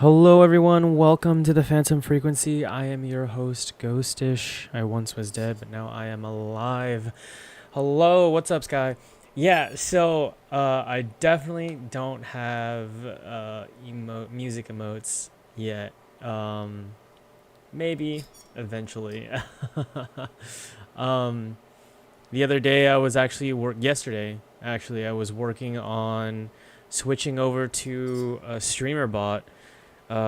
Hello everyone, welcome to the Phantom Frequency. I am your host, Ghostish. I once was dead, but now I am alive. Hello, what's up, Sky? Yeah, so I definitely don't have music emotes yet. Maybe eventually. The other day I was actually yesterday I was working on switching over to a streamer bot.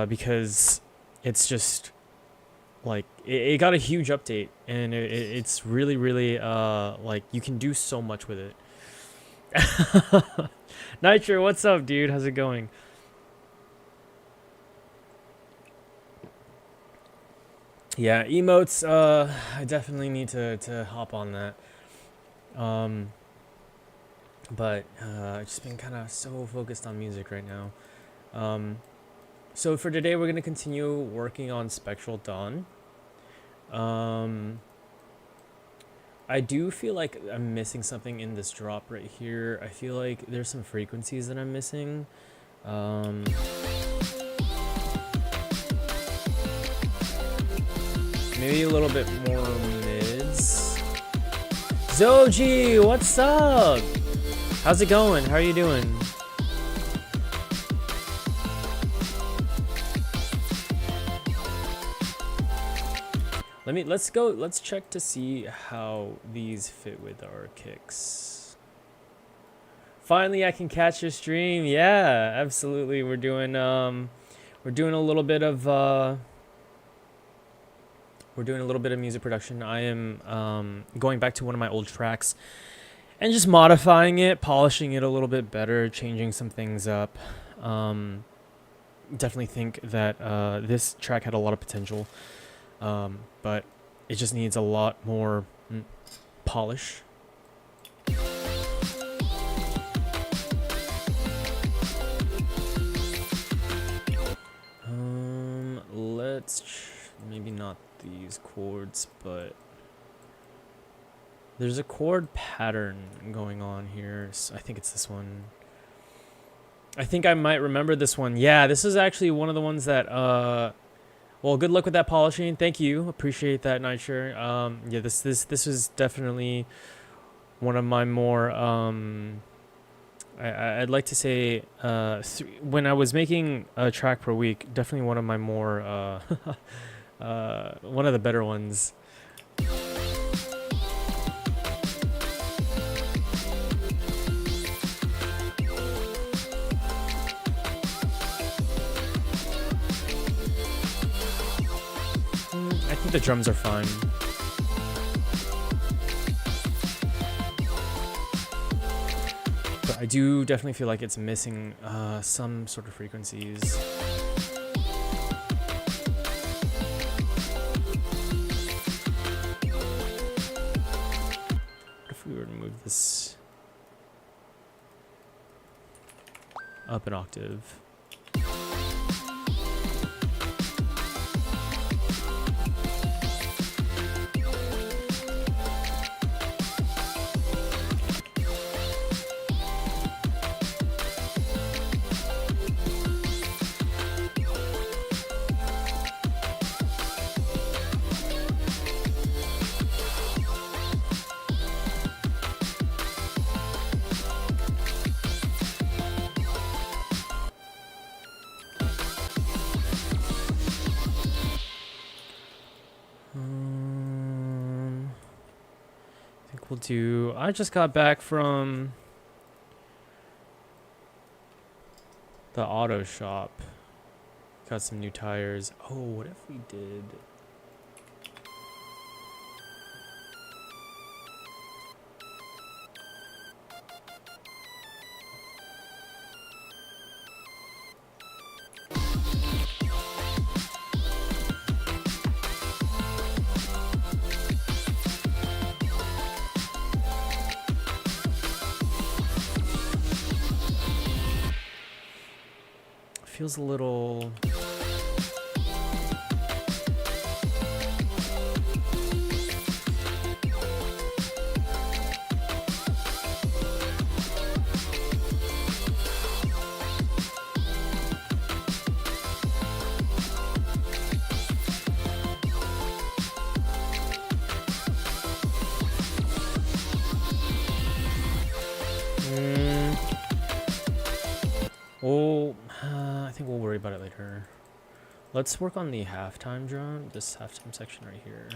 Because it's just like it got a huge update and it's really like you can do so much with it. Nitro, what's up, dude? How's it going? Yeah, emotes, I definitely need to hop on that. But I've just been kind of so focused on music right now. So for today, we're going to continue working on Spectral Dawn. I do feel like I'm missing something in this drop right here. I feel like there's some frequencies that I'm missing. Maybe a little bit more mids. Zoji, what's up? How's it going? How are you doing? Let's check to see how these fit with our kicks. Finally, I can catch your stream. Yeah, absolutely. We're doing a little bit of music production. I am going back to one of my old tracks and just modifying it, polishing it a little bit better, changing some things up. Definitely think that this track had a lot of potential. But it just needs a lot more polish. Let's maybe not these chords, but there's a chord pattern going on here. So I think it's this one. I think I might remember this one. Yeah, this is actually one of the ones that well, good luck with that polishing. Thank you. Appreciate that, Nitro. Yeah, this is definitely one of my more I'd like to say when I was making a track per week, definitely one of my more one of the better ones. I think the drums are fine. But I do definitely feel like it's missing some sort of frequencies. What if we were to move this up an octave? I just got back from the auto shop. Got some new tires. Oh, what if we did? Feels a little... think we'll worry about it later. Let's work on the halftime drum, this halftime section right here.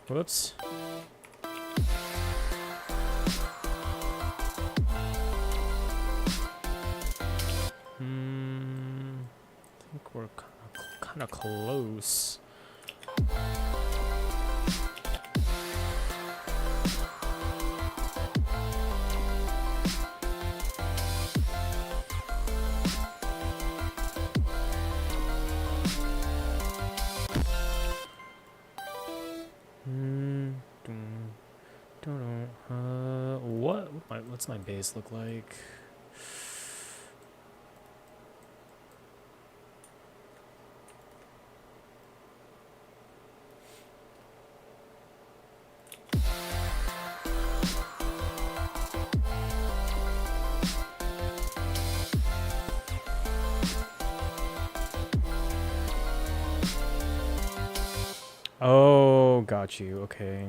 Whoops. I think we're kind of close. What's my bass look like? Oh, got you. Okay.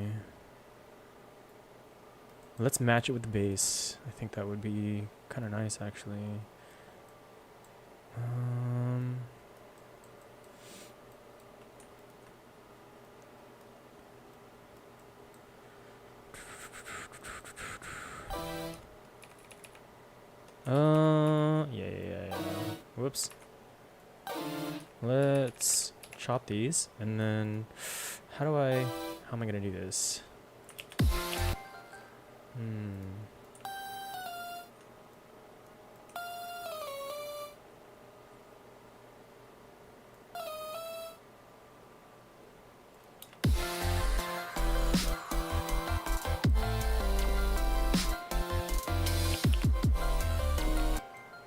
Let's match it with the bass. I think that would be kind of nice, actually. Yeah. Whoops. Let's chop these, and then how am I gonna do this?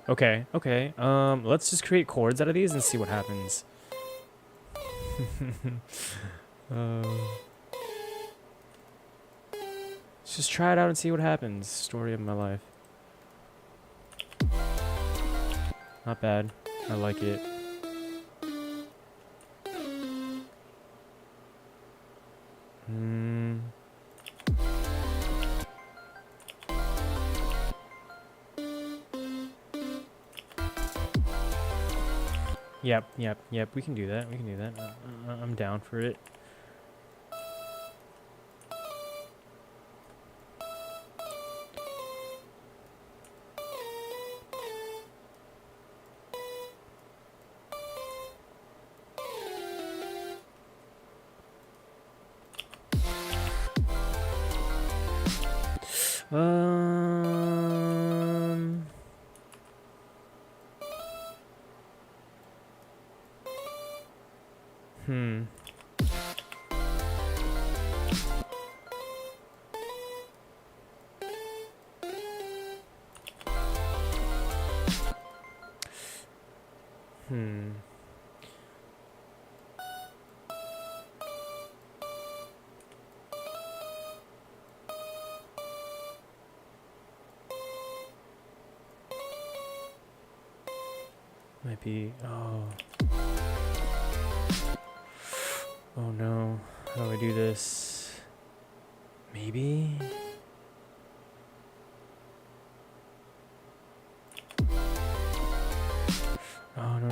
Okay. Let's just create chords out of these and see what happens. Let's just try it out and see what happens. Story of my life. Not bad. I like it. Yep. We can do that. I'm down for it. Might be, oh no, how do I do this? Maybe? Oh, no.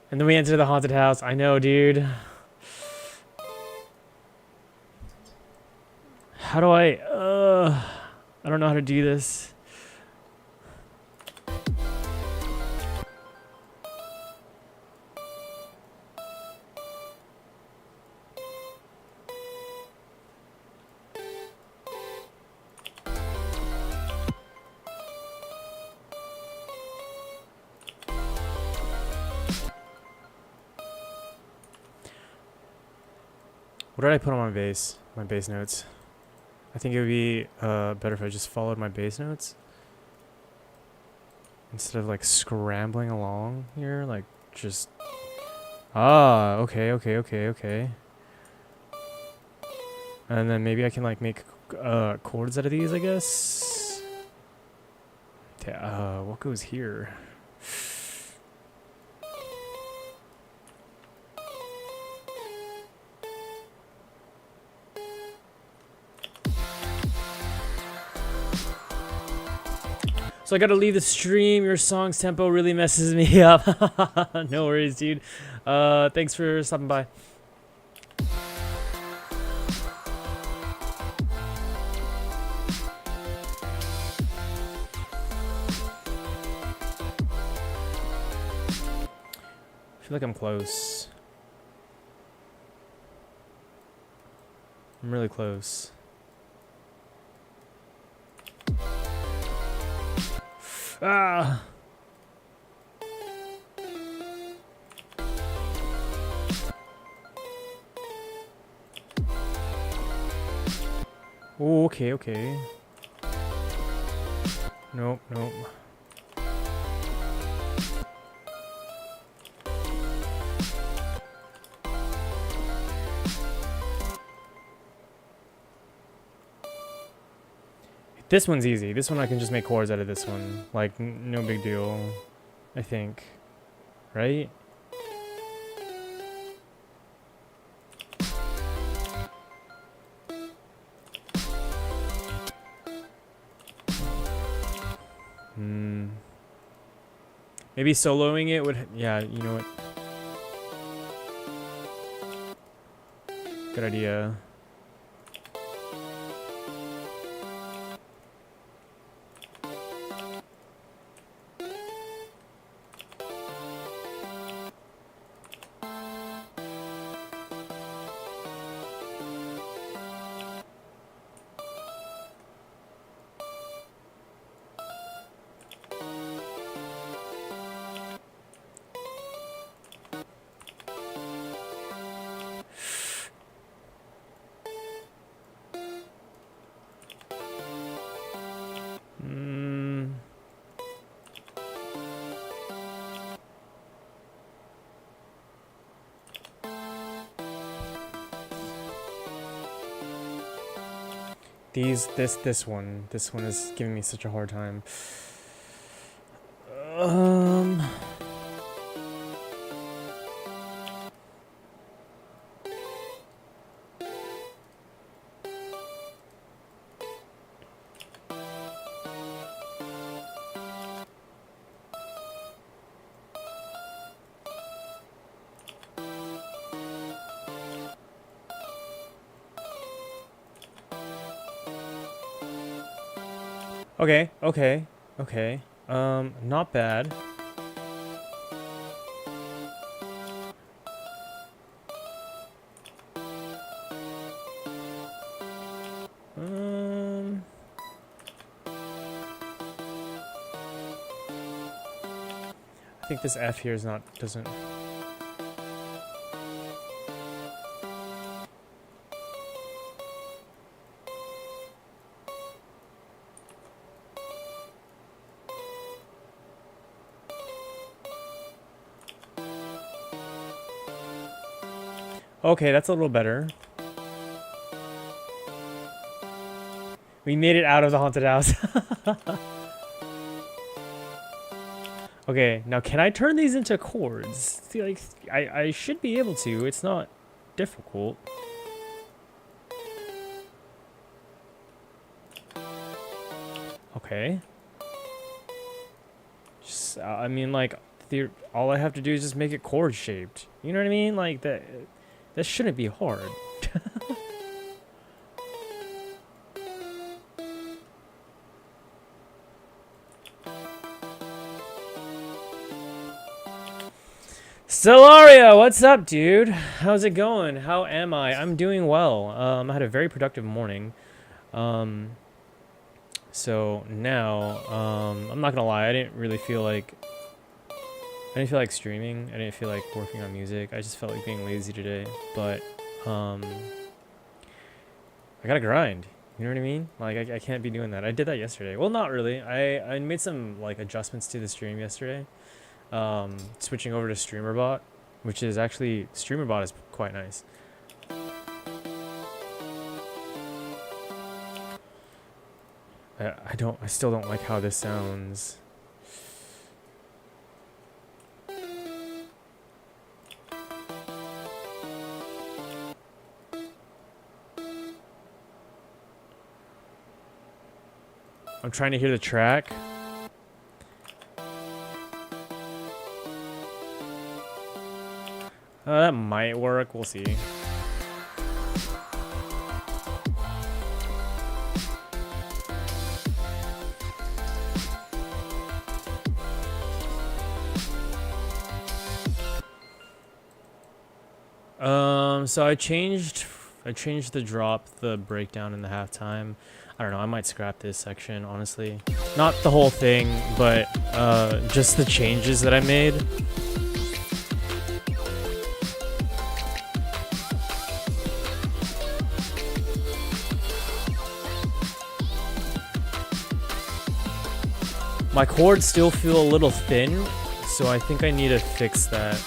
And then we enter the haunted house. I know, dude. How do I don't know how to do this. What did I put on my bass? My bass notes. I think it would be better if I just followed my bass notes instead of like scrambling along here. Like just okay. And then maybe I can like make chords out of these, I guess. What goes here? So I gotta leave the stream. Your song's tempo really messes me up. No worries, dude. Thanks for stopping by. I feel like I'm close. I'm really close. Ah! Oh, okay. Nope. This one's easy. This one I can just make chords out of this one. Like, no big deal, I think. Right? Maybe soloing it would... Yeah, you know what? Good idea. This one is giving me such a hard time. Okay. Not bad. I think this F here is doesn't... Okay, that's a little better. We made it out of the haunted house. Okay, now can I turn these into chords? See, like, I should be able to. It's not difficult. Okay. Just, I mean, like, all I have to do is just make it chord shaped. You know what I mean? Like, that shouldn't be hard. Stellaria, what's up, dude? How's it going? How am I? I'm doing well. I had a very productive morning. So now, I'm not gonna lie, I didn't feel like streaming. I didn't feel like working on music. I just felt like being lazy today. But I gotta grind. You know what I mean? Like I can't be doing that. I did that yesterday. Well, not really. I made some like adjustments to the stream yesterday. Switching over to StreamerBot, which is actually StreamerBot is quite nice. I still don't like how this sounds. I'm trying to hear the track. That might work. We'll see. So I changed the drop, the breakdown, and the halftime. I don't know. I might scrap this section, honestly. Not the whole thing, but just the changes that I made. My chords still feel a little thin, so I think I need to fix that.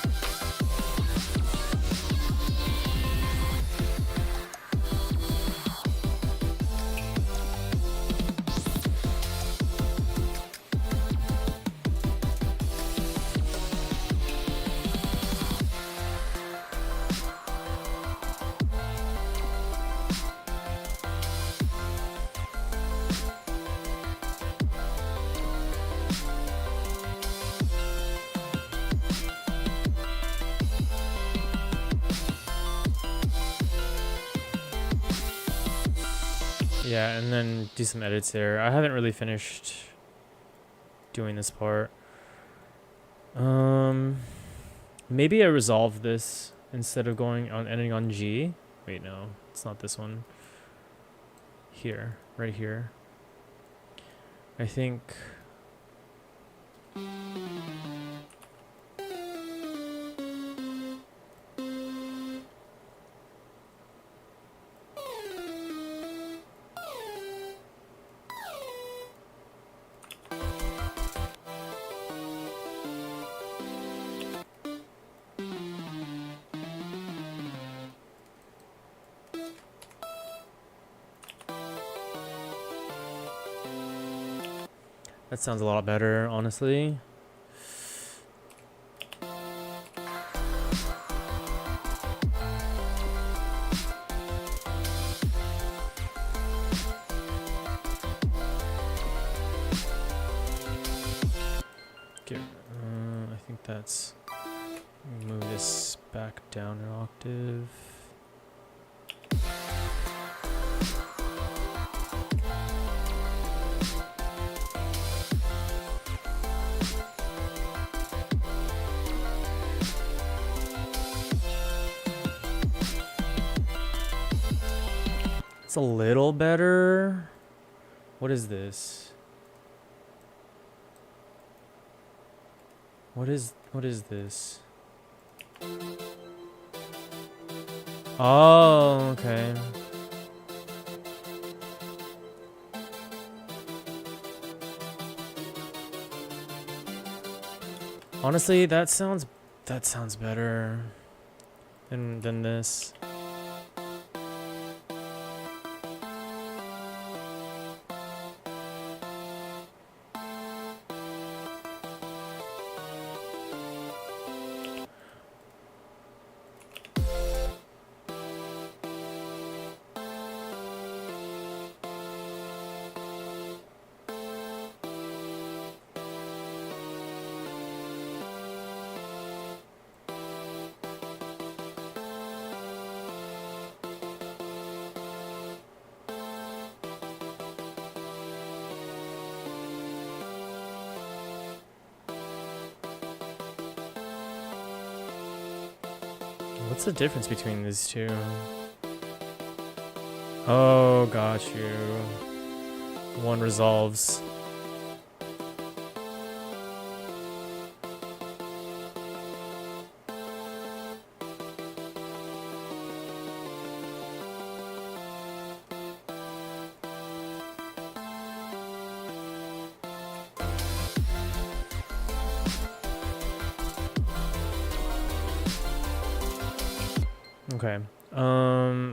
Yeah, and then do some edits there. I haven't really finished doing this part. Maybe I resolve this instead of going on ending on G. Wait, no, it's not this one. Here, right here. I think. That sounds a lot better, honestly. Okay, I think that's... Move this back down an octave. It's a little better. What is this? What is this? Oh, okay. Honestly, that sounds better than this. What's the difference between these two? Oh, got you. One resolves. Okay.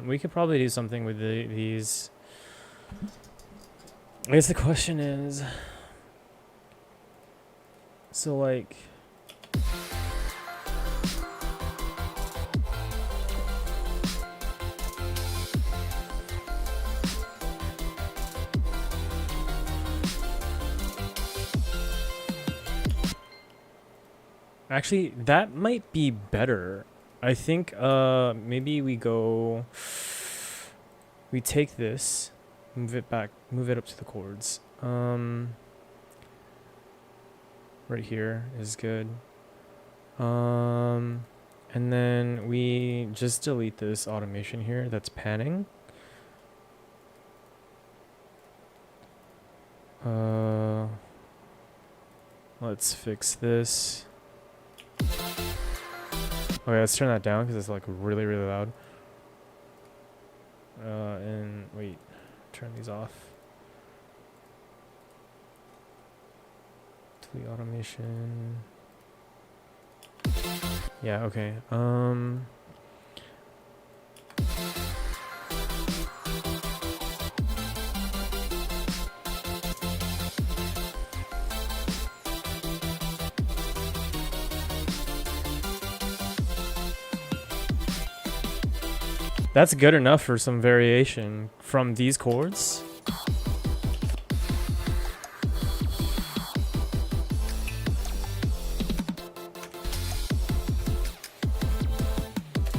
We could probably do something with these. I guess the question is, so like, actually, that might be better. I think maybe we take this, move it back, move it up to the chords. Right here is good. And then we just delete this automation here that's panning. Let's fix this. Okay, let's turn that down because it's like really, really loud. And wait, turn these off. Delete automation. Yeah, okay. That's good enough for some variation from these chords.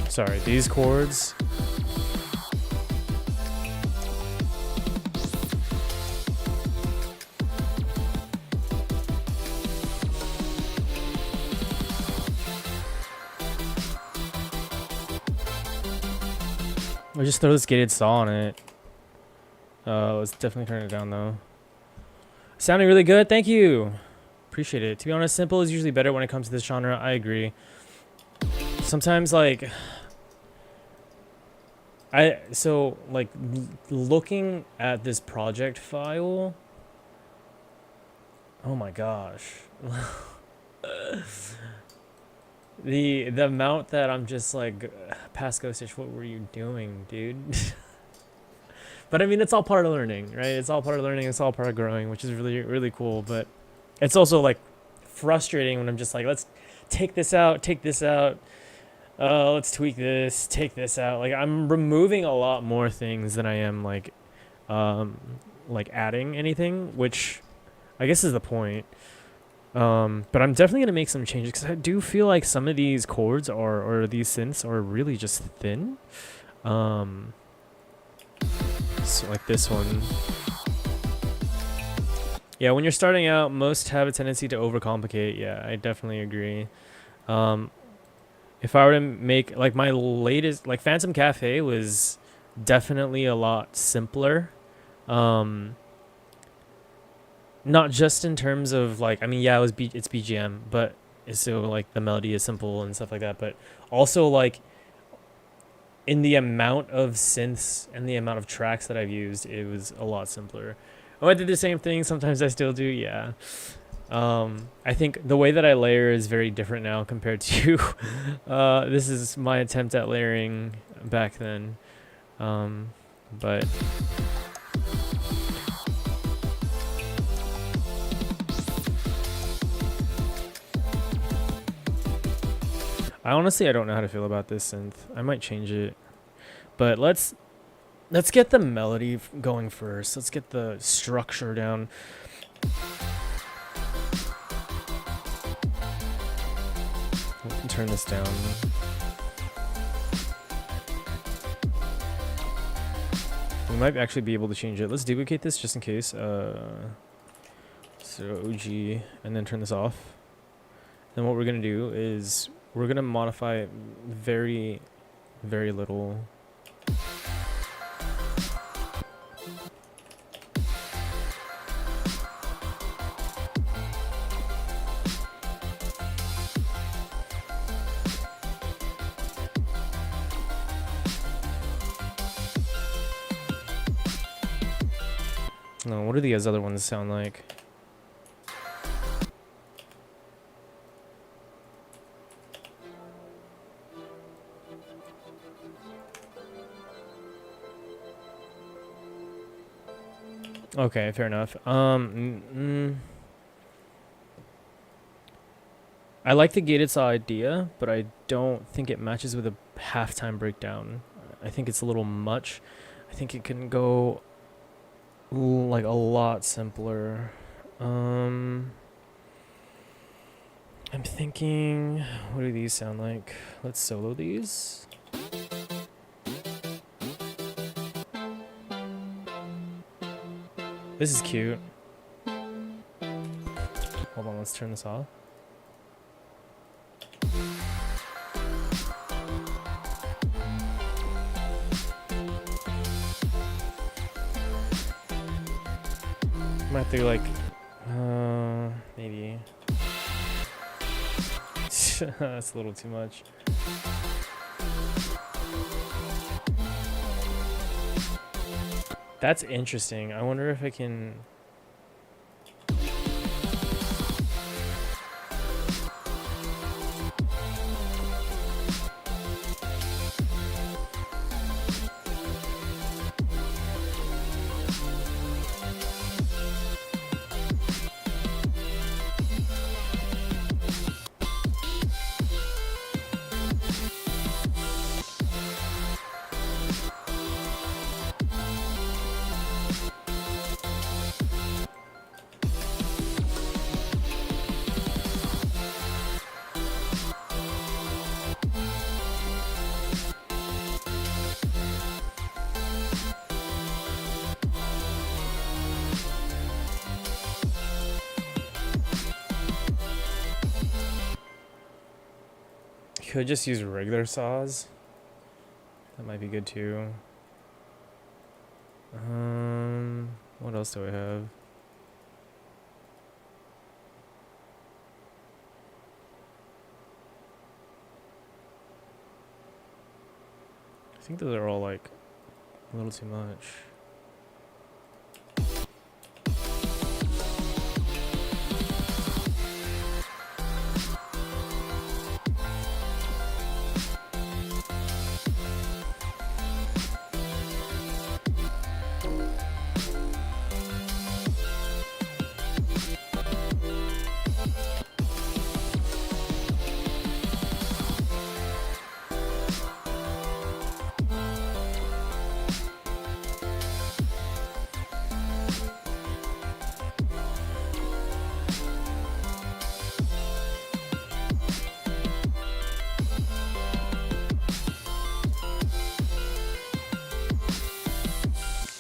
Sorry, these chords. We'll just throw this gated saw on it. Let's definitely turn it down though. Sounding really good, thank you. Appreciate it. To be honest, simple is usually better when it comes to this genre. I agree. Sometimes like looking at this project file. Oh my gosh. The amount that I'm just like, past Ghostish, what were you doing, dude? But I mean, it's all part of learning, right? It's all part of learning. It's all part of growing, which is really, really cool. But it's also like frustrating when I'm just like, let's take this out, take this out. Let's tweak this, take this out. Like I'm removing a lot more things than I am like adding anything, which I guess is the point. But I'm definitely gonna make some changes because I do feel like some of these chords or these synths are really just thin. So like this one. Yeah, when you're starting out, most have a tendency to overcomplicate. Yeah, I definitely agree. If I were to make like my latest, like Phantom Cafe was definitely a lot simpler. Not just in terms of like, I mean, yeah, it's BGM, but so like the melody is simple and stuff like that, but also like in the amount of synths and the amount of tracks that I've used, it was a lot simpler. Oh, I did the same thing. Sometimes I still do. Yeah. I think the way that I layer is very different now compared to, this is my attempt at layering back then. But I honestly don't know how to feel about this synth. I might change it, but let's get the melody going first. Let's get the structure down. Turn this down. We might actually be able to change it. Let's duplicate this just in case. So OG, and then turn this off. Then what we're gonna do is we're gonna modify it very, very little. No, what do these other ones sound like? Okay, fair enough. I like the gated saw idea, but I don't think it matches with a halftime breakdown. I think it's a little much. I think it can go like a lot simpler. I'm thinking, what do these sound like? Let's solo these. This is cute. Hold on, let's turn this off. Might have to like, maybe. That's a little too much. That's interesting. I wonder if I can. Could just use regular saws. That might be good too. What else do I have? I think those are all like a little too much.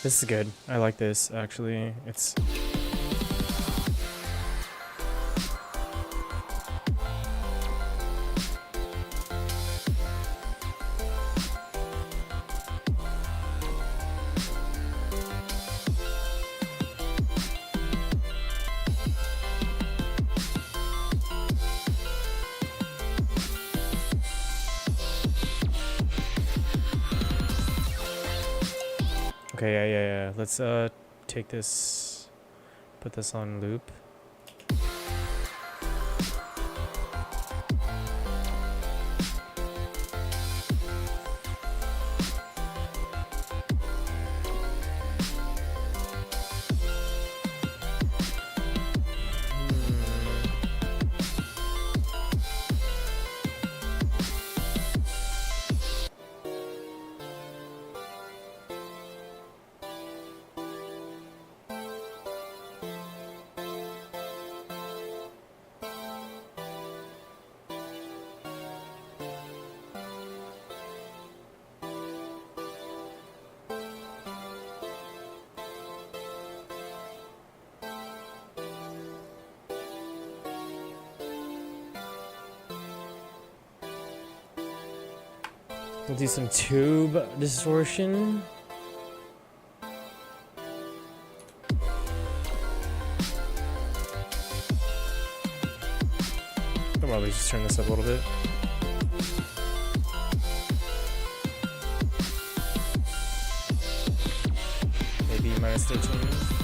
This is good. I like this, actually. It's... Okay, yeah. Let's take this, put this on loop. We'll do some tube distortion. I'll probably just turn this up a little bit. Maybe -13.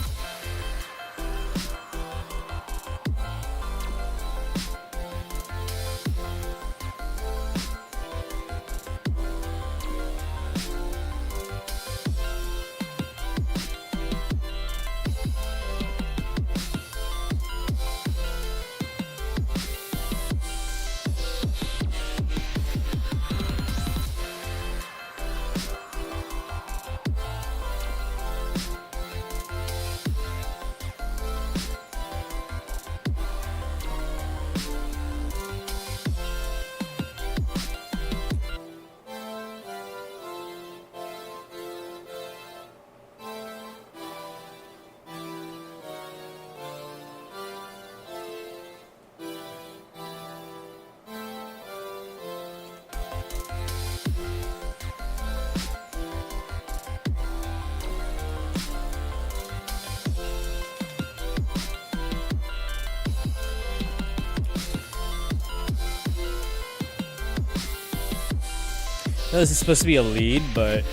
No, this is supposed to be a lead, but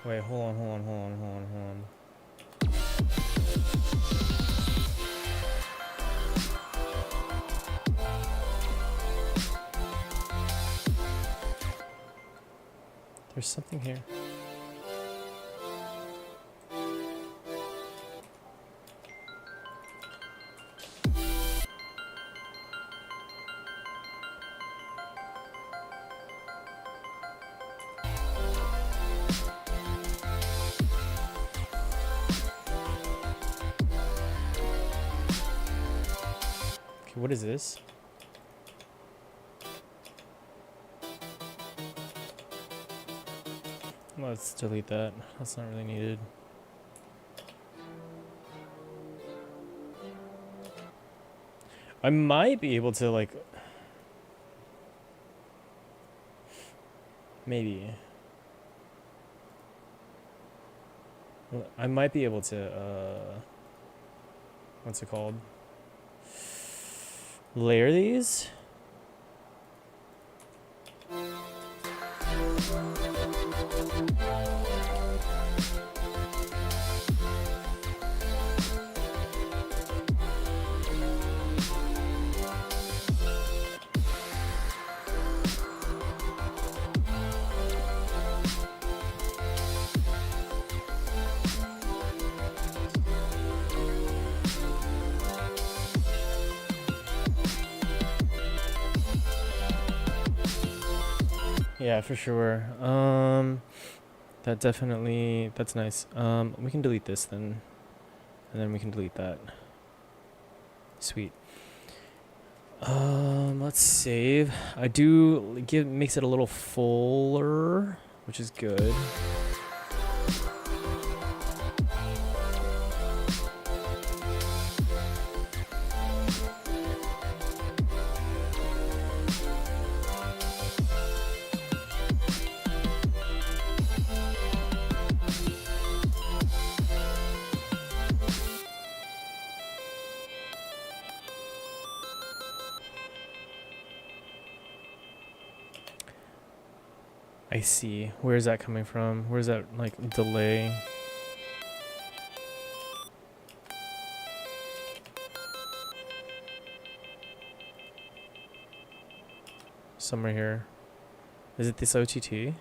wait, hold on. There's something here. Okay, what is this? Let's delete that. That's not really needed. I might be able to, like, maybe. Well, I might be able to, what's it called? Layer these? Yeah, for sure. That definitely, that's nice. We can delete this then, and then we can delete that. Sweet. Let's save. I do makes it a little fuller, which is good. I see. Where is that coming from? Where's that, like, delay? Somewhere here. Is it this OTT?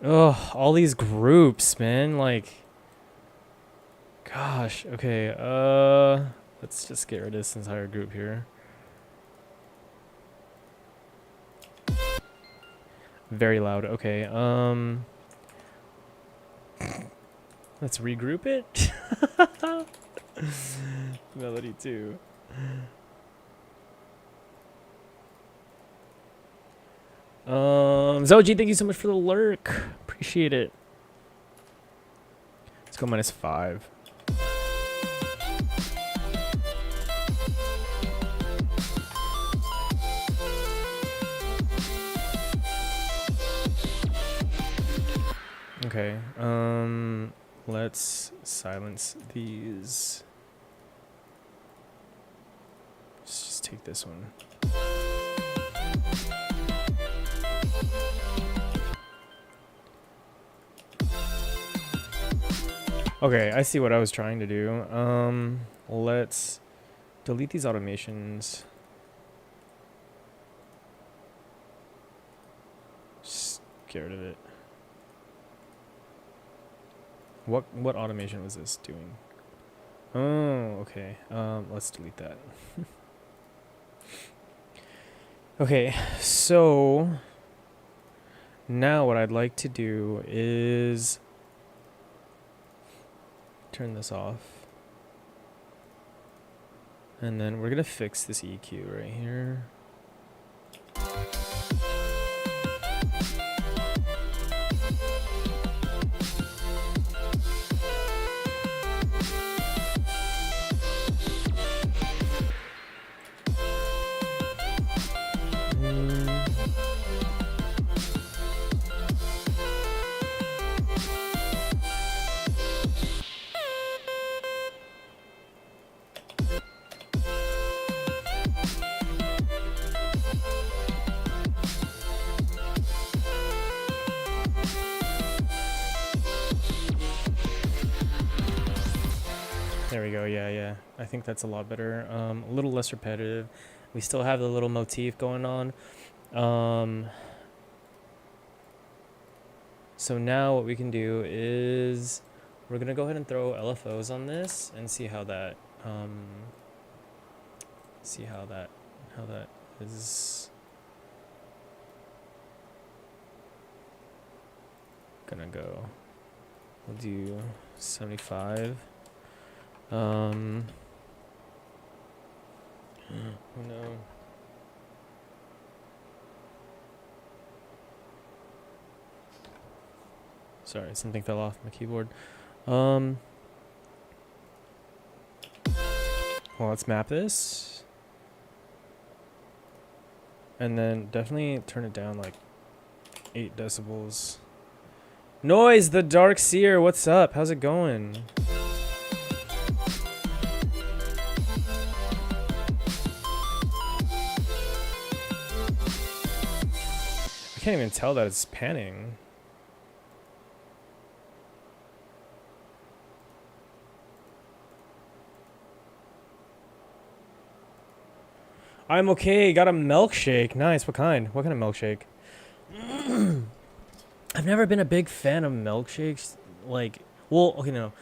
Oh, all these groups, man. Like, gosh. Okay. Let's just get rid of this entire group here. Very loud. Okay. Let's regroup it. Melody 2. Zoji, thank you so much for the lurk. Appreciate it. Let's go -5. Okay, let's silence these. Let's just take this one. Okay, I see what I was trying to do. Let's delete these automations. Just get rid of it. What automation was this doing? Oh, okay. Let's delete that. Okay, so now what I'd like to do is turn this off. And then we're gonna fix this EQ right here. There we go. Yeah. I think that's a lot better. A little less repetitive. We still have the little motif going on. So now what we can do is we're gonna go ahead and throw LFOs on this and see how that is gonna go. We'll do 75. Oh no. Sorry, something fell off my keyboard. Well, let's map this. And then definitely turn it down like 8 decibels. Noise, the Dark Seer, what's up? How's it going? I can't even tell that it's panning. I'm okay. Got a milkshake. Nice. What kind? What kind of milkshake? I've never been a big fan of milkshakes. Like, well, okay, no.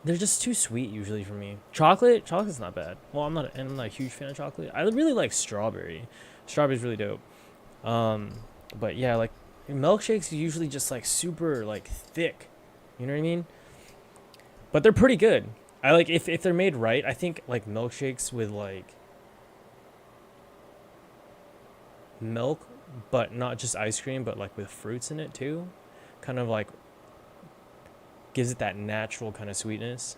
They're just too sweet usually for me. Chocolate's not bad. Well, I'm not a huge fan of chocolate. I really like strawberry. Strawberry's really dope. But yeah, like milkshakes are usually just like super like thick. You know what I mean? But they're pretty good. I like if they're made right. I think like milkshakes with like milk, but not just ice cream, but like with fruits in it too, kind of like gives it that natural kind of sweetness.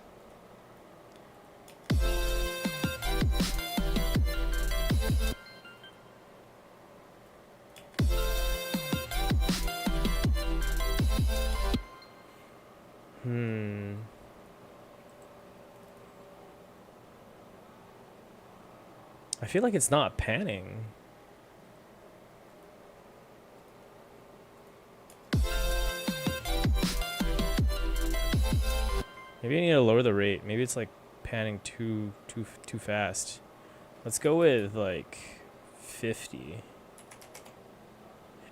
I feel like it's not panning. Maybe I need to lower the rate. Maybe it's like panning too fast. Let's go with like 50.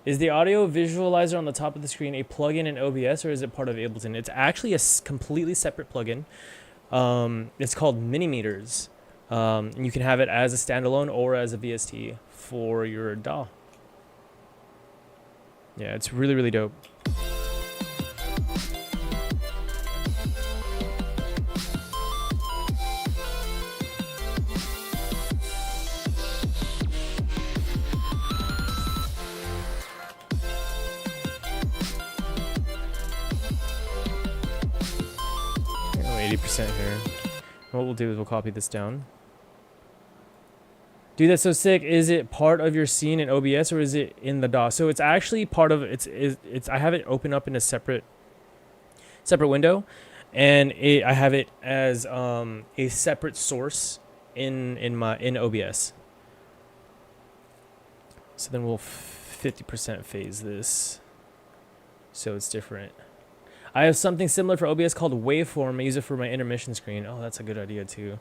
Is the audio visualizer on the top of the screen a plugin in OBS or is it part of Ableton? It's actually a completely separate plugin. It's called Mini. And you can have it as a standalone or as a VST for your DAW. Yeah, it's really, really dope. Oh, 80% here. What we'll do is we'll copy this down. Dude, that's so sick. Is it part of your scene in OBS or is it in the DAW? So it's actually part of it's I have it open up in a separate window, and I have it as a separate source in OBS. So then we'll 50% phase this, so it's different. I have something similar for OBS called Waveform. I use it for my intermission screen. Oh, that's a good idea too.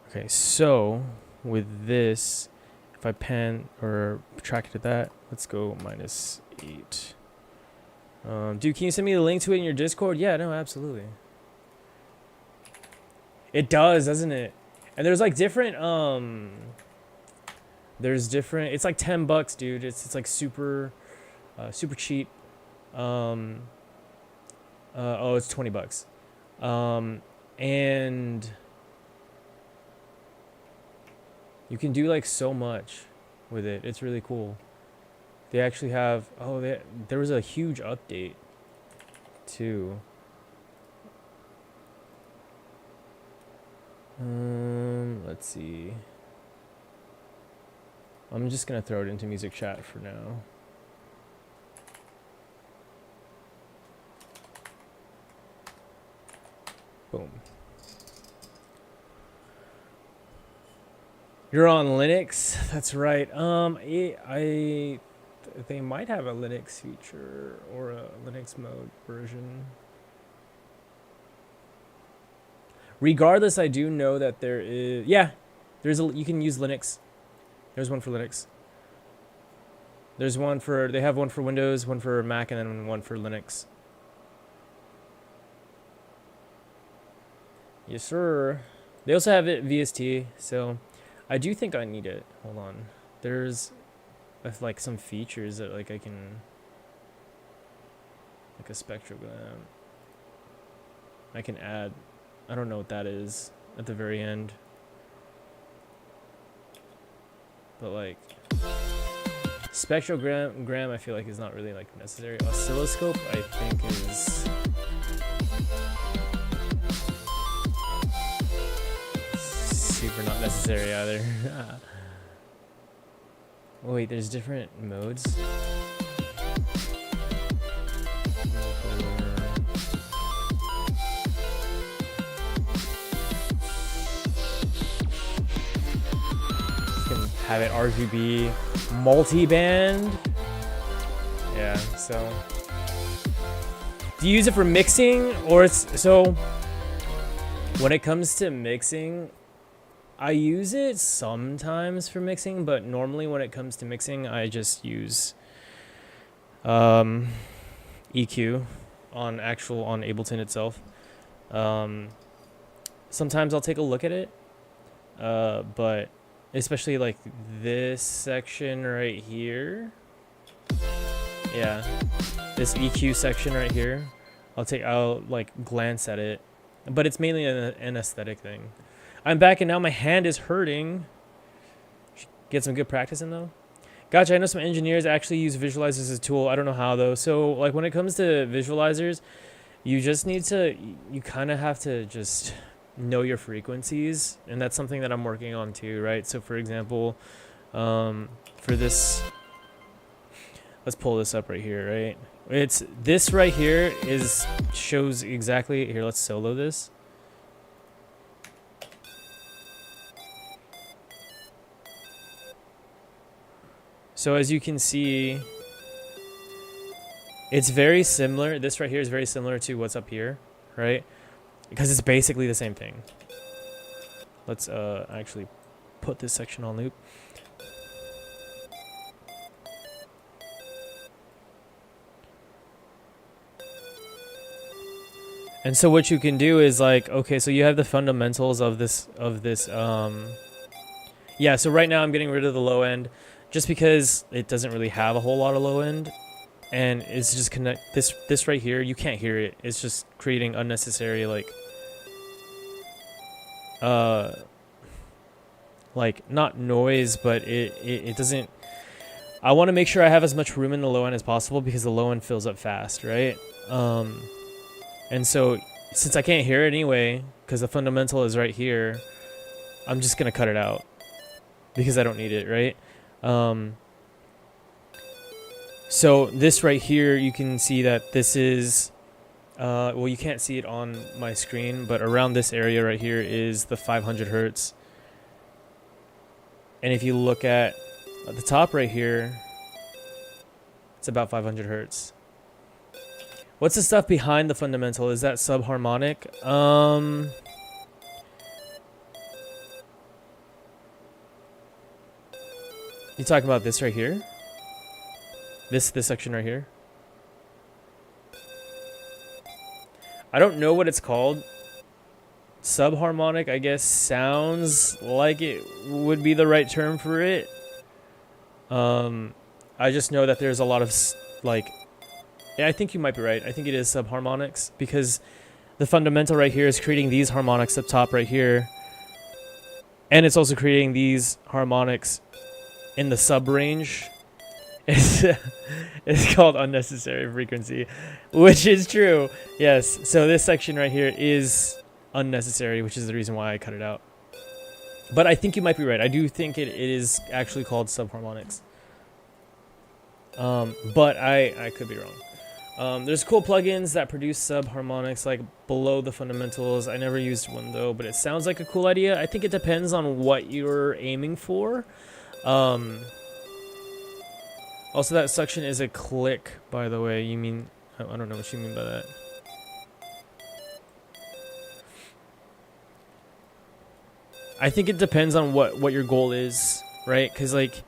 Okay, so with this, if I pan or track it to that, let's go -8. Dude, can you send me the link to it in your Discord? Yeah, no, absolutely. It does, doesn't it? And there's like different, it's like $10, dude. It's like super cheap. Oh, it's $20. And you can do like so much with it. It's really cool. They actually have, there was a huge update too. Let's see. I'm just gonna throw it into music chat for now. Boom. You're on Linux? That's right. they might have a Linux feature or a Linux mode version. Regardless, I do know that there is, yeah, you can use Linux. There's one for Linux. There's one for, they have one for Windows, one for Mac, and then one for Linux. Yes, sir. They also have it VST, so I do think I need it. Hold on. There's like some features that like I can, like a Spectral I can add. I don't know what that is at the very end. But like spectrogram I feel like is not really like necessary. Oscilloscope I think is super not necessary either. Oh, wait, there's different modes. Have it RGB multi-band. Yeah, so do you use it for mixing, or it's so when it comes to mixing, I use it sometimes for mixing, but normally when it comes to mixing I just use EQ on Ableton itself. Sometimes I'll take a look at it, but especially like this section right here. Yeah, this EQ section right here. I'll like glance at it, but it's mainly an aesthetic thing. I'm back and now my hand is hurting. Get some good practice in though. Gotcha, I know some engineers actually use visualizers as a tool. I don't know how though. So like when it comes to visualizers, you just need to, you kind of have to just know your frequencies, and that's something that I'm working on too, right? So for example, for this, let's pull this up right here, right? It's this right here shows exactly here. Let's solo this. So as you can see, it's very similar. This right here is very similar to what's up here, right? Because it's basically the same thing. Let's actually put this section on loop. And so what you can do is like, okay, so you have the fundamentals of this, yeah, so right now I'm getting rid of the low end just because it doesn't really have a whole lot of low end. And it's just this right here, you can't hear it. It's just creating unnecessary like not noise, but it doesn't. I want to make sure I have as much room in the low end as possible because the low end fills up fast, right? And so since I can't hear it anyway, because the fundamental is right here, I'm just gonna cut it out because I don't need it, right? So this right here, you can see that this is, well, you can't see it on my screen, but around this area right here is the 500 hertz. And if you look at the top right here, it's about 500 hertz. What's the stuff behind the fundamental? Is that subharmonic? You talking about this right here? This section right here? I don't know what it's called. Subharmonic, I guess, sounds like it would be the right term for it. I just know that there's a lot of like, yeah, I think you might be right. I think it is subharmonics because the fundamental right here is creating these harmonics up top right here. And it's also creating these harmonics in the sub range. It's called unnecessary frequency, which is true. Yes. So this section right here is unnecessary, which is the reason why I cut it out. But I think you might be right. I do think it is actually called subharmonics. But I could be wrong. There's cool plugins that produce subharmonics like below the fundamentals. I never used one though, but it sounds like a cool idea. I think it depends on what you're aiming for. Also, that suction is a click, by the way. You mean... I don't know what you mean by that. I think it depends on what your goal is, right? Because, like,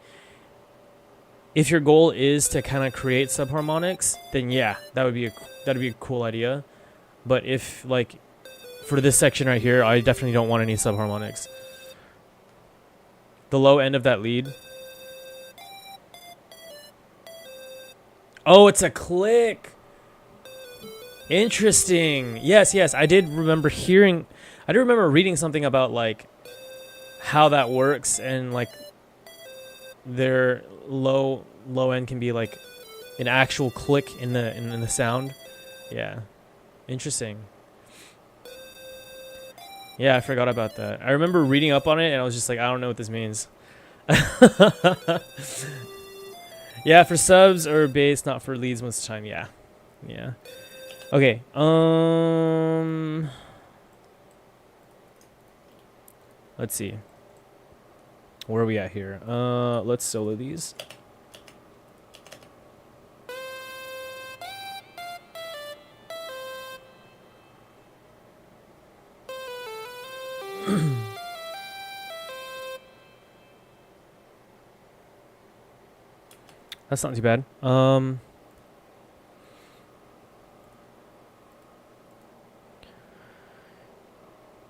if your goal is to kind of create subharmonics, then yeah, that'd be a cool idea. But if, like, for this section right here, I definitely don't want any subharmonics. The low end of that lead. Oh, it's a click. Interesting. Yes, I did remember reading something about, like, how that works, and, like, their low end can be, like, an actual click in the sound. Yeah. Interesting. Yeah, I forgot about that. I remember reading up on it, and I was just like, I don't know what this means. Yeah, for subs or bass, not for leads most of the time. Yeah. Okay. Let's see. Where are we at here? Let's solo these. That's not too bad.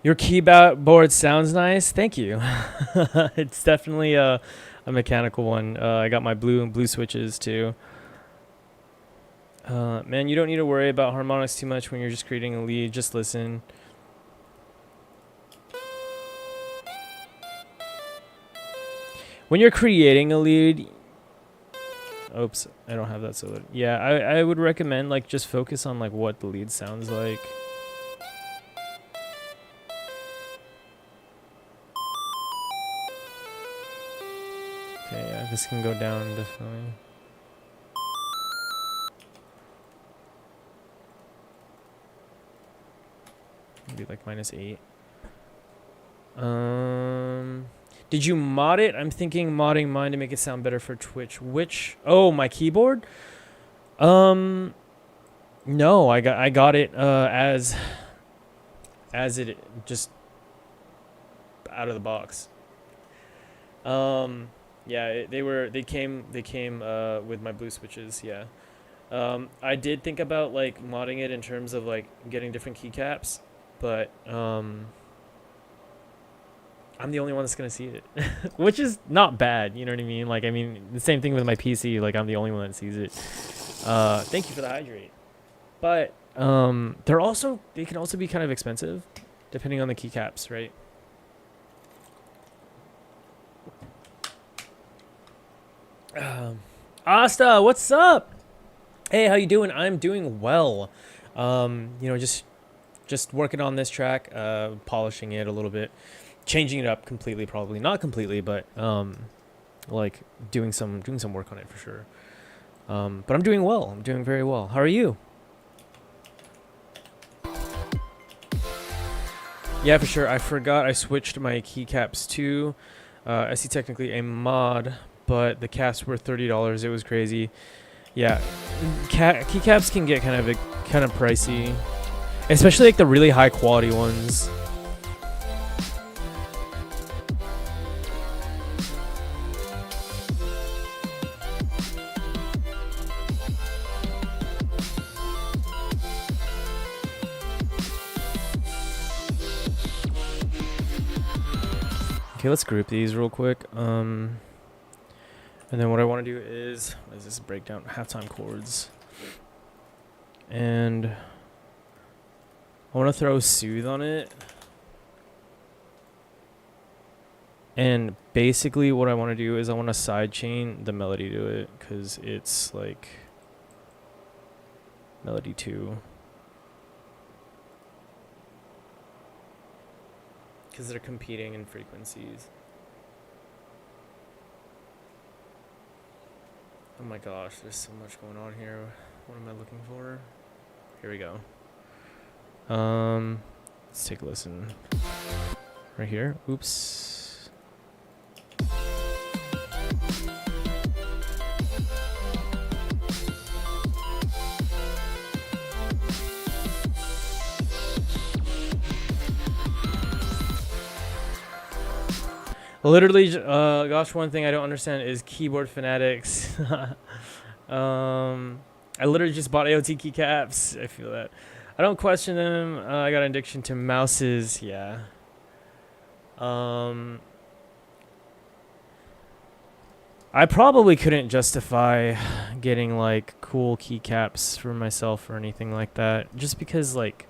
Your keyboard sounds nice. Thank you. It's definitely a mechanical one. I got my blue switches too. Man, you don't need to worry about harmonics too much when you're just creating a lead. Just listen. When you're creating a lead, oops, I don't have that soloed. Yeah, I would recommend, like, just focus on, like, what the lead sounds like. Okay, yeah, this can go down definitely. Maybe like -8. Did you mod it? I'm thinking modding mine to make it sound better for Twitch. Which? Oh, my keyboard? No, I got it as it just out of the box. Yeah, they came with my blue switches. Yeah. I did think about, like, modding it in terms of, like, getting different keycaps, but I'm the only one that's gonna see it, which is not bad. You know what I mean? Like, I mean, the same thing with my PC. Like, I'm the only one that sees it. Thank you for the hydrate. But they can also be kind of expensive, depending on the keycaps, right? Asta, what's up? Hey, how you doing? I'm doing well. You know, just working on this track, polishing it a little bit, changing it up completely, probably not completely, but like doing some work on it for sure. But I'm doing well. I'm doing very well. How are you? Yeah, for sure. I forgot I switched my keycaps too. I see technically a mod, but the caps were $30. It was crazy. Yeah, keycaps can get kind of pricey, especially like the really high quality ones. Okay, let's group these real quick. And then what I want to do is just break down halftime chords. And I want to throw soothe on it. And basically what I want to do is I want to sidechain the melody to it, because it's like melody 2. Because they're competing in frequencies. Oh my gosh, there's so much going on here. What am I looking for? Here we go. Let's take a listen. Right here. Oops. Literally, gosh, one thing I don't understand is keyboard fanatics. I literally just bought AOT keycaps. I feel that. I don't question them. I got an addiction to mouses. Yeah. I probably couldn't justify getting like cool keycaps for myself or anything like that, just because like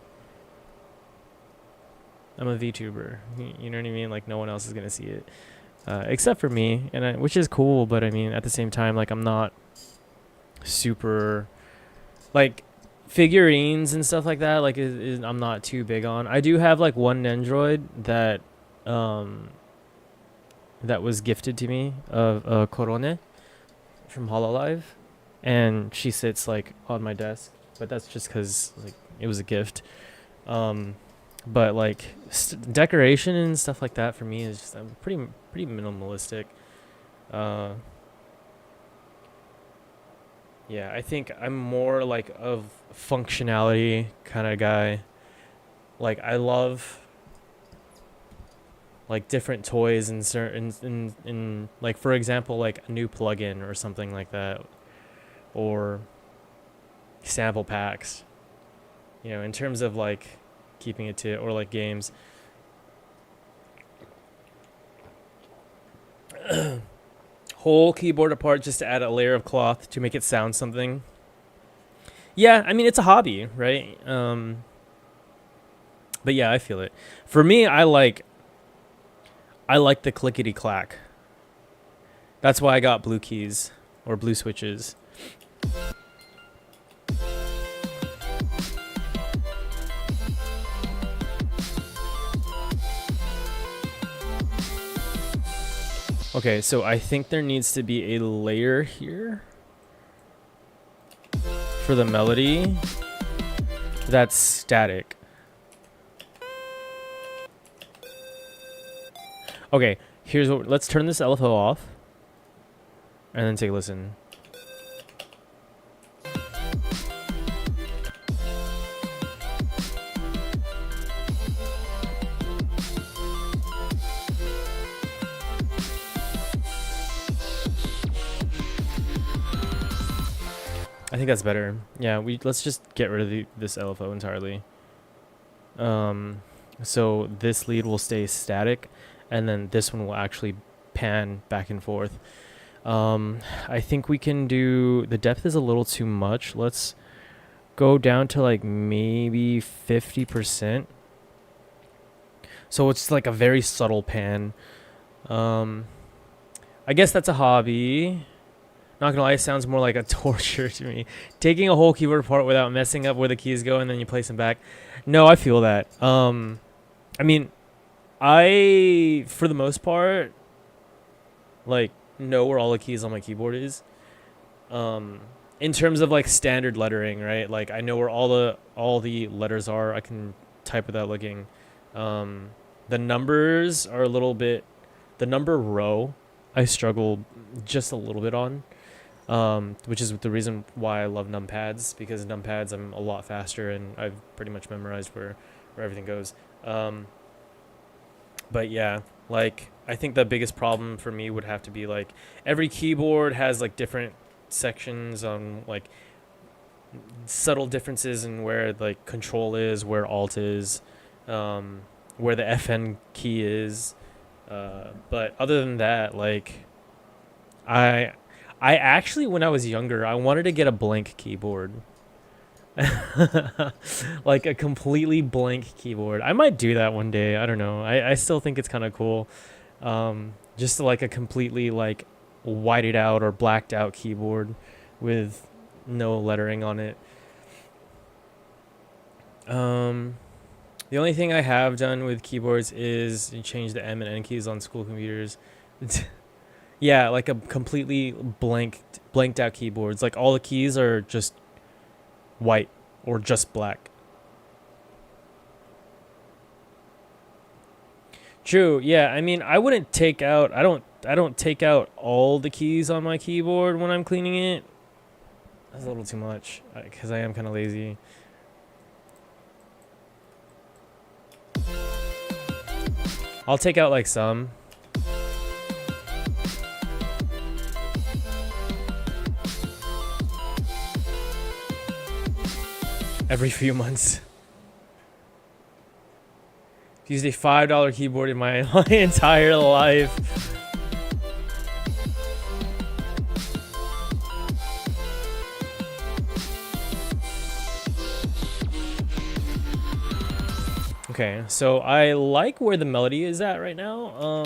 I'm a VTuber. You know what I mean? Like no one else is gonna see it, except for me, and which is cool. But I mean, at the same time, like I'm not super like figurines and stuff like that. Like I'm not too big on. I do have like one Nendroid that that was gifted to me of Korone from Hololive, and she sits like on my desk, but that's just because like it was a gift. But like decoration and stuff like that for me is just I'm pretty minimalistic. Yeah, I think I'm more like of functionality kind of guy. Like I love like different toys and certain in like for example like a new plugin or something like that, or sample packs, you know, in terms of like keeping it to, or like games. Whole keyboard apart just to add a layer of cloth to make it sound something. Yeah, I mean it's a hobby, right? But yeah, I feel it. For me, I like the clickety clack. That's why I got blue keys or blue switches. Okay, so I think there needs to be a layer here for the melody that's static. Okay, here's what. Let's turn this LFO off and then take a listen. I think that's better. Yeah, let's just get rid of this LFO entirely. So this lead will stay static, and then this one will actually pan back and forth. I think we can do, the depth is a little too much. Let's go down to like maybe 50%. So it's like a very subtle pan. I guess that's a hobby. Not gonna lie, it sounds more like a torture to me. Taking a whole keyboard apart without messing up where the keys go and then you place them back. No, I feel that. I mean, I, for the most part, like, know where all the keys on my keyboard is. In terms of like standard lettering, right? Like I know where all the letters are. I can type without looking. The numbers are a little bit, the number row I struggle just a little bit on. Which is the reason why I love numpads, because numpads I'm a lot faster and I've pretty much memorized where everything goes. But yeah, like I think the biggest problem for me would have to be like every keyboard has like different sections on like subtle differences in where like control is, where alt is, where the FN key is. But other than that, like I actually, when I was younger, I wanted to get a blank keyboard. Like a completely blank keyboard. I might do that one day. I don't know. I still think it's kind of cool. Just like a completely like whited out or blacked out keyboard with no lettering on it. The only thing I have done with keyboards is change the M and N keys on school computers. Yeah, like a completely blanked out keyboards. Like all the keys are just white or just black. True. Yeah, I mean, I wouldn't take out, I don't take out all the keys on my keyboard when I'm cleaning it. That's a little too much because I am kind of lazy. I'll take out like some. every few months. I've used a $5 keyboard in my entire life. Okay, so I like where the melody is at right now.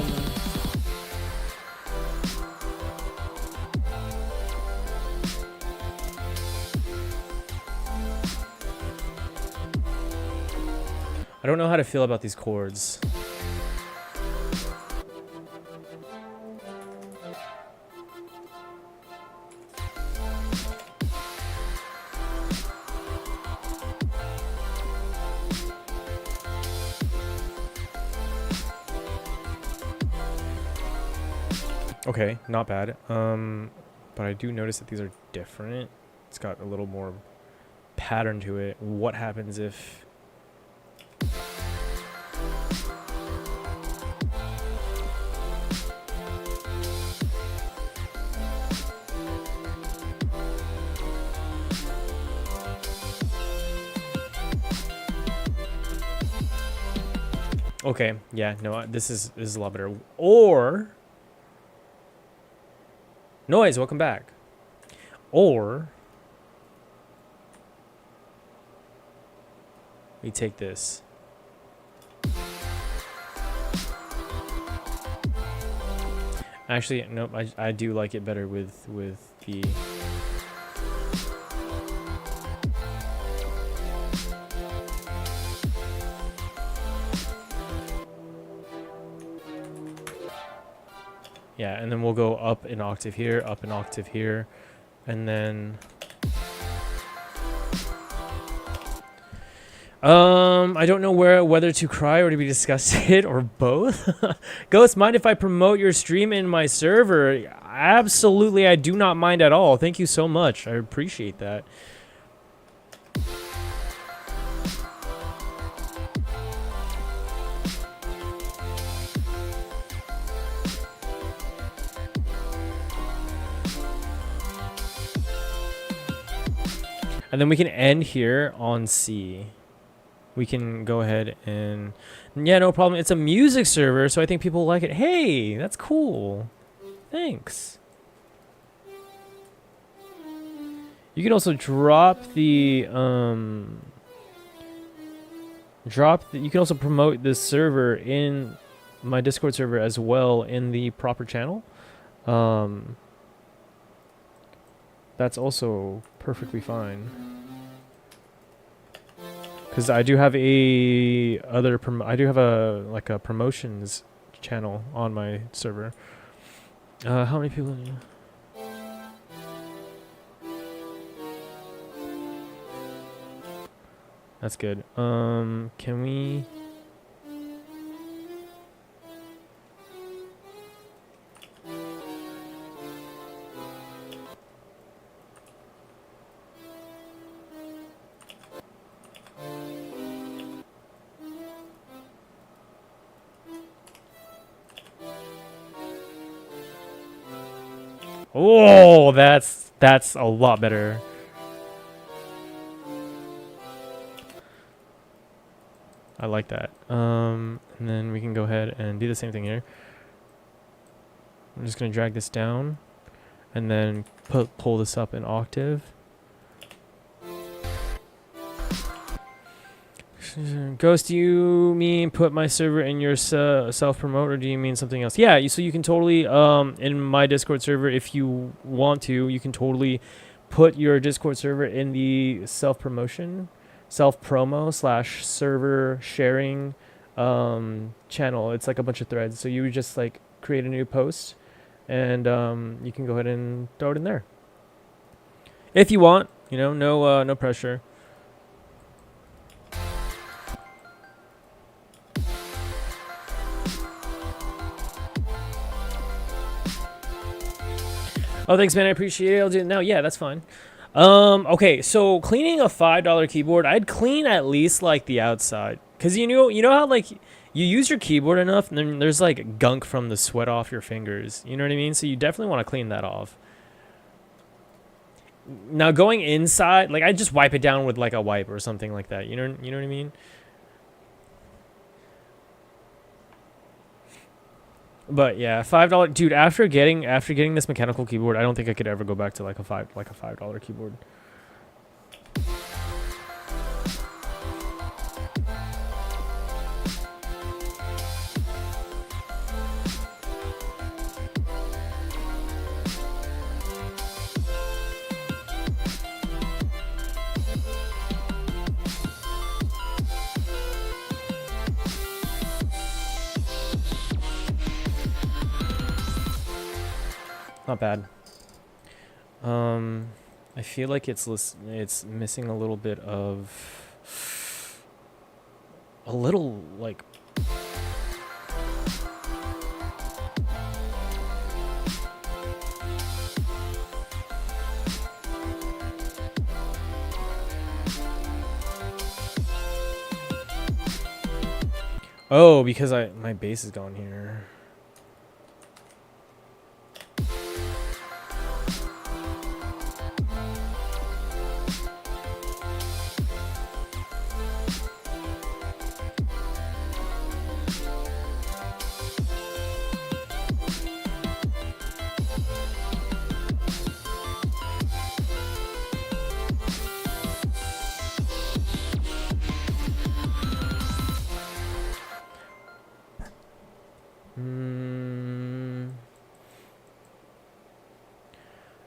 I don't know how to feel about these chords. Okay, not bad. But I do notice that these are different. It's got a little more pattern to it. What happens if... Okay, yeah, no, this is a lot better. Or... Noise, welcome back. Or... we take this. Actually, nope, I do like it better with the... Yeah, and then we'll go up an octave here, up an octave here, and then... I don't know whether to cry or to be disgusted or both. Ghost, mind if I promote your stream in my server? Absolutely, I do not mind at all. Thank you so much. I appreciate that. And then we can end here on C. We can go ahead and... Yeah, no problem. It's a music server, so I think people like it. Hey, that's cool. Thanks. You can also drop the... you can also promote this server in my Discord server as well in the proper channel. That's also perfectly fine. Because I do have a like a promotions channel on my server. How many people? That's good. Can we? Oh, that's a lot better. I like that. And then we can go ahead and do the same thing here. I'm just gonna drag this down, and then pull this up an octave. Ghost, do you mean put my server in your self-promote, or do you mean something else? Yeah, so you can totally, in my Discord server, if you want to, you can totally put your Discord server in the self-promotion, self-promo / server sharing channel. It's like a bunch of threads. So you would just like create a new post, and you can go ahead and throw it in there. If you want, you know, no pressure. Oh, thanks, man. I appreciate it. I'll do it now. Yeah, that's fine. Okay, so cleaning a $5 keyboard, I'd clean at least like the outside, cause you know how like you use your keyboard enough, and then there's like gunk from the sweat off your fingers. You know what I mean? So you definitely want to clean that off. Now going inside, like I just wipe it down with like a wipe or something like that. You know what I mean? But yeah, $5, dude. After getting this mechanical keyboard, I don't think I could ever go back to like a $5 keyboard. Not bad. I feel like it's missing a little bit of like oh, because my bass is gone here.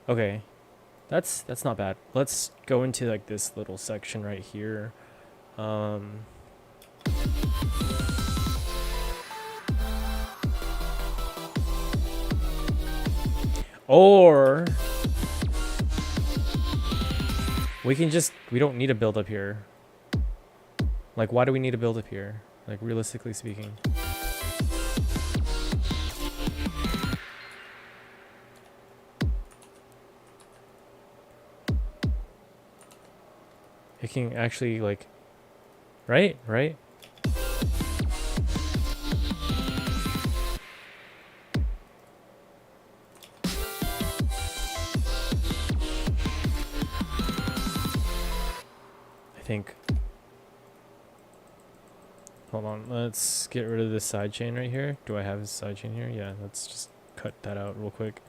Okay, that's not bad. Let's go into like this little section right here. Or we don't need a build up here. Like, why do we need a build up here? Like, realistically speaking. It can actually, like, right? I think. Hold on, let's get rid of this side chain right here. Do I have a side chain here? Yeah, let's just cut that out real quick.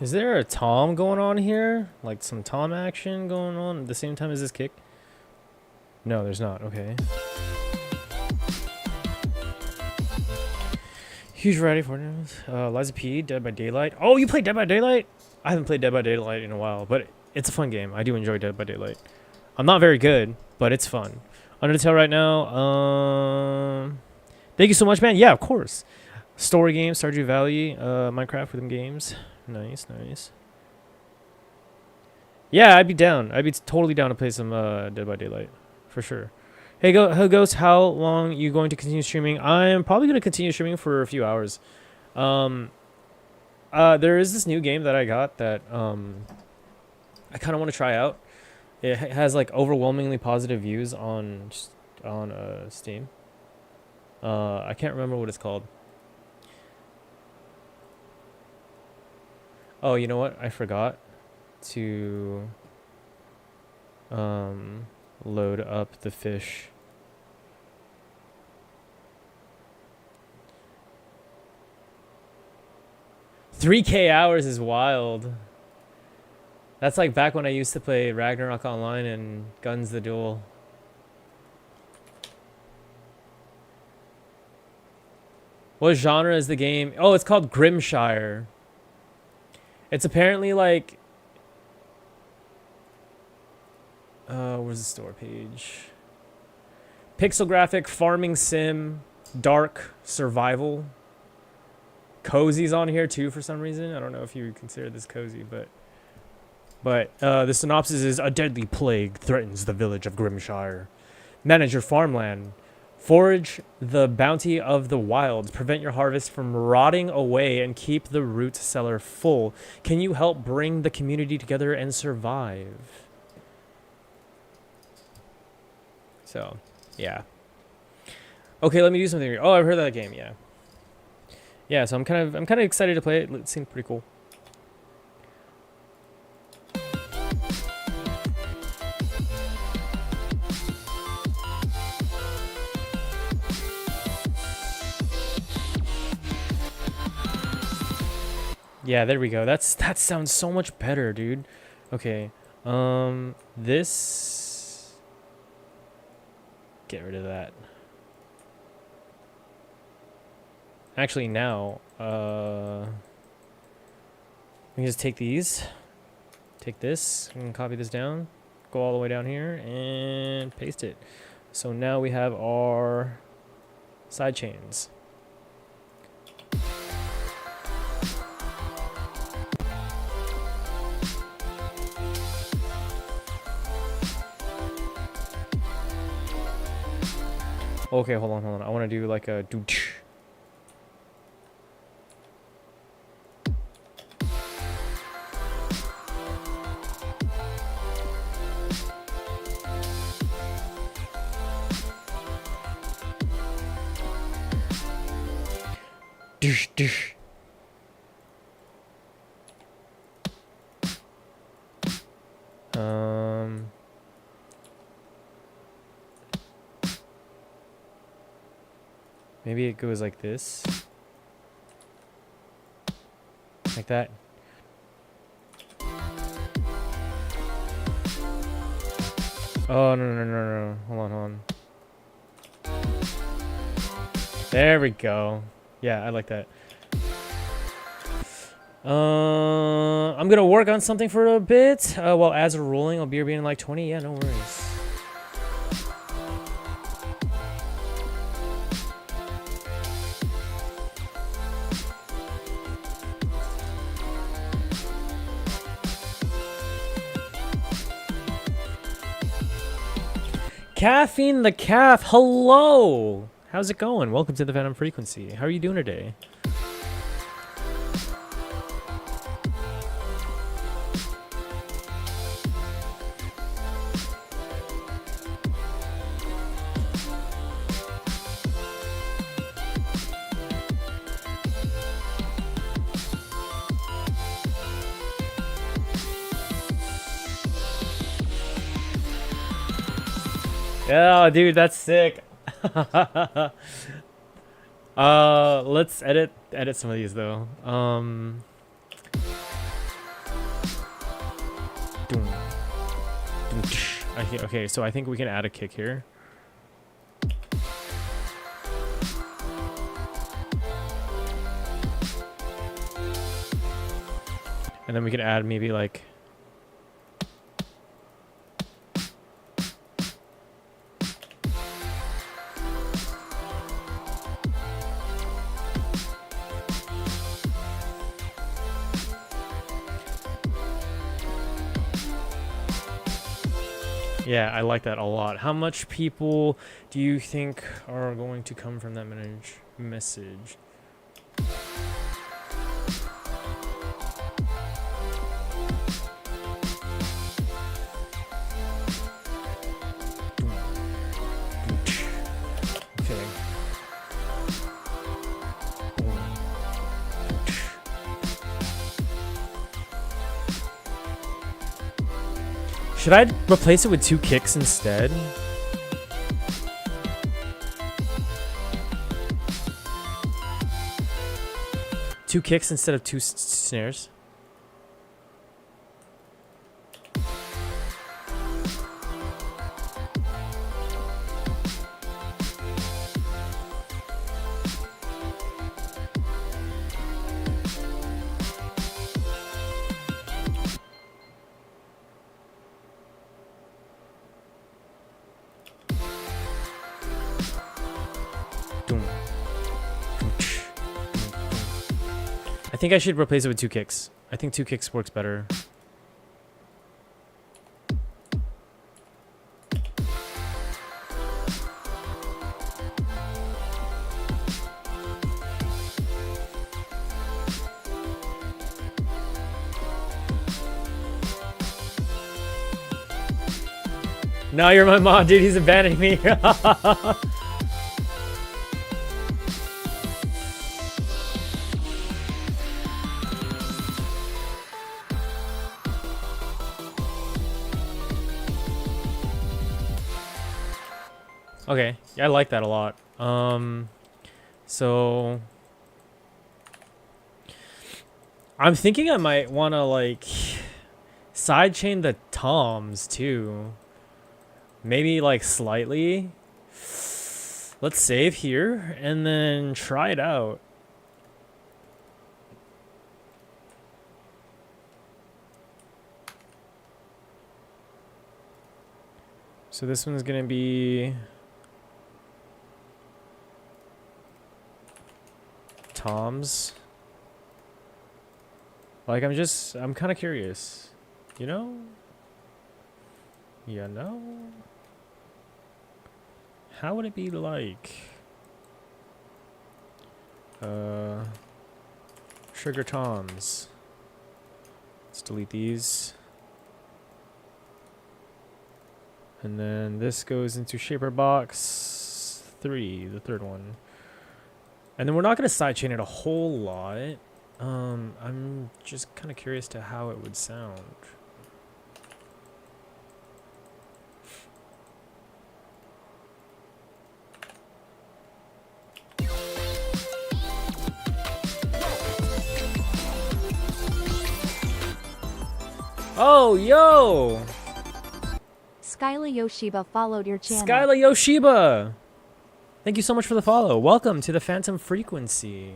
Is there a tom going on here? Like some tom action going on at the same time as this kick? No, there's not. Okay. Huge variety for Liza P, Dead by Daylight. Oh, you played Dead by Daylight? I haven't played Dead by Daylight in a while, but it's a fun game. I do enjoy Dead by Daylight. I'm not very good, but it's fun. Undertale right now. Thank you so much, man. Yeah, of course. Story games, Stardew Valley, Minecraft with them games. Nice. Yeah, I'd be down. I'd be totally down to play some Dead by Daylight, for sure. Hey, Ghost, how long you going to continue streaming? I'm probably going to continue streaming for a few hours. There is this new game that I got that I kind of want to try out. It has like overwhelmingly positive views on Steam. I can't remember what it's called. Oh, you know what? I forgot to load up the fish. $3K hours is wild. That's like back when I used to play Ragnarok Online and Guns the Duel. What genre is the game? Oh, it's called Grimshire. It's apparently like... where's the store page? Pixel graphic, farming sim, dark, survival. Cozy's on here too for some reason. I don't know if you would consider this cozy, but... But the synopsis is: a deadly plague threatens the village of Grimshire. Manage your farmland. Forage the bounty of the wilds. Prevent your harvest from rotting away and keep the root cellar full. Can you help bring the community together and survive? So, yeah. Okay, let me do something here. Oh, I've heard of that game. Yeah. Yeah, so I'm kind of excited to play it. It seems pretty cool. Yeah, there we go. That sounds so much better, dude. Okay. This, get rid of that. Actually, now, we can just take these, take this, and copy this down, go all the way down here, and paste it. So now we have our side chains. Okay, hold on. I want to do like a dooch. Dish, dish. Maybe it goes like this. Like that. Oh, no. Hold on. There we go. Yeah, I like that. I'm gonna work on something for a bit. While ads are rolling, I'll be in like 20. Yeah, no worries. Caffeine the Calf, hello! How's it going? Welcome to the Venom Frequency. How are you doing today? Yeah, dude, that's sick. Let's edit some of these though. Okay, so I think we can add a kick here. And then we can add maybe like yeah, I like that a lot. How much people do you think are going to come from that message? Okay. Should I replace it with 2 kicks instead? Two kicks instead of 2 snares? I think I should replace it with 2 kicks. I think 2 kicks works better. No, you're my mod, dude. He's abandoning me. Okay, yeah, I like that a lot. So I'm thinking I might want to like sidechain the toms too. Maybe like slightly. Let's save here and then try it out. So this one's gonna be toms. Like I'm kind of curious, you know? You know? How would it be like? Sugar toms. Let's delete these. And then this goes into shaper box 3, the third one. And then we're not going to sidechain it a whole lot. I'm just kind of curious to how it would sound. Oh, yo! Skyla Yoshiba followed your channel. Skyla Yoshiba! Thank you so much for the follow. Welcome to the Phantom Frequency.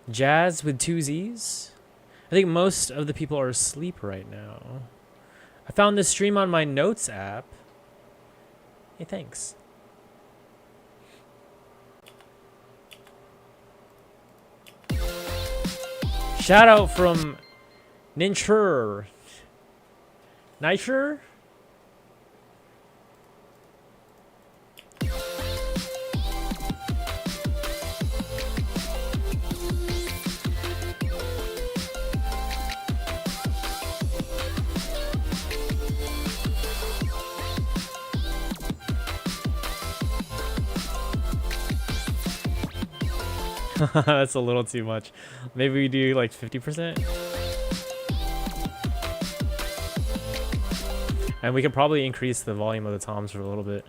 Jazz with 2 Z's? I think most of the people are asleep right now. I found this stream on my notes app. Hey, thanks. Shout out from Nincher. Nitcher? That's a little too much. Maybe we do like 50%. And we could probably increase the volume of the toms for a little bit.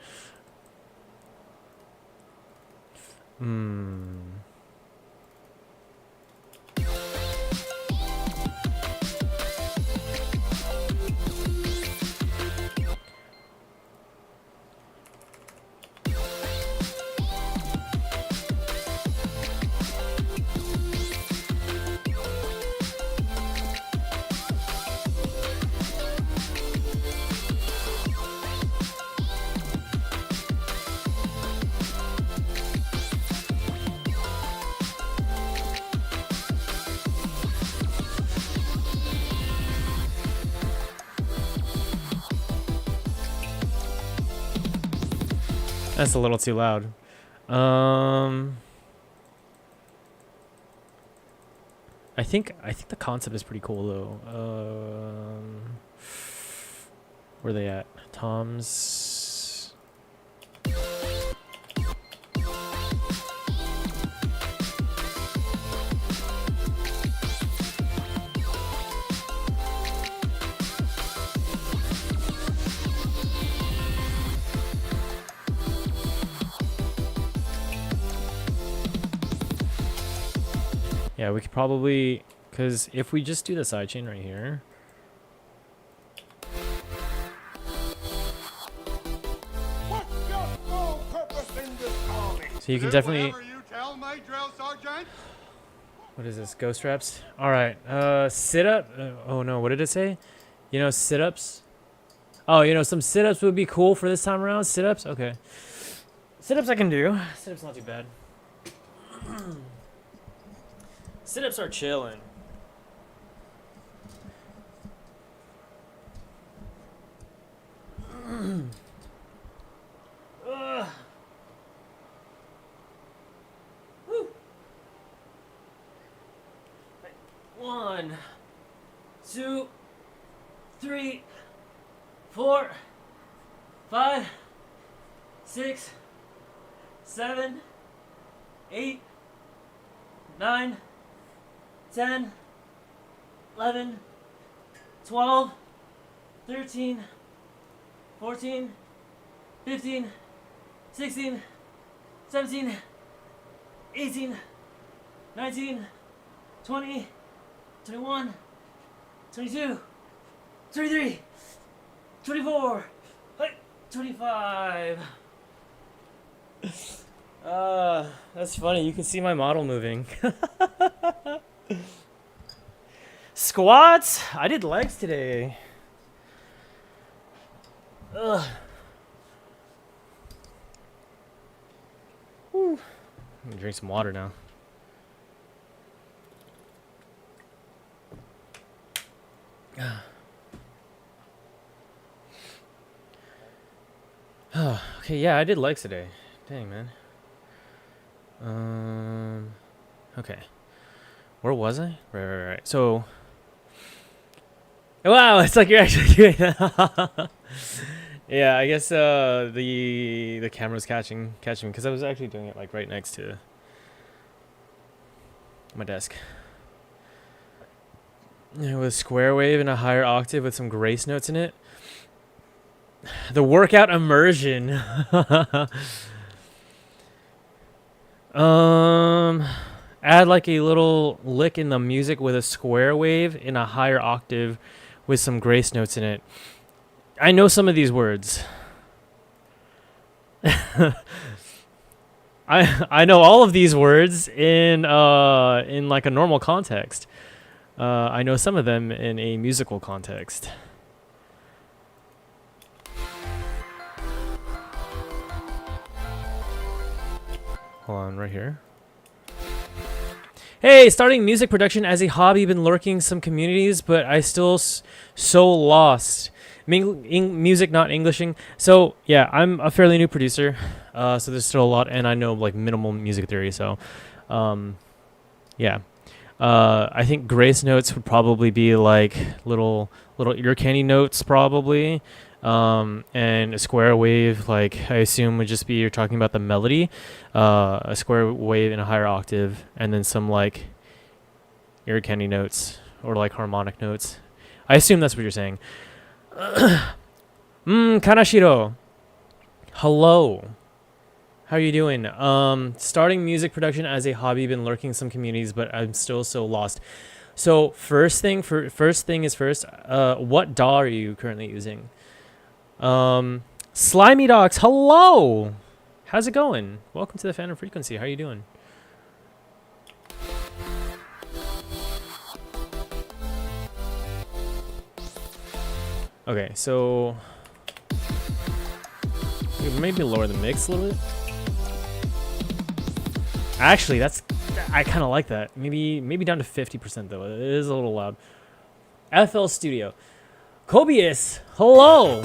That's a little too loud. I think the concept is pretty cool though. Where are they at? Toms. Yeah, we could probably, because if we just do the sidechain right here. So you can definitely. What is this? Ghost traps? All right. Sit up. Oh no, what did it say? You know, sit ups. Oh, you know, some sit ups would be cool for this time around. Sit ups? Okay. Sit ups I can do. Sit ups not too bad. Sit-ups are chillin'. Woo. One. 2, 3, 4, 5, 6, 7, 8, 9, 10, 11, 12, 13, 14, 15, 16, 17, 18, 19, 20, 21, 22, 23, 24, 25. That's funny. You can see my model moving. Squats. I did legs today. Ugh. Whew. I'm gonna drink some water now. Okay, yeah, I did legs today. Dang, man. Okay. Where was I? Right. So, wow, it's like you're actually doing that. Yeah, I guess the camera's catching me because I was actually doing it like right next to my desk. It was square wave in a higher octave with some grace notes in it. The workout immersion. Add like a little lick in the music with a square wave in a higher octave with some grace notes in it. I know some of these words. I know all of these words in like a normal context. I know some of them in a musical context. Hold on, right here. Hey, starting music production as a hobby, been lurking some communities, but I still so lost. Music, not Englishing. So yeah, I'm a fairly new producer, so there's still a lot, and I know like minimal music theory. So, yeah, I think grace notes would probably be like little ear candy notes, probably. And a square wave, like I assume would just be you're talking about the melody, a square wave in a higher octave, and then some like ear candy notes or like harmonic notes. I assume that's what you're saying. Kanashiro, hello, how are you doing? Starting music production as a hobby, been lurking some communities, but I'm still so lost. So first thing is first, what DAW are you currently using? Slimy Docs, hello! How's it going? Welcome to the Phantom Frequency. How are you doing? Okay, so maybe lower the mix a little bit. Actually, I kind of like that. Maybe down to 50% though. It is a little loud. FL Studio. Cobius, hello!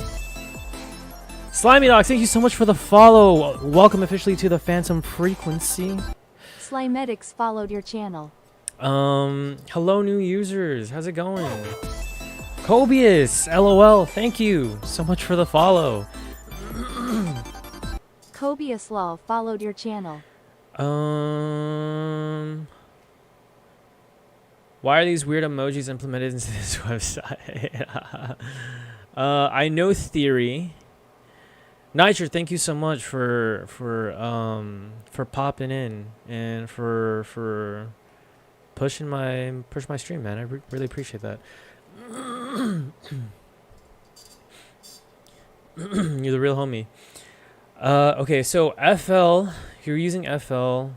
Slimy Dogs, thank you so much for the follow. Welcome officially to the Phantom Frequency. Slimetics followed your channel. Hello new users. How's it going? Cobius, LOL, thank you so much for the follow. Cobius Law followed your channel. Why are these weird emojis implemented into this website? I know theory. Nitro, thank you so much for popping in and for pushing my stream, man. I really appreciate that. You're the real homie. Okay, so FL, you're using FL,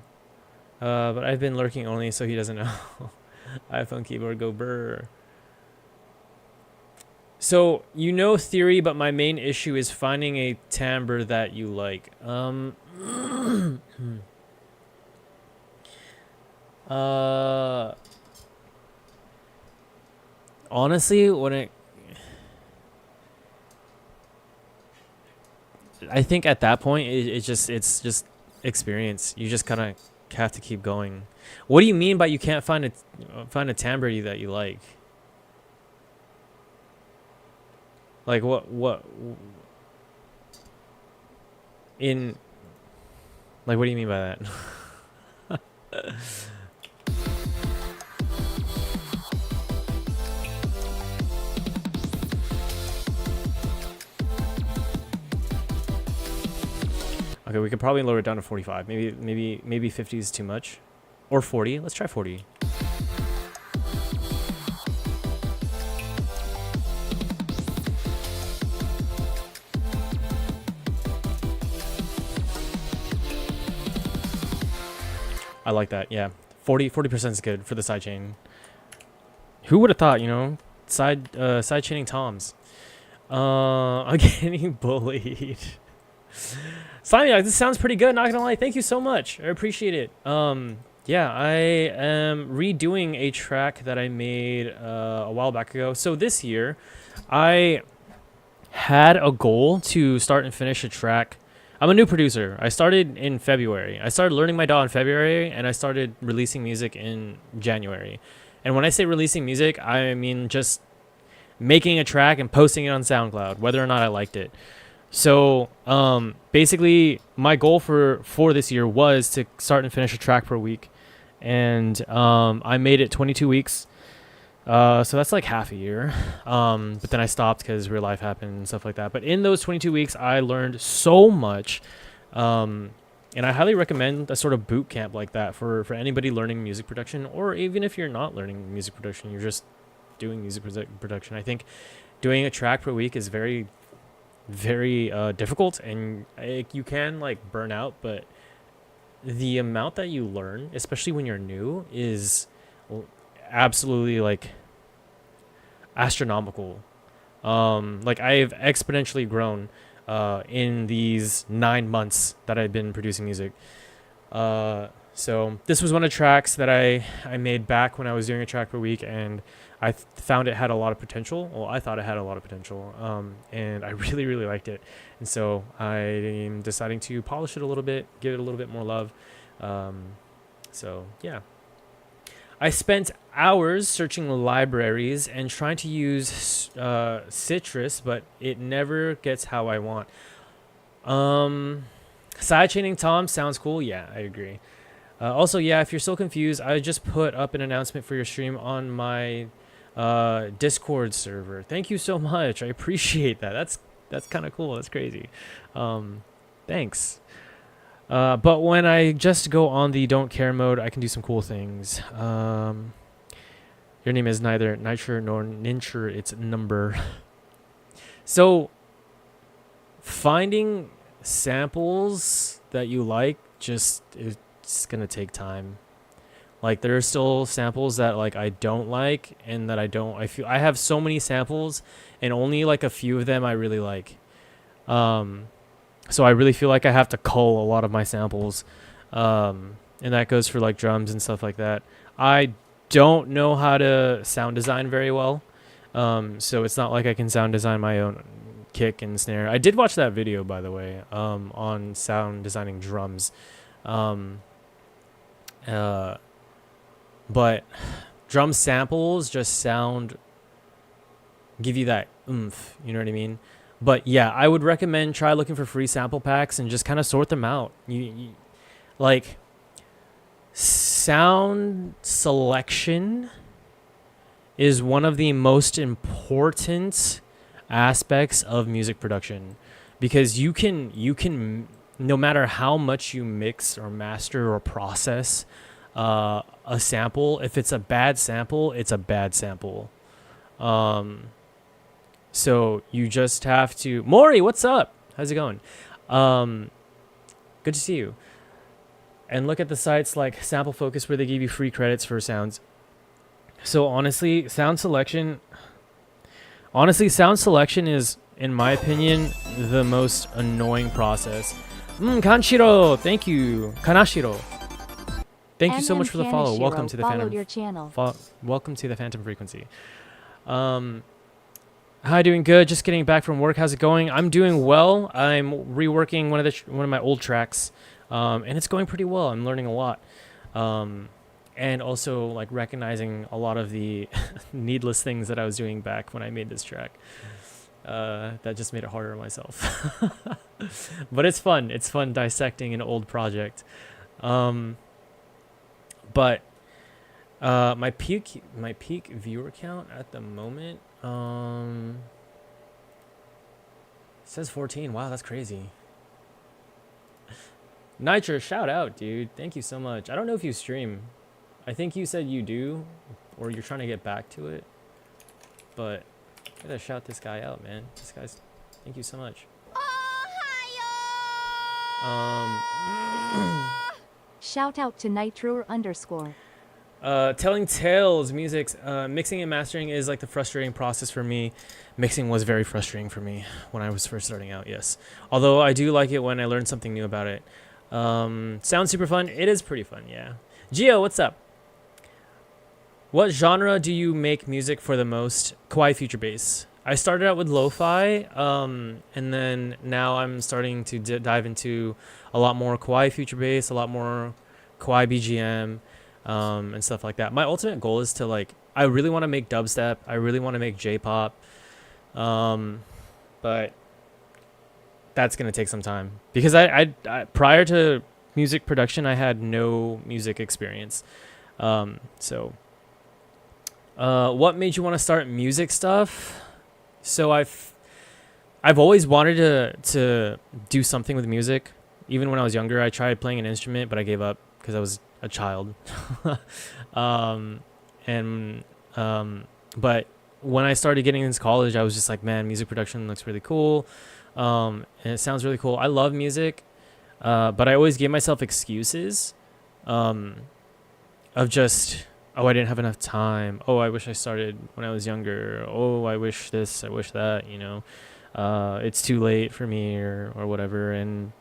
but I've been lurking only, so he doesn't know. iPhone keyboard, go brr. So, you know theory, but my main issue is finding a timbre that you like. Honestly, I think at that point, it's just experience. You just kind of have to keep going. What do you mean by you can't find a timbre that you like? Like what in like what do you mean by that? Okay, we could probably lower it down to 45. Maybe 50 is too much. Or 40. Let's try 40. I like that. Yeah. 40% is good for the sidechain. Who would have thought, you know, side chaining toms. I'm getting bullied. Slimy, this sounds pretty good, not gonna lie. Thank you so much. I appreciate it. Yeah, I am redoing a track that I made a while back ago. So this year, I had a goal to start and finish a track. I'm a new producer. I started in February. I started learning my DAW in February, and I started releasing music in January. And when I say releasing music, I mean just making a track and posting it on SoundCloud, whether or not I liked it. So basically, my goal for this year was to start and finish a track per week, and I made it 22 weeks. So that's like half a year. But then I stopped because real life happened and stuff like that. But in those 22 weeks, I learned so much, and I highly recommend a sort of boot camp like that for anybody learning music production, or even if you're not learning music production, you're just doing music production. I think doing a track per week is very difficult, and you can like burn out, but the amount that you learn, especially when you're new, is absolutely like astronomical. Like I've exponentially grown in these 9 months that I've been producing music. So this was one of the tracks that I made back when I was doing a track per week, and I found it had a lot of potential. Well, I thought it had a lot of potential, and I really, really liked it. And so I'm deciding to polish it a little bit, give it a little bit more love. So, yeah. I spent hours searching libraries and trying to use Citrus, but it never gets how I want. Sidechaining Tom sounds cool. Yeah, I agree. Also, yeah, if you're still confused, I just put up an announcement for your stream on my Discord server. Thank you so much. I appreciate that. That's kind of cool. That's crazy. Thanks. But when I just go on the don't care mode, I can do some cool things. Your name is neither Nitro nor Nincher. It's number. So finding samples that you like it's gonna take time. Like there are still samples that like I don't like, and that I feel I have so many samples and only like a few of them I really like. So I really feel like I have to cull a lot of my samples. And that goes for like drums and stuff like that. I don't know how to sound design very well. So it's not like I can sound design my own kick and snare. I did watch that video, by the way, on sound designing drums. But drum samples just give you that oomph, you know what I mean? But yeah, I would recommend try looking for free sample packs and just kind of sort them out. You like sound selection is one of the most important aspects of music production, because you can no matter how much you mix or master or process a sample, if it's a bad sample, it's a bad sample. So you just have to... Maury, what's up? How's it going? Good to see you. And look at the sites like Sample Focus where they give you free credits for sounds. So honestly, sound selection is, in my opinion, the most annoying process. Kanshiro, thank you. Kanashiro. Thank you so much for the follow. Welcome to the Phantom. Your channel. Welcome to the Phantom Frequency. Hi, doing good. Just getting back from work. How's it going? I'm doing well. I'm reworking one of my old tracks, and it's going pretty well. I'm learning a lot, and also like recognizing a lot of the needless things that I was doing back when I made this track. That just made it harder on myself. But it's fun. It's fun dissecting an old project. But my peak viewer count at the moment says 14. Wow, that's crazy. Nitro, shout out, dude. Thank you so much. I don't know if you stream. I think you said you do, or you're trying to get back to it. But I gotta shout this guy out, man. This guy's. Thank you so much. Shout out to Nitro_. Telling tales, music, mixing and mastering is like the frustrating process for me. Mixing was very frustrating for me when I was first starting out, yes. Although I do like it when I learn something new about it. Sounds super fun. It is pretty fun, yeah. Gio, what's up? What genre do you make music for the most? Kawaii future bass. I started out with lo-fi, and then now I'm starting to dive into a lot more Kawaii future bass, a lot more Kawaii BGM, and stuff like that. My ultimate goal is to like, I really want to make dubstep. I really want to make J-pop, but that's gonna take some time because I prior to music production, I had no music experience. So, what made you want to start music stuff? So I've always wanted to do something with music. Even when I was younger, I tried playing an instrument, but I gave up because I was a child. But when I started getting into college, I was just like, man, music production looks really cool. And it sounds really cool. I love music, but I always gave myself excuses of just, oh, I didn't have enough time. Oh, I wish I started when I was younger. Oh, I wish this, I wish that, you know. It's too late for me or whatever. And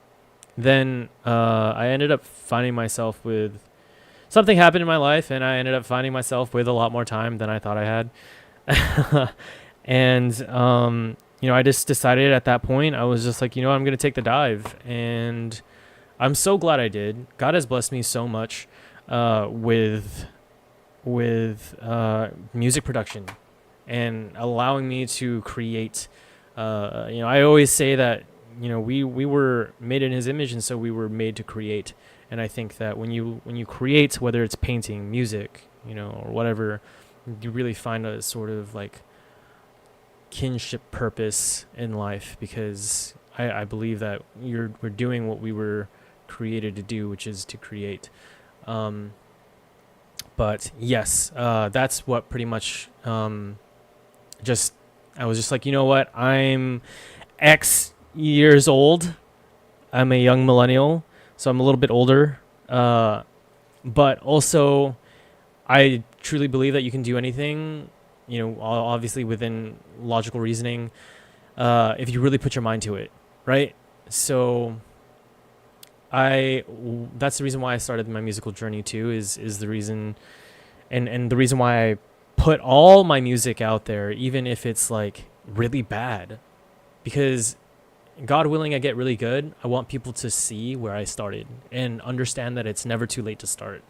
then I ended up finding myself with something happened in my life, and I ended up finding myself with a lot more time than I thought I had. And you know, I just decided at that point, I was just like, you know, I'm going to take the dive. And I'm so glad I did. God has blessed me so much with music production and allowing me to create. You know, I always say that, you know, we were made in his image, and so we were made to create. And I think that when you create, whether it's painting, music, you know, or whatever, you really find a sort of like kinship purpose in life, because I believe that we're doing what we were created to do, which is to create. But yes, that's what pretty much I was just like, you know what, I'm X years old. I'm a young millennial, so I'm a little bit older. But also, I truly believe that you can do anything, you know, obviously within logical reasoning, if you really put your mind to it, right? So that's the reason why I started my musical journey too, is the reason, and the reason why I put all my music out there, even if it's like really bad, because God willing, I get really good. I want people to see where I started and understand that it's never too late to start.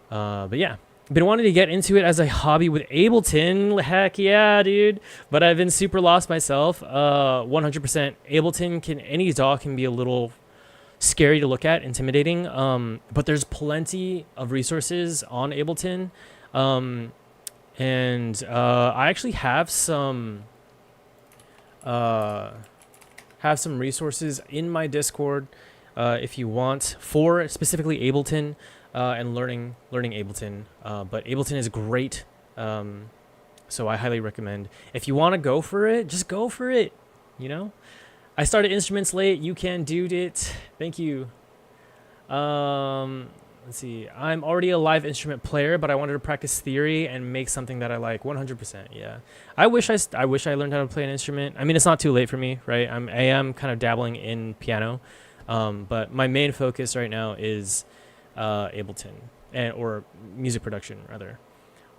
But yeah, been wanting to get into it as a hobby with Ableton. Heck yeah, dude. But I've been super lost myself. 100%. Ableton any DAW can be a little scary to look at, intimidating. But there's plenty of resources on Ableton. And I actually have some resources in my Discord if you want, for specifically Ableton and learning Ableton. But Ableton is great, so I highly recommend. If you want to go for it, just go for it, you know? I started instruments late. You can do it. Thank you. Let's see. I'm already a live instrument player, but I wanted to practice theory and make something that I like. 100%. Yeah. I wish I learned how to play an instrument. I mean, it's not too late for me, right? I am kind of dabbling in piano, but my main focus right now is Ableton or music production rather.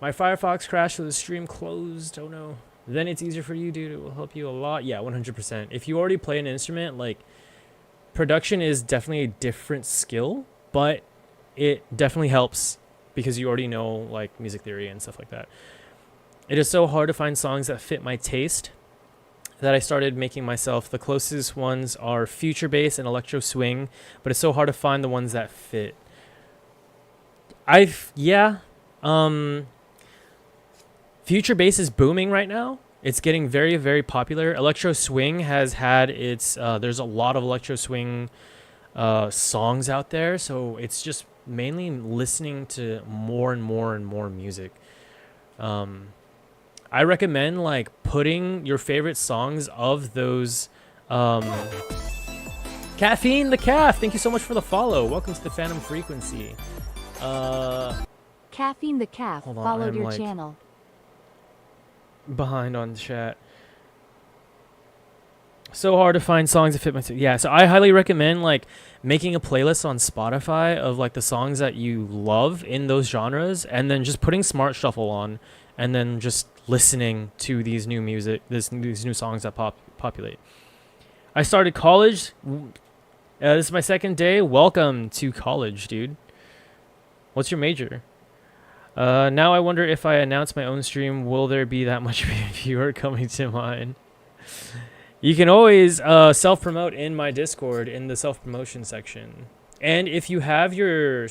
My Firefox crashed, so the stream closed. Oh no. Then it's easier for you, dude. It will help you a lot. Yeah, 100%. If you already play an instrument, like, production is definitely a different skill, but it definitely helps because you already know like music theory and stuff like that. It is so hard to find songs that fit my taste. that I started making myself. The closest ones are future bass and electro swing, but it's so hard to find the ones that fit. Future bass is booming right now. It's getting very, very popular. Electro swing has had its, there's a lot of electro swing songs out there, so it's just mainly listening to more and more and more music. I recommend like putting your favorite songs of those. Caffeine the Calf, thank you so much for the follow. Welcome to the Phantom Frequency. Caffeine the Calf Hold on, followed I'm, your like, channel. Behind on chat. So hard to find songs that fit my yeah, so I highly recommend like making a playlist on Spotify of like the songs that you love in those genres, and then just putting Smart Shuffle on, and then just listening to these new music, these new songs that populate. I started college. This is my second day. Welcome to college, dude. What's your major? Now I wonder if I announce my own stream, will there be that much viewer coming to mine? You can always self-promote in my Discord in the self-promotion section. And if you have your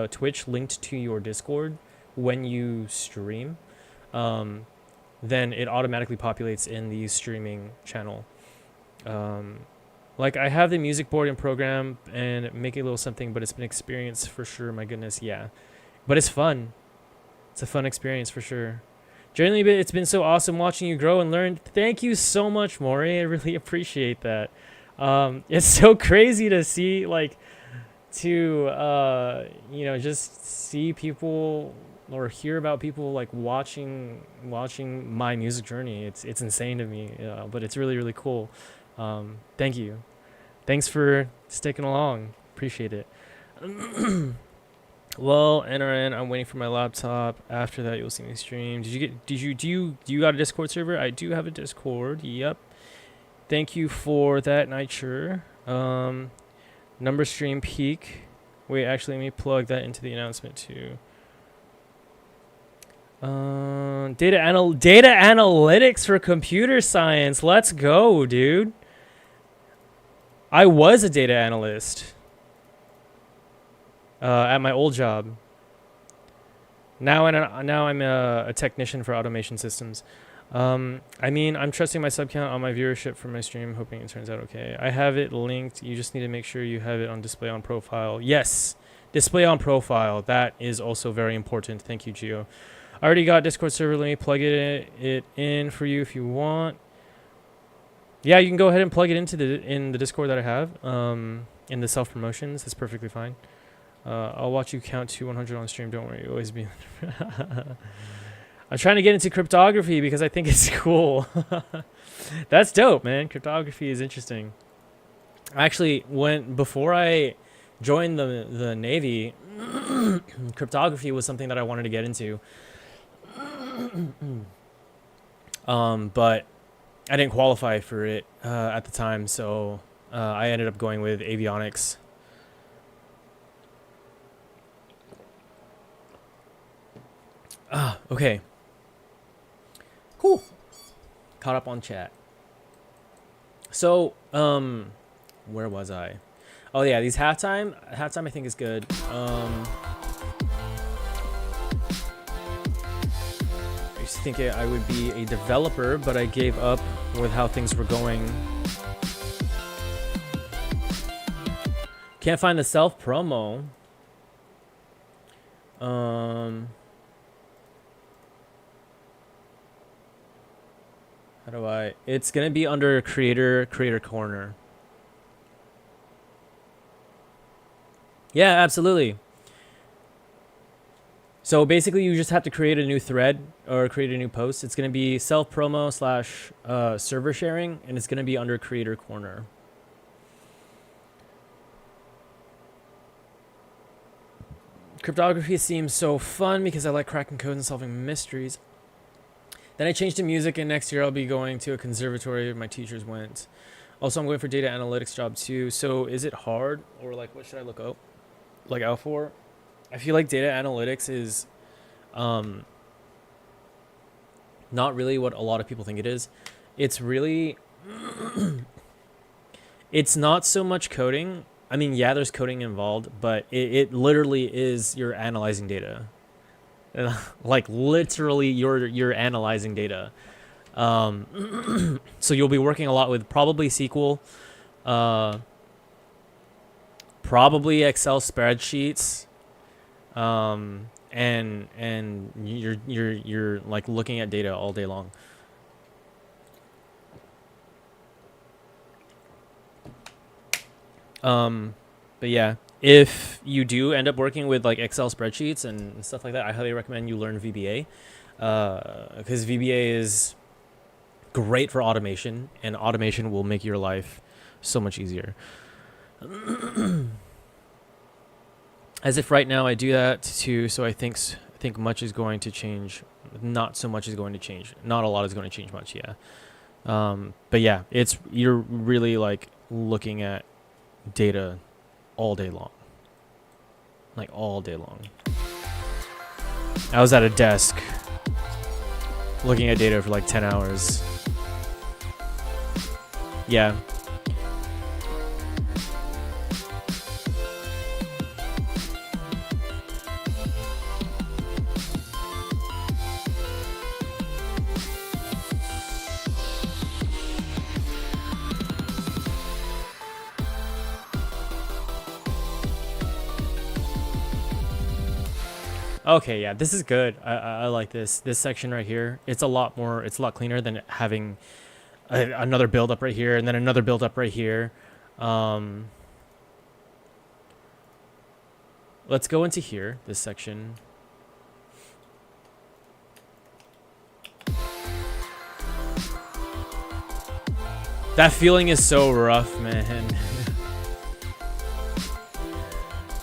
Twitch linked to your Discord when you stream, then it automatically populates in the streaming channel. Like I have the music board and program and make a little something, but it's been experience for sure. My goodness, yeah. But it's fun. It's a fun experience for sure. Generally, it's been so awesome watching you grow and learn. Thank you so much, Maury. I really appreciate that. It's so crazy to see, like, just see people or hear about people like watching my music journey. It's insane to me, but it's really, really cool. Thank you. Thanks for sticking along. Appreciate it. Well, NRN, I'm waiting for my laptop. After that, you'll see me stream. Do you got a Discord server? I do have a Discord. Yep. Thank you for that, Nitcher. Number stream peak. Wait, actually, let me plug that into the announcement too. Data analytics for computer science. Let's go, dude. I was a data analyst. At my old job. Now I'm a technician for automation systems. I mean, I'm trusting my sub count on my viewership for my stream, hoping it turns out okay. I have it linked. You just need to make sure you have it on display on profile. Yes, display on profile. That is also very important. Thank you, Gio. I already got Discord server. Let me plug it in for you if you want. Yeah, you can go ahead and plug it into the Discord that I have. In the self promotions, that's perfectly fine. I'll watch you count to 100 on stream. Don't worry, you'll always be. I'm trying to get into cryptography because I think it's cool. That's dope, man. Cryptography is interesting. Actually, before I joined the Navy, cryptography was something that I wanted to get into. But I didn't qualify for it at the time, so I ended up going with avionics. Okay. Cool. Caught up on chat. So, where was I? Oh yeah, these halftime I think is good. I used to think I would be a developer, but I gave up with how things were going. Can't find the self promo. How do I? It's gonna be under creator corner. Yeah, absolutely. So basically, you just have to create a new thread or create a new post. It's gonna be self promo / server sharing, and it's gonna be under creator corner. Cryptography seems so fun because I like cracking code and solving mysteries. Then I changed to music, and next year I'll be going to a conservatory my teachers went. Also, I'm going for data analytics job too. So is it hard, or like what should I look out for? I feel like data analytics is not really what a lot of people think it is. it's really it's not so much coding. I mean, yeah, there's coding involved, but it literally is you're analyzing data. Like literally you're analyzing data. So you'll be working a lot with probably SQL, probably Excel spreadsheets, and you're like looking at data all day long. But yeah, if you do end up working with like Excel spreadsheets and stuff like that, I highly recommend you learn VBA, because VBA is great for automation, and automation will make your life so much easier. As if right now I do that too, so I think much is going to change. Not so much is going to change. Not a lot is going to change much, yeah. But yeah, you're really like looking at data all day long. Like all day long. I was at a desk looking at data for like 10 hours. Yeah. Okay, yeah, this is good. I like this section right here. It's a lot cleaner than having another build up right here and then another build up right here. Let's go into here, this section. That feeling is so rough, man.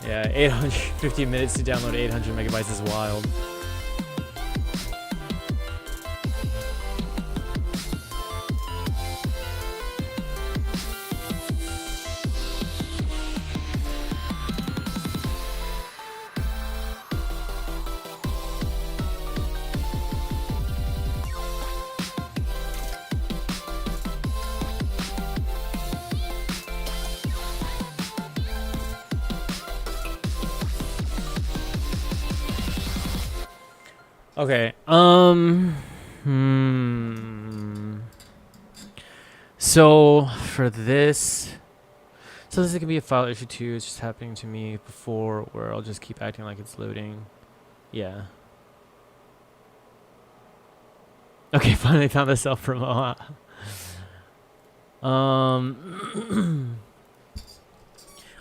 Yeah, 850 minutes to download 800 megabytes is wild. Okay. So for this, so this could be a file issue too. It's just happening to me before, where I'll just keep acting like it's loading. Yeah. Okay, finally found the self promo.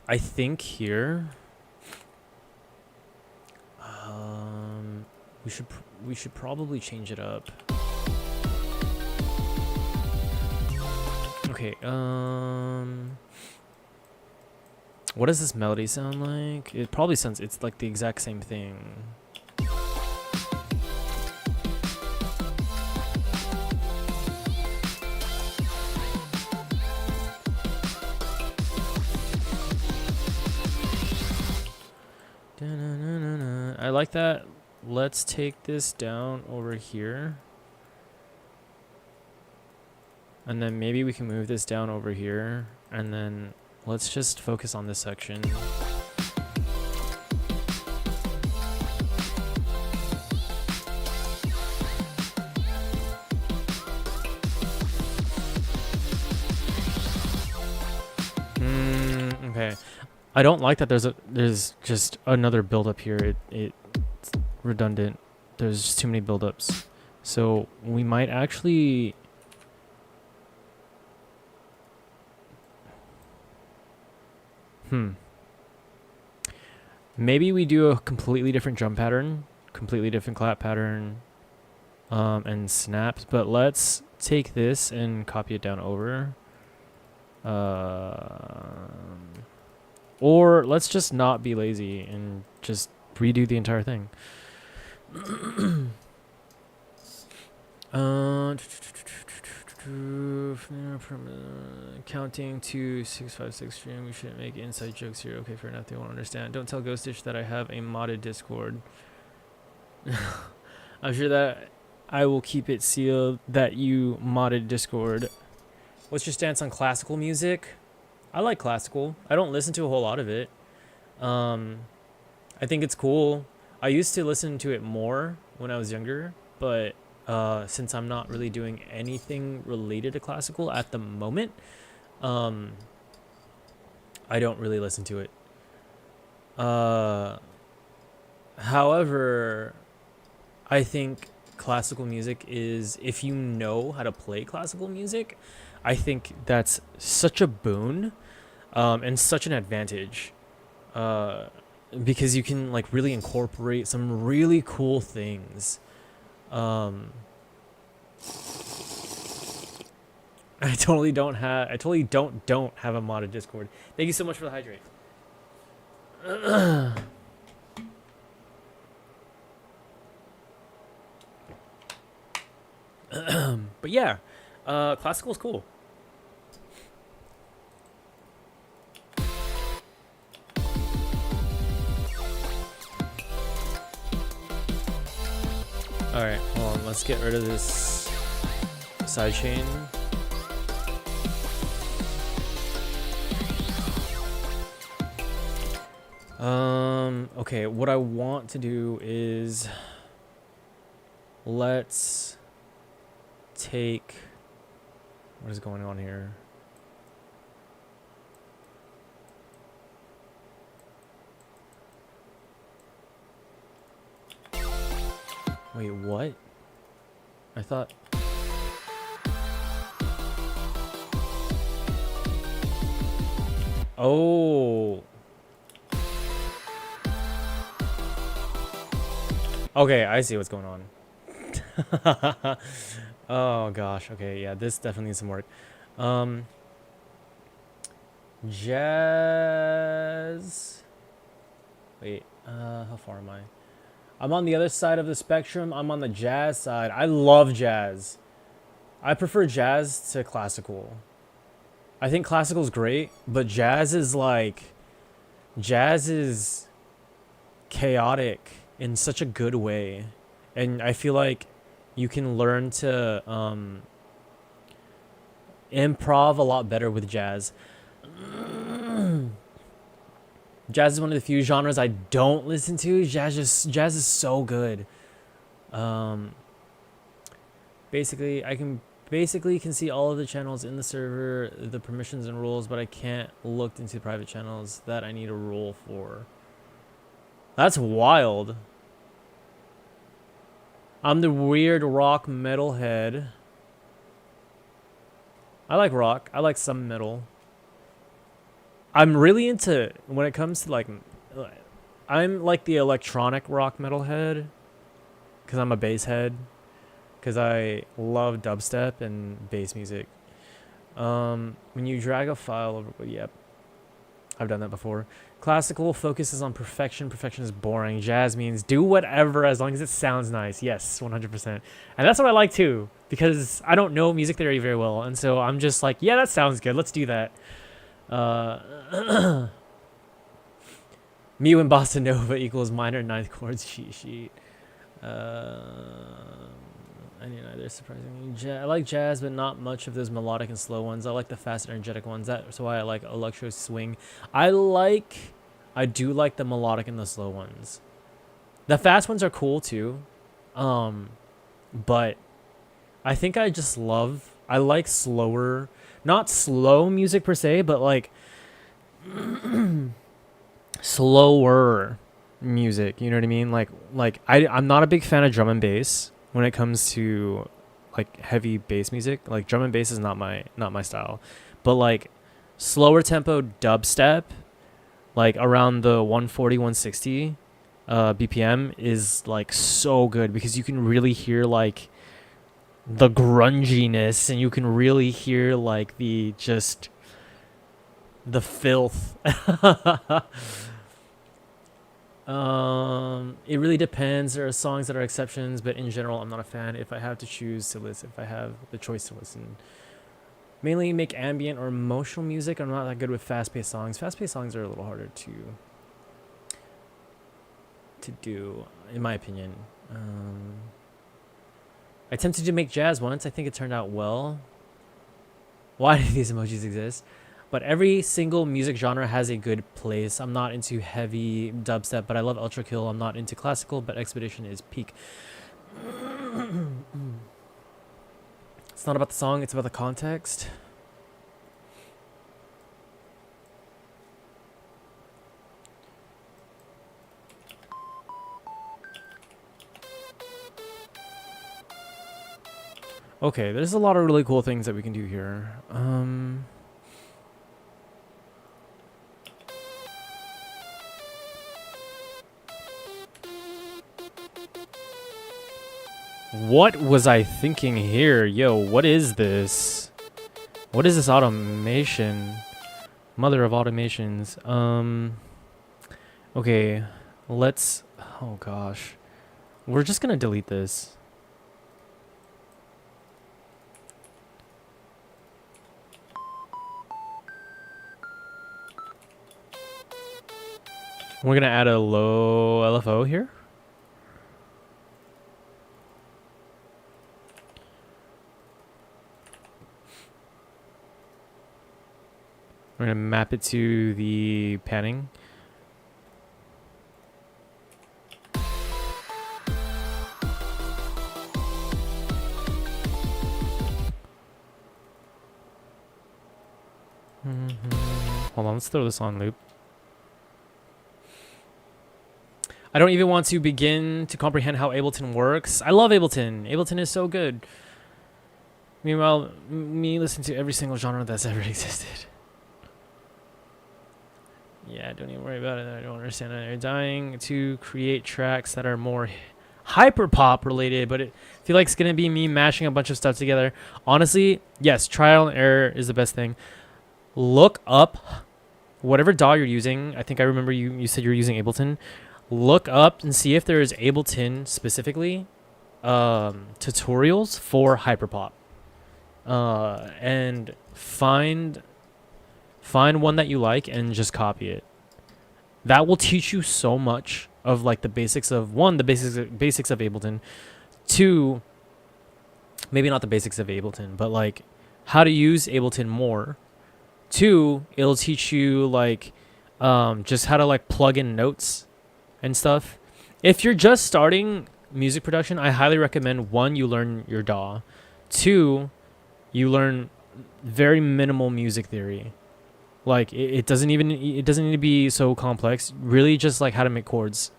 I think here. We should probably change it up. Okay, what does this melody sound like? It probably sounds, it's like the exact same thing. I like that. Let's take this down over here. And then maybe we can move this down over here. And then let's just focus on this section. Okay. I don't like that there's just another build up here. It's redundant. There's just too many buildups. So we might actually maybe we do a completely different drum pattern, completely different clap pattern, and snaps, but let's take this and copy it down over. Or let's just not be lazy and just redo the entire thing. Counting to 656 stream. We shouldn't make inside jokes here. Okay, fair enough. They won't understand. Don't tell Ghostish that I have a modded Discord. I'm sure I will keep it sealed that you modded Discord. What's your stance on classical music? I like classical. I don't listen to a whole lot of it. I think it's cool. I used to listen to it more when I was younger, but since I'm not really doing anything related to classical at the moment, I don't really listen to it. However, I think classical music is, if you know how to play classical music, I think that's such a boon, and such an advantage, because you can like really incorporate some really cool things. I totally don't have a modded Discord. Thank you so much for the hydrate. But yeah, classical is cool. All right, hold on. Let's get rid of this sidechain. Okay, what I want to do is let's take, what is going on here? Wait, what? I thought... Oh. Okay, I see what's going on. Oh gosh, okay, yeah, this definitely needs some work. Jazz. Wait, how far am I? I'm on the other side of the spectrum. I'm on the jazz side. I love jazz. I prefer jazz to classical. I think classical is great, but jazz is chaotic in such a good way. And I feel like you can learn to improv a lot better with jazz. Jazz is one of the few genres I don't listen to. Jazz is so good. Basically, I can see all of the channels in the server, the permissions and rules, but I can't look into private channels that I need a rule for. That's wild. I'm the weird rock metalhead. I like rock. I like some metal. I'm really into, when it comes to like, I'm like the electronic rock metalhead, because I'm a bass head, because I love dubstep and bass music. When you drag a file over, yep, I've done that before. Classical focuses on perfection. Perfection is boring. Jazz means do whatever as long as it sounds nice. Yes, 100%. And that's what I like too, because I don't know music theory very well, and so I'm just like, yeah, that sounds good. Let's do that. Me when bossa nova equals minor ninth chords cheat sheet. I need neither, surprisingly. I like jazz, but not much of those melodic and slow ones. I like the fast, energetic ones. That's why I like electro swing. I do like the melodic and the slow ones. The fast ones are cool too, but I think I like slower, not slow music per se, but like slower music. You know what I mean? I'm not a big fan of drum and bass when it comes to like heavy bass music. Like drum and bass is not my style, but like slower tempo dubstep, like around the 140 160 BPM is like so good, because you can really hear like the grunginess, and you can really hear like the filth. It really depends. There are songs that are exceptions, but in general, I'm not a fan. If I have to choose to listen, if I have the choice to listen, mainly make ambient or emotional music. I'm not that good with fast-paced songs. Fast-paced songs are a little harder to do, in my opinion. I attempted to make jazz once. I think it turned out well. Why do these emojis exist? But every single music genre has a good place. I'm not into heavy dubstep, but I love Ultra Kill. I'm not into classical, but Expedition is peak. It's not about the song, it's about the context. Okay, there's a lot of really cool things that we can do here. What was I thinking here? Yo, what is this? What is this automation? Mother of automations. Okay, let's... Oh gosh. We're just gonna delete this. We're gonna add a low LFO here. We're gonna map it to the panning. Hold on, let's throw this on loop. I don't even want to begin to comprehend how Ableton works. I love Ableton. Ableton is so good. Meanwhile, me listen to every single genre that's ever existed. Yeah, don't even worry about it. I don't understand it. They're dying to create tracks that are more hyper pop related, but I feel like it's gonna be me mashing a bunch of stuff together. Honestly, yes, trial and error is the best thing. Look up whatever DAW you're using. I think I remember you said you're using Ableton. Look up and see if there is Ableton specifically tutorials for hyperpop, and find one that you like and just copy it. That will teach you so much of like the basics of the basics of Ableton. Two, maybe not the basics of Ableton, but like how to use Ableton more. Two, it'll teach you like just how to like plug in notes and stuff. If you're just starting music production, I highly recommend, one, you learn your DAW. Two, you learn very minimal music theory. Like it doesn't need to be so complex. Really just like how to make chords.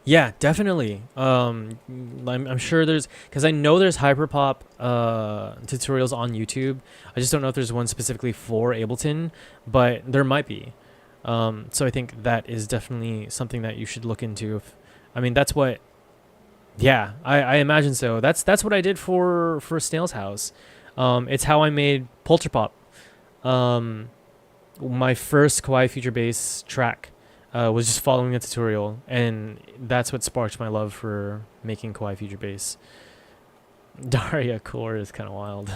Yeah, definitely. I'm sure there's, because I know there's hyperpop tutorials on YouTube. I just don't know if there's one specifically for Ableton, but there might be. So I think that is definitely something that you should look into. I mean, that's what. Yeah, I imagine so. That's what I did for Snail's House. It's how I made Polterpop. My first Kawaii Future Bass track. Was just following a tutorial, and that's what sparked my love for making Kawaii Future Bass. Daria Core is kind of wild.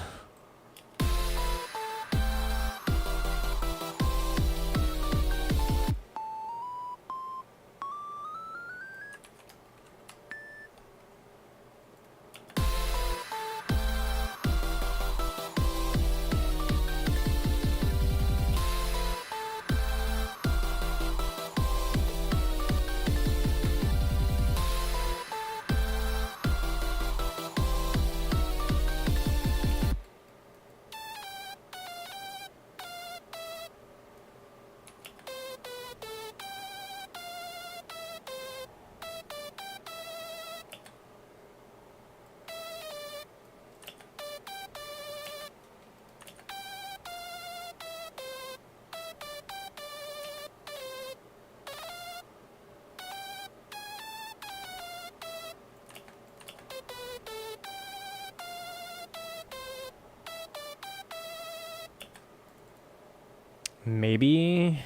Maybe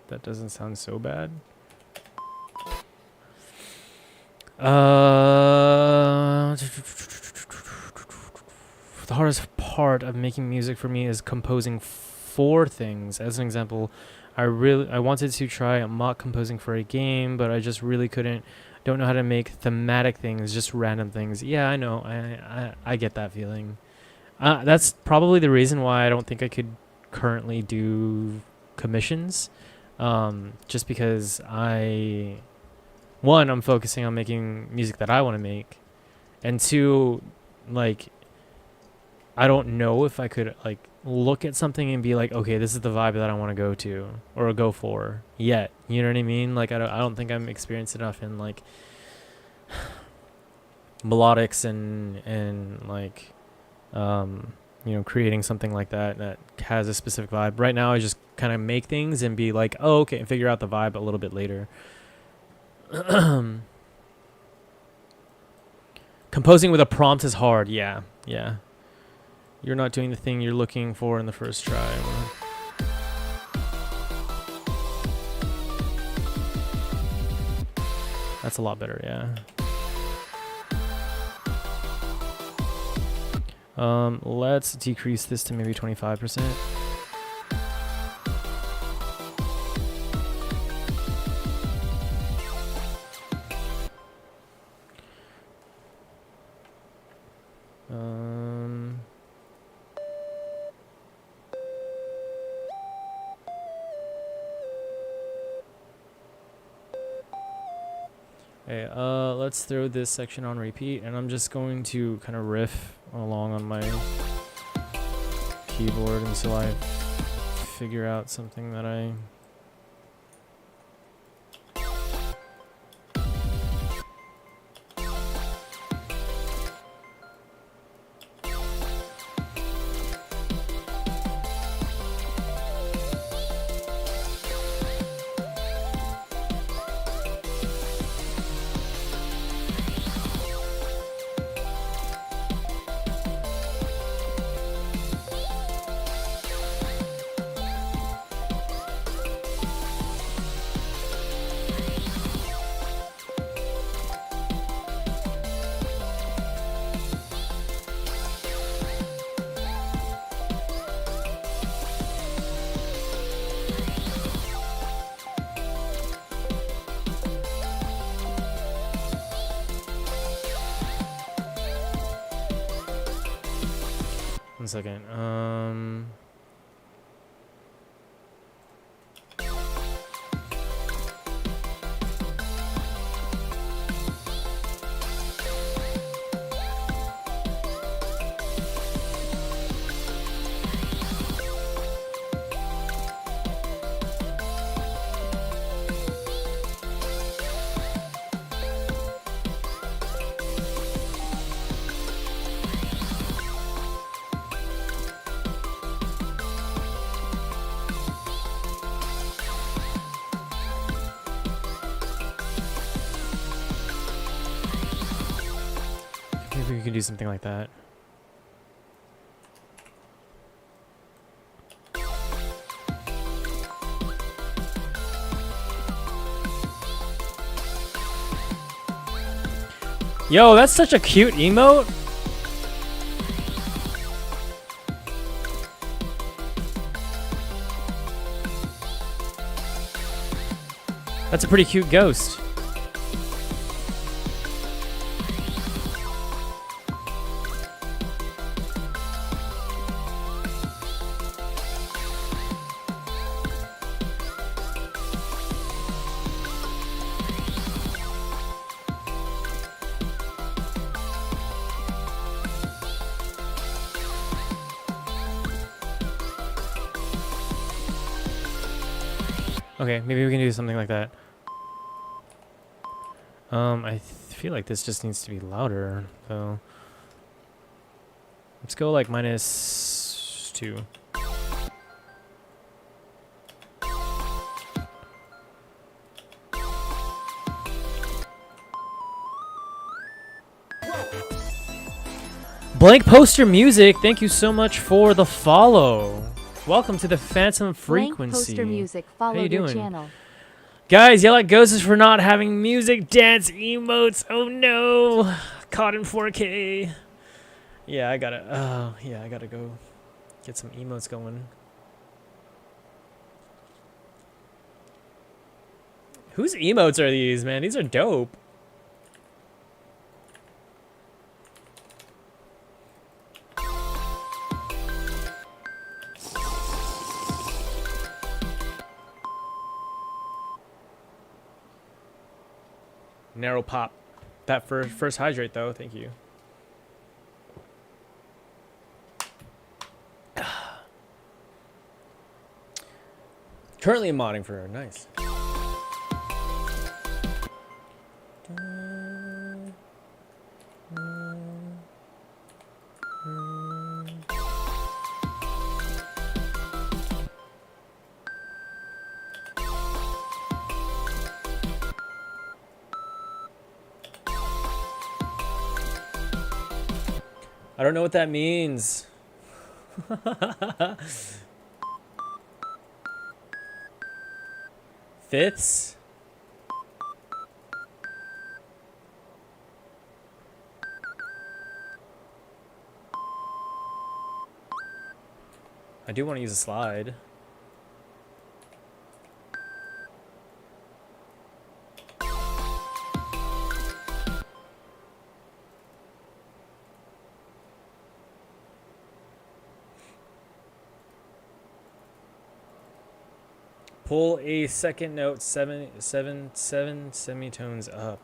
that doesn't sound so bad. The hardest part of making music for me is composing for things. As an example, I wanted to try mock composing for a game, but I just really don't know how to make thematic things, just random things. Yeah, I know. I get that feeling. That's probably the reason why I don't think I could currently do commissions. Just because I'm focusing on making music that I want to make, and two, like, I don't know if I could like look at something and be like, okay, this is the vibe that I want to go to or go for yet. You know what I mean? Like, I don't think I'm experienced enough in like melodics and like, creating something like that has a specific vibe. Right now, I just kind of make things and be like, oh, okay, and figure out the vibe a little bit later. Composing with a prompt is hard. Yeah. You're not doing the thing you're looking for in the first try. That's a lot better, yeah. Let's decrease this to maybe 25%. Okay, let's throw this section on repeat, and I'm just going to kind of riff along on my keyboard until I figure out something that I... One second. Maybe we can do something like that. Yo, that's such a cute emote. That's a pretty cute ghost. Okay, maybe we can do something like that. I feel like this just needs to be louder, though. Let's go like -2. Blank Poster Music, thank you so much for the follow. Welcome to the Phantom Frequency. Blank Poster Music followed your channel. Guys, yell at Ghostish for not having music dance emotes. Oh no, caught in 4K. Yeah, I gotta go get some emotes going. Whose emotes are these, man? These are dope. Narrow pop. That first hydrate though, thank you. Currently modding for her, nice. I don't know what that means. Fifths? I do want to use a slide. Pull a second note seven semitones up.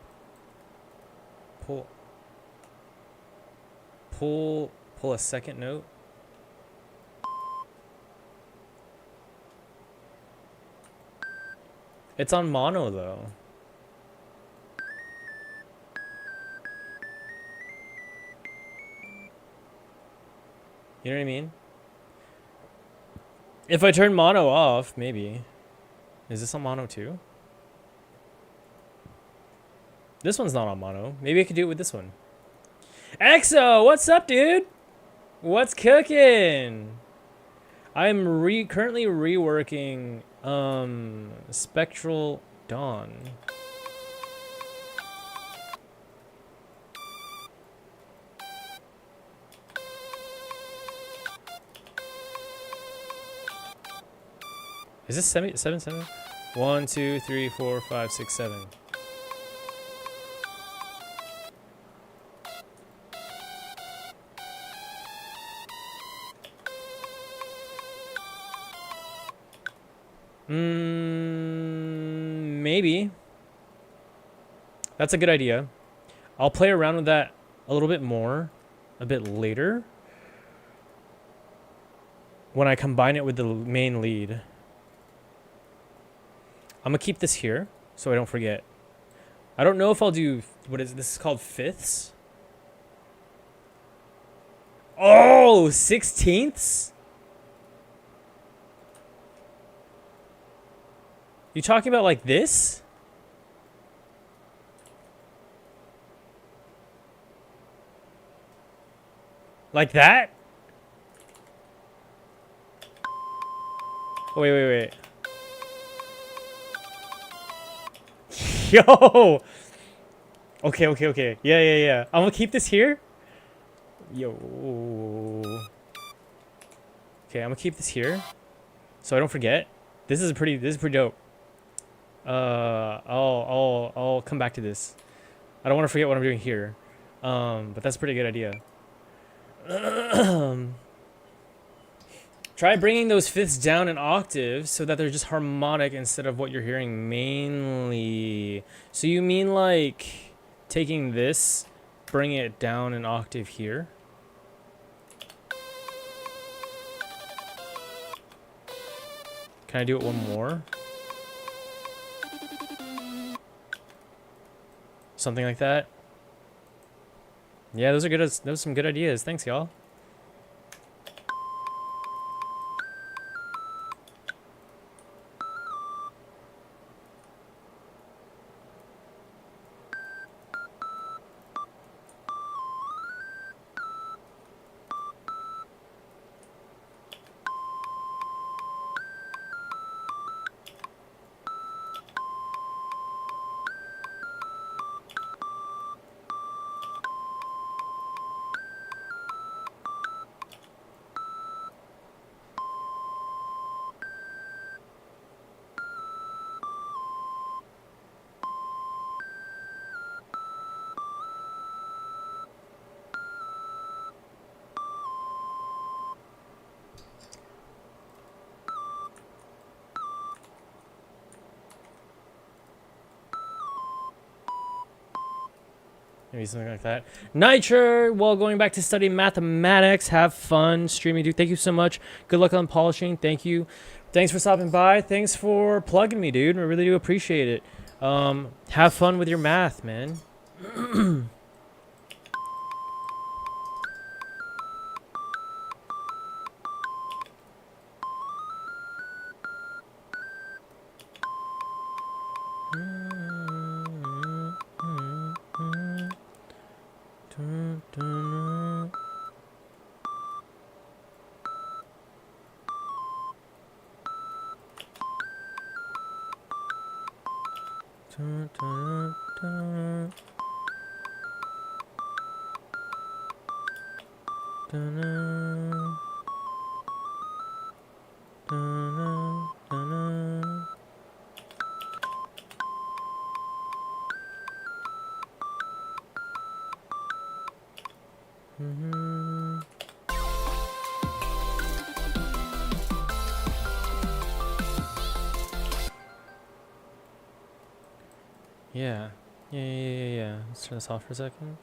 Pull a second note. It's on mono though. You know what I mean? If I turn mono off, maybe. Is this on mono too? This one's not on mono. Maybe I could do it with this one. EXO, what's up, dude? What's cooking? I'm currently reworking Spectral Dawn. Is this seven? 1, 2, 3, 4, 5, 6, 7. Maybe. That's a good idea. I'll play around with that a little bit more a bit later when I combine it with the main lead. I'm gonna keep this here so I don't forget. I don't know if I'll do, this is called fifths. Oh, 16ths? You talking about like this? Like that? Oh, wait. Yo! Okay. Yeah. I'm gonna keep this here. Yo. Okay, I'm gonna keep this here so I don't forget. This is pretty dope. I'll come back to this. I don't want to forget what I'm doing here. But that's a pretty good idea. Try bringing those fifths down an octave so that they're just harmonic instead of what you're hearing mainly. So you mean like taking this, bringing it down an octave here? Can I do it one more? Something like that? Yeah, those are some good ideas. Thanks, y'all. Maybe something like that. Nitro, well, going back to study mathematics. Have fun streaming, dude. Thank you so much. Good luck on polishing. Thank you. Thanks for stopping by. Thanks for plugging me, dude. I really do appreciate it. Have fun with your math, man. Yeah. Let's turn this off for a second.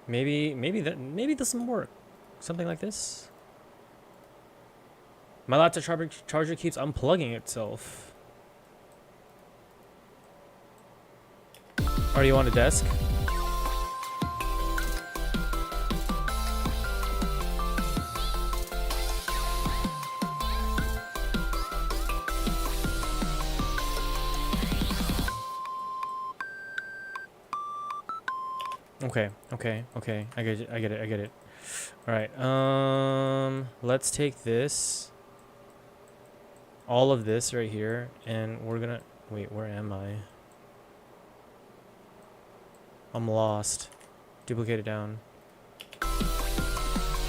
Maybe this will work. Something like this. My laptop charger keeps unplugging itself. Are you on a desk? Okay. I get it. All right. Let's take this, all of this right here, and we're gonna wait. Where am I? I'm lost. Duplicate it down.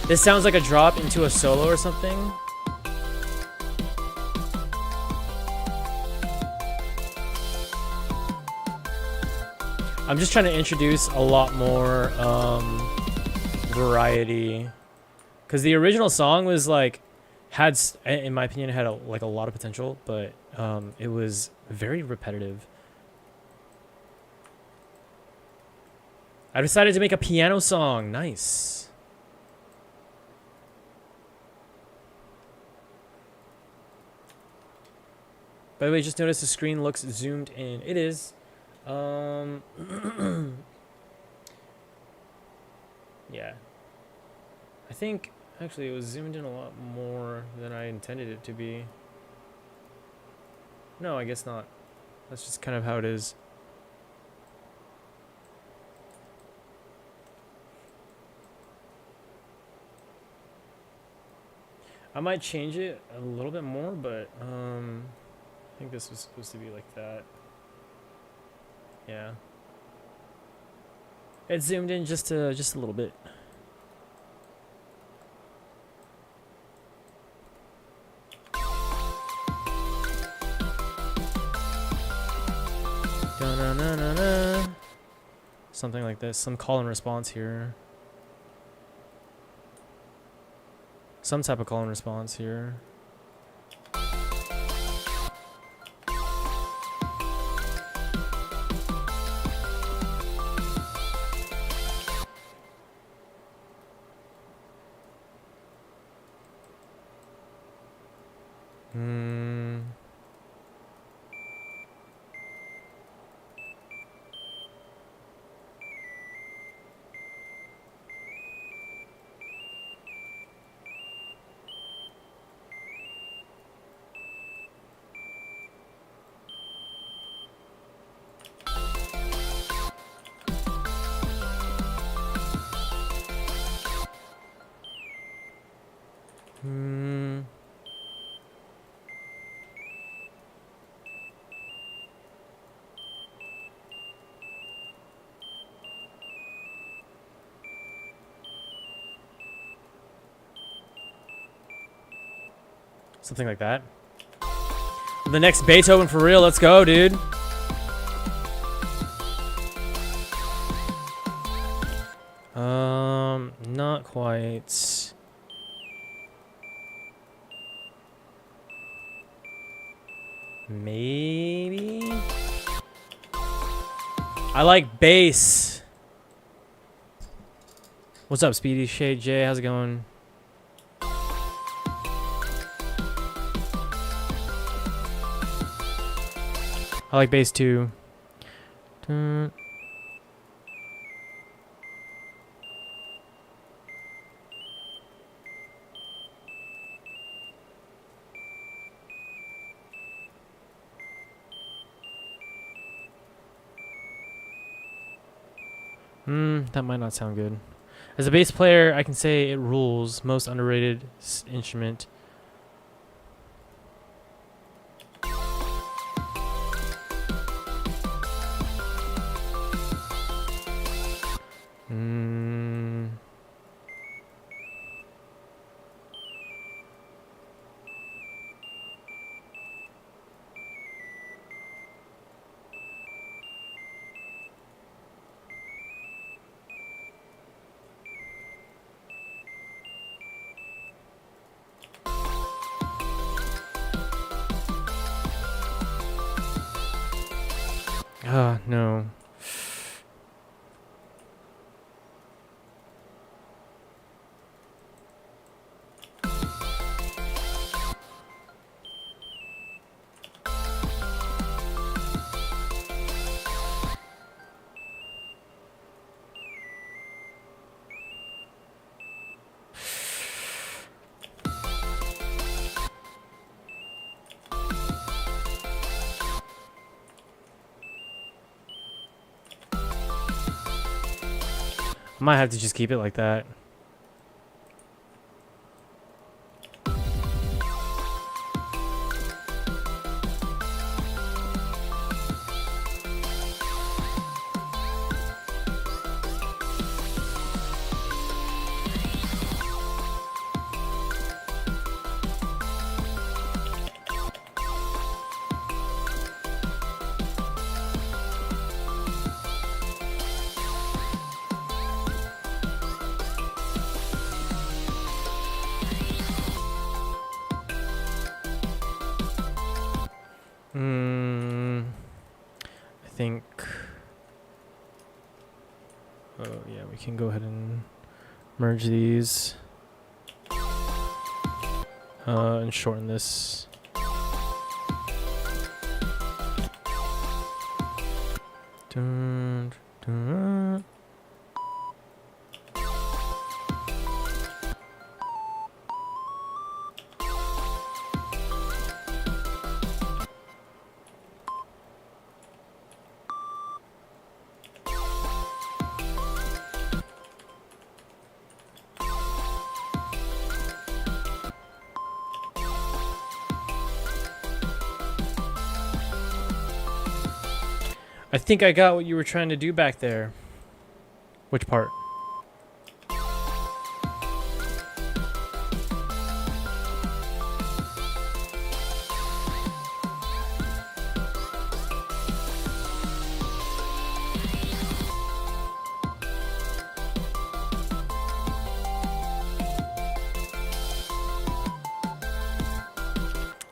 This sounds like a drop into a solo or something. I'm just trying to introduce a lot more variety, because the original song was like in my opinion, had a lot of potential, but it was very repetitive. I decided to make a piano song. Nice. By the way, just noticed the screen looks zoomed in. It is. Yeah. I think actually it was zoomed in a lot more than I intended it to be. No, I guess not. That's just kind of how it is. I might change it a little bit more, but I think this was supposed to be like that. Yeah. It zoomed in just a little bit. Da-na-na-na-na. Something like this. Some call and response here. Some type of call and response here. Something like that. The next Beethoven for real. Let's go, dude. Not quite. Maybe. I like bass. What's up, Speedy Shade J? How's it going? I like bass too. Dun. That might not sound good. As a bass player, I can say it rules. Most underrated instrument. No. Might have to just keep it like that. I think. Oh yeah, we can go ahead and merge these and shorten this. Dun, dun. I think I got what you were trying to do back there. Which part?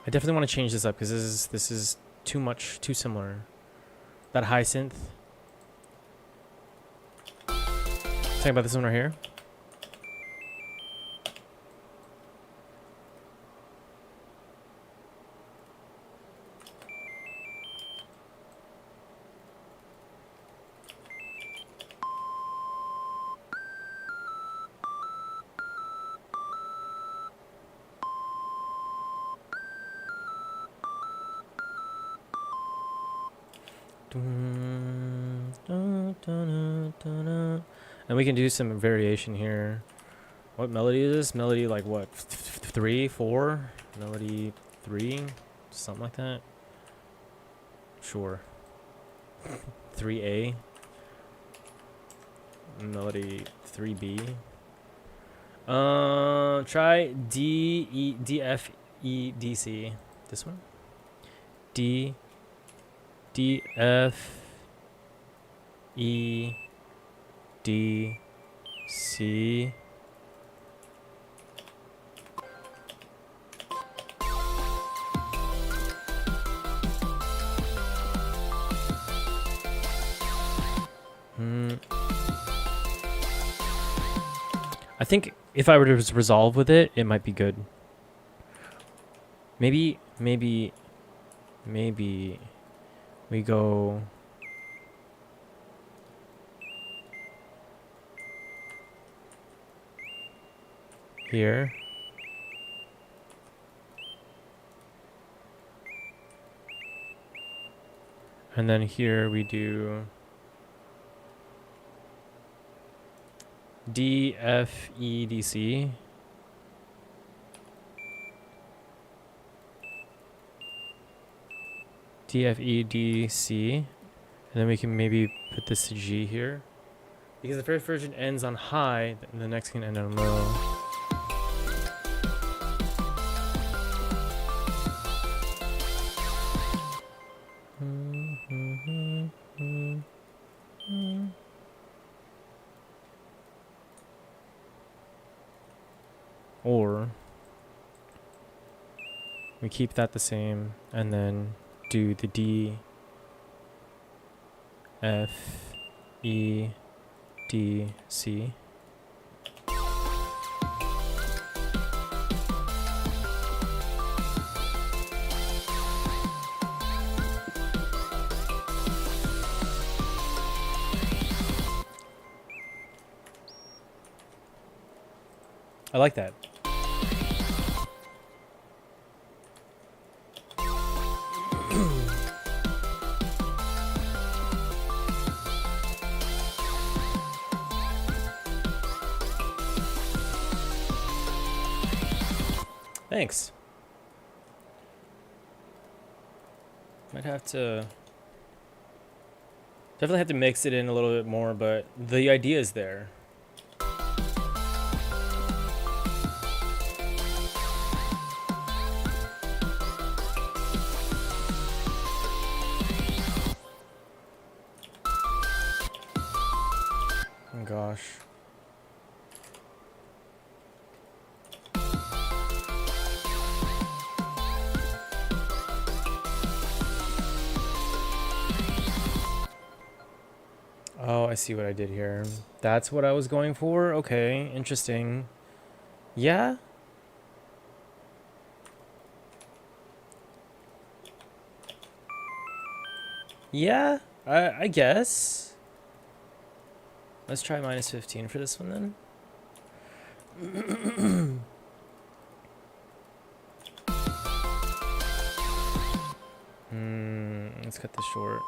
I definitely want to change this up because this is too much, too similar. That high synth. Talking about this one right here. And we can do some variation here. What melody is this? Melody like what? 3, 4? Melody 3? Something like that? Sure. 3A. Melody 3B. Try D, E, D, F, E D C. This one. D F E D C. I think if I were to resolve with it, it might be good. Maybe we go here. And then here we do D, F, E, D, C. D, F, E, D, C. And then we can maybe put this to G here. Because the first version ends on high, and the next can end on low. Or we keep that the same and then do the D, F, E, D, C. I like that. Thanks. Might have to definitely have to mix it in a little bit more, but the idea is there. Oh gosh. Oh, I see what I did here. That's what I was going for? Okay, interesting. Yeah? Yeah, I guess. Let's try minus 15 for this one then. Let's cut this short.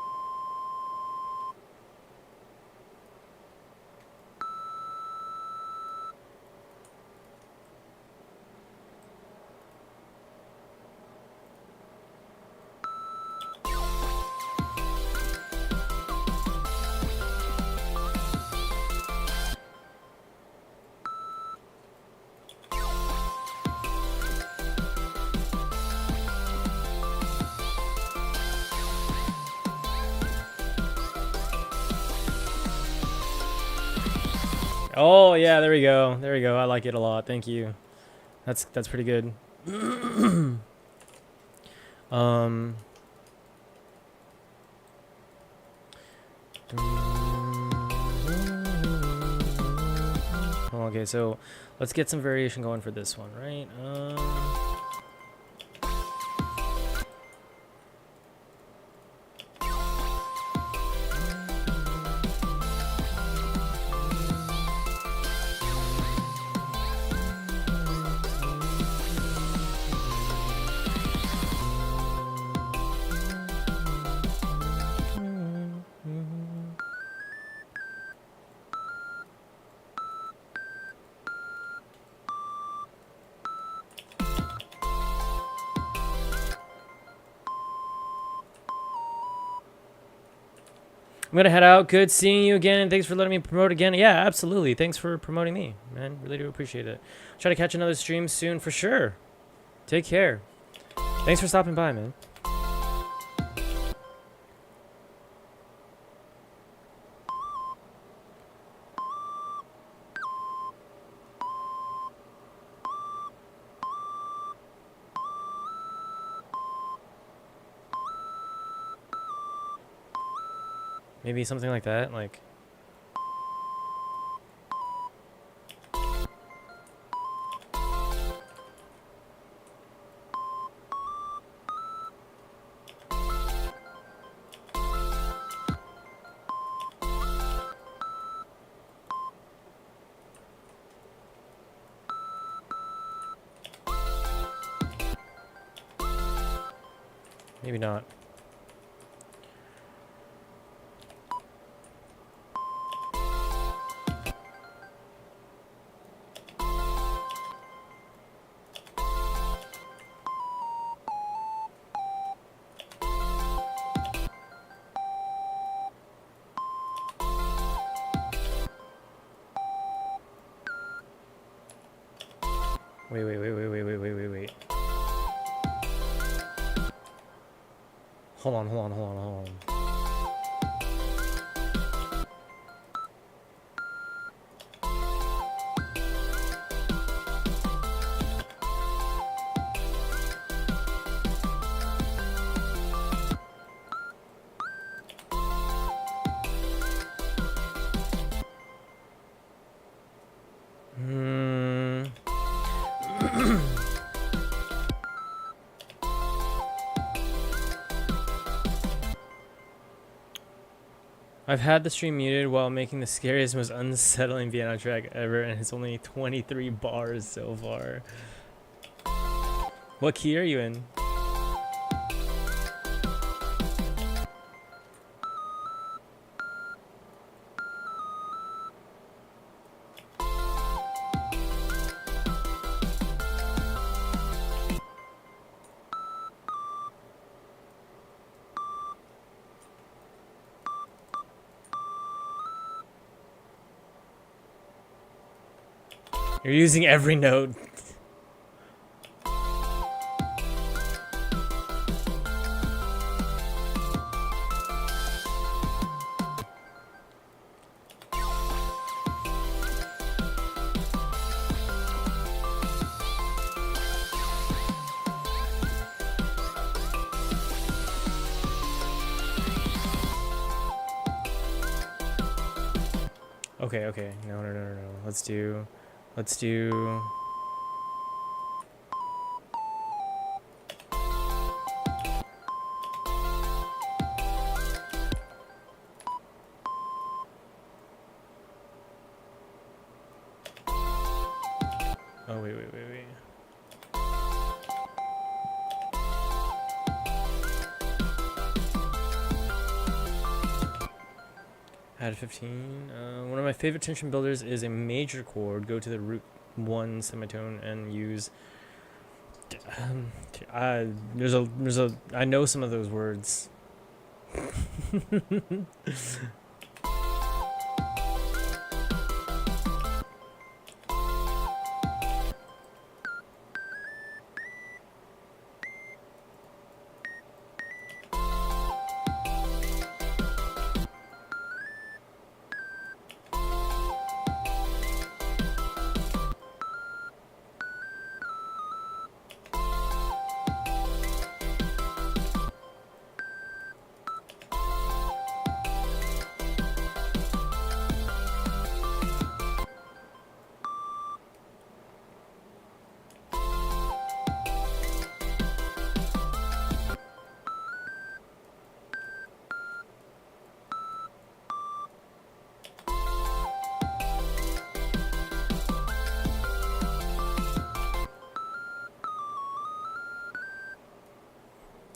Oh yeah, there we go. There we go. I like it a lot. Thank you. That's pretty good. Okay, so let's get some variation going for this one, right? I'm gonna head out. Good seeing you again, and thanks for letting me promote again. Yeah, absolutely. Thanks for promoting me, man. Really do appreciate it. Try to catch another stream soon for sure. Take care. Thanks for stopping by, man. Maybe something like that, like... Maybe not. Wait. Hold on. I've had the stream muted while making the scariest, most unsettling piano track ever, and it's only 23 bars so far. What key are you in? You're using every note. Okay. No. Let's do... Oh, wait. Add 15. One of my favorite tension builders is a major chord. Go to the root 1 semitone and use... I know some of those words.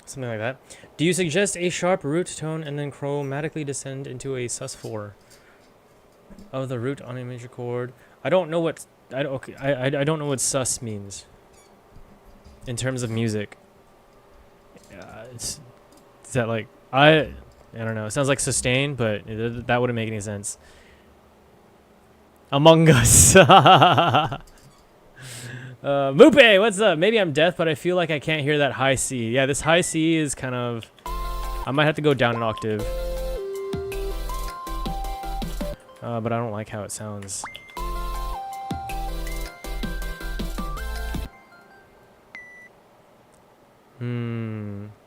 Something like that. Do you suggest a sharp root tone and then chromatically descend into a sus4 of the root on a major chord? I don't know what I don't know what sus means in terms of music. Is that like I don't know. It sounds like sustain, but that wouldn't make any sense. Among Us. Mupe, what's up? Maybe I'm deaf, but I feel like I can't hear that high C. Yeah, this high C is kind of... I might have to go down an octave. But I don't like how it sounds.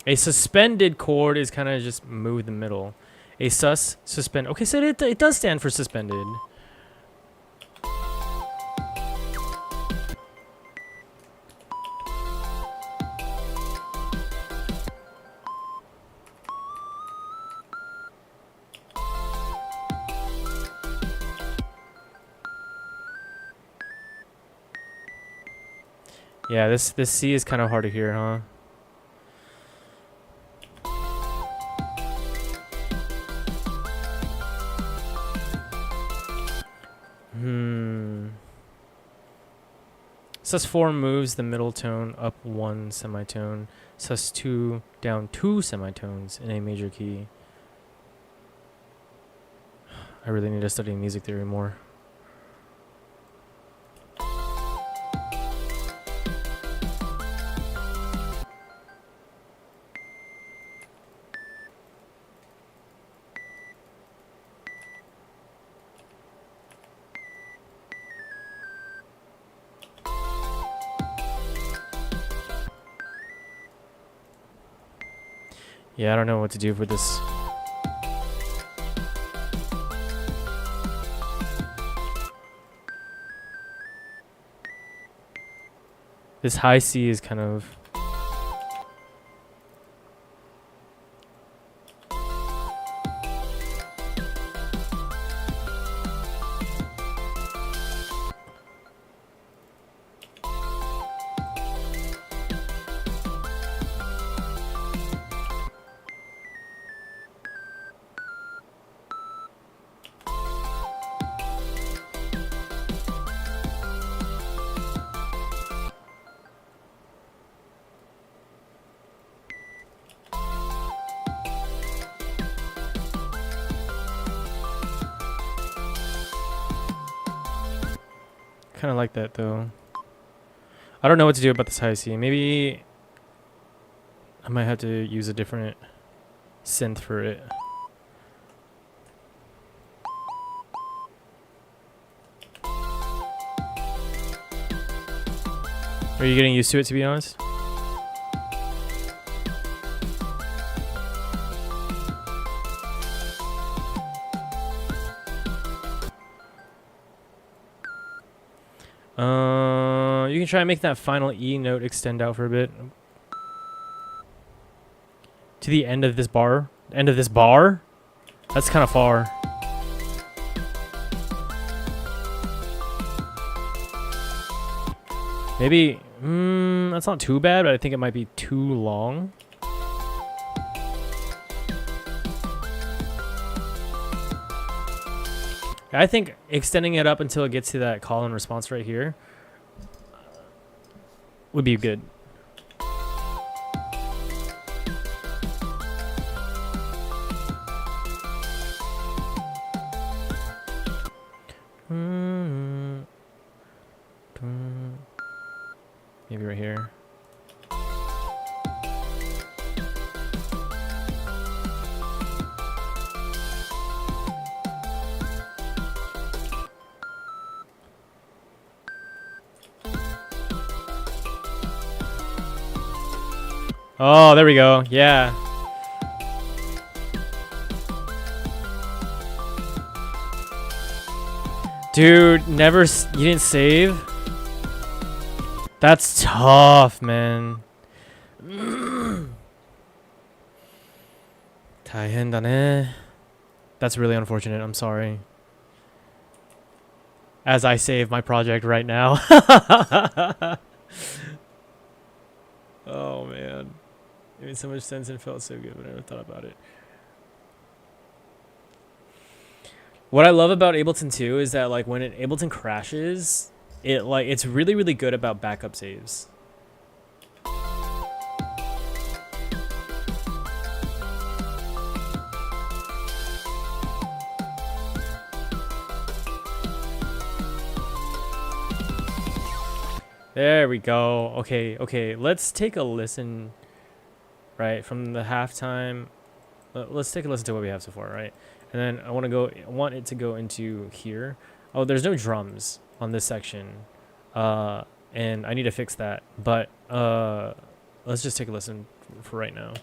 A suspended chord is kind of just move the middle. A suspend. Okay, so it does stand for suspended. Yeah, this C is kind of hard to hear, huh? Sus4 moves the middle tone up 1 semitone. Sus2 down 2 semitones in a major key. I really need to study music theory more. Yeah, I don't know what to do for this. This high C is kind of... kind of like that though. I don't know what to do about this high C. Maybe I might have to use a different synth for it. Are you getting used to it, to be honest? You can try and make that final E note extend out for a bit. To the end of this bar? End of this bar? That's kind of far. Maybe, that's not too bad, but I think it might be too long. I think extending it up until it gets to that call and response right here would be good. Maybe right here. Oh, there we go. Yeah. Dude, you didn't save? That's tough, man. 大変だね. That's really unfortunate. I'm sorry. As I save my project right now. Oh, man. It made so much sense and felt so good, but I never thought about it. What I love about Ableton 2 is that like when Ableton crashes, it's really, really good about backup saves. There we go. Okay, okay. Let's take a listen, right, from the halftime. Let's take a listen to what we have so far, right? And then I want it to go into here. Oh, there's no drums on this section. And I need to fix that. But let's just take a listen for right now.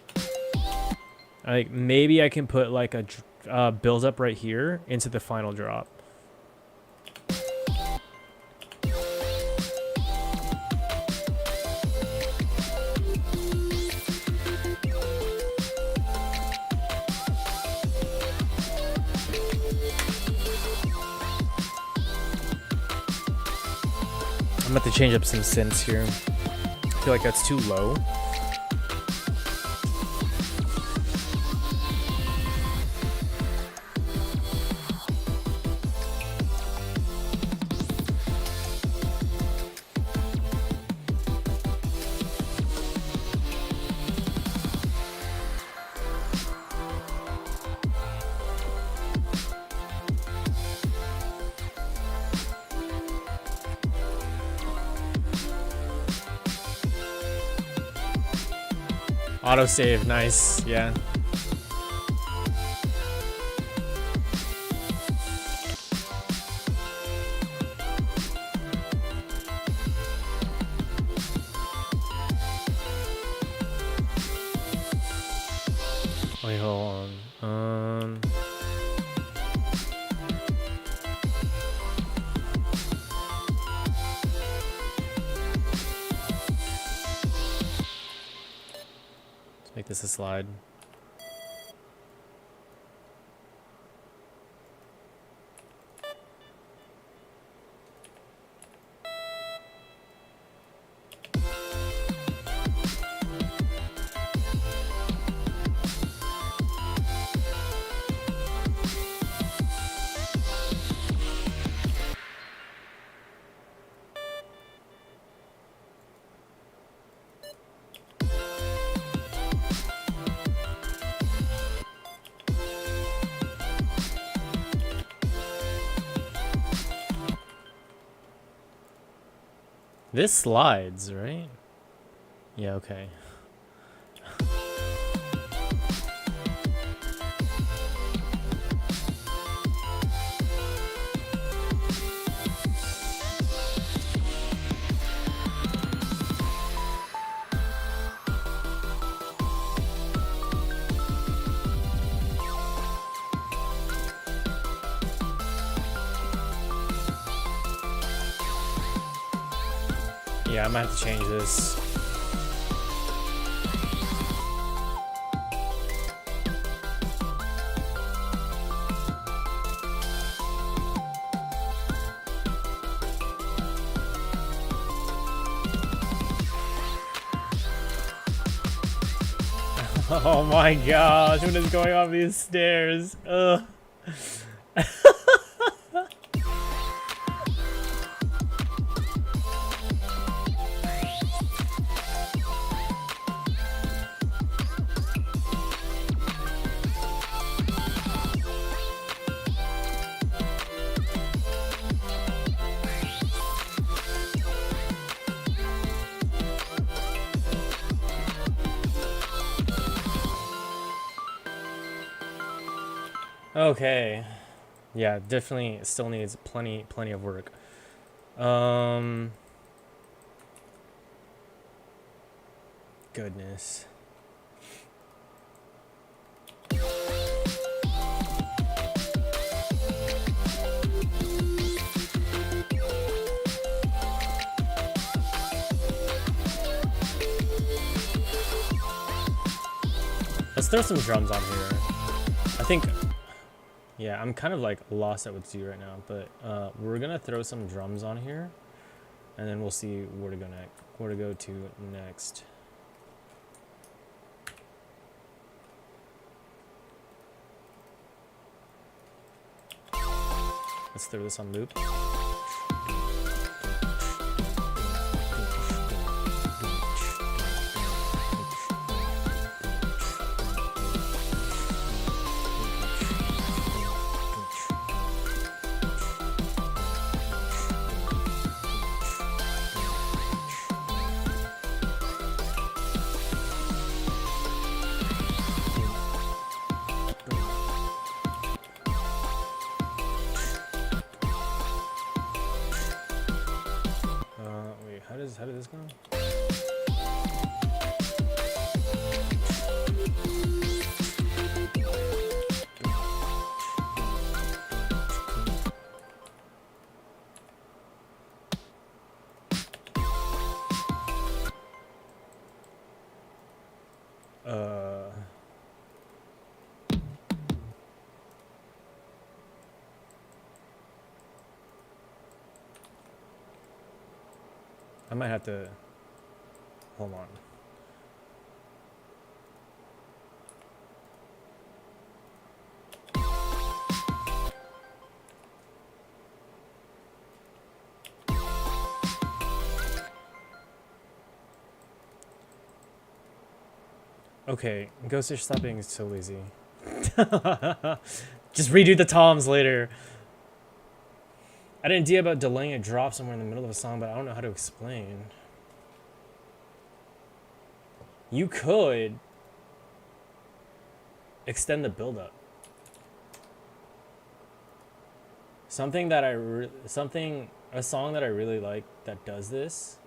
Like maybe I can put like a build up right here into the final drop. I'm about to change up some synths here. I feel like that's too low. Autosave, nice, yeah. Wait, hold on. Make this a slide. This slides, right? Yeah, okay. Yeah, I might have to change this. Oh my gosh, what is going on these stairs? Ugh. Okay. Yeah, definitely still needs plenty of work. Goodness. Let's throw some drums on here. I think, yeah, I'm kind of like lost at what to do right now, but we're gonna throw some drums on here, and then we'll see where to go to next. Let's throw this on loop. go. I might have to hold on. Okay, Ghostish, stop being so lazy. Just redo the toms later. I had an idea about delaying a drop somewhere in the middle of a song, but I don't know how to explain. You could extend the build-up. Something that a song that I really like that does this.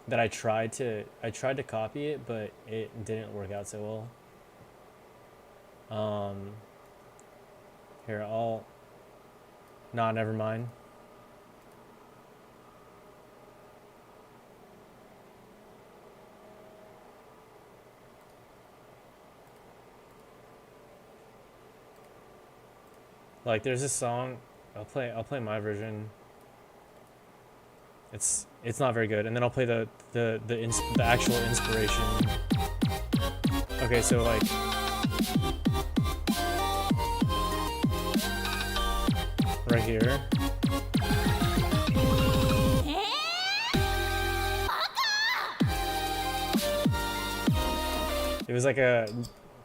That I tried to copy it, but it didn't work out so well. Here, nah, never mind. Like, there's this song, I'll play my version. It's not very good, and then I'll play the actual inspiration. Okay, so like right here. It was like a,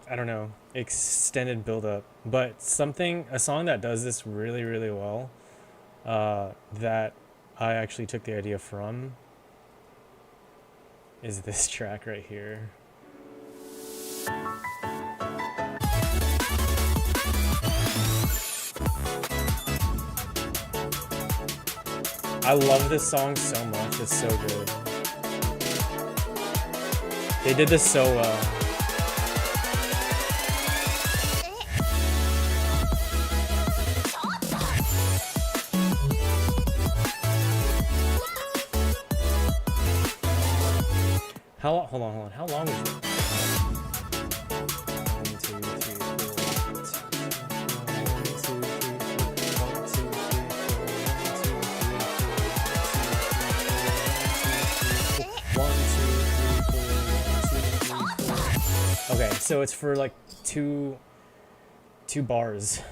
I don't know, extended build-up, but a song that does this really, really well, that I actually took the idea from, is this track right here. I love this song so much, it's so good. They did this so well. Hold on. How long is it? 1, 2, 3, 4. Okay, so it's for like two bars,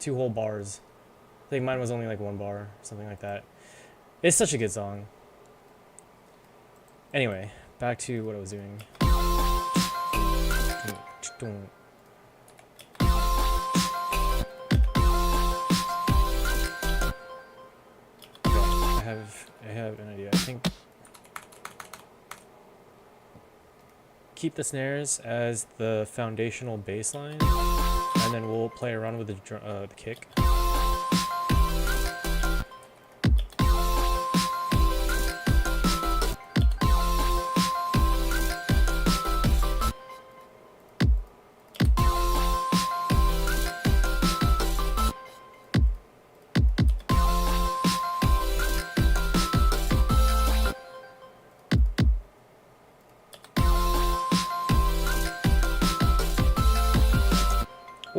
2 whole bars. I think mine was only like 1 bar, something like that. It's such a good song. Anyway, back to what I was doing. Okay, I have an idea. I think keep the snares as the foundational bass line, and then we'll play around with the kick.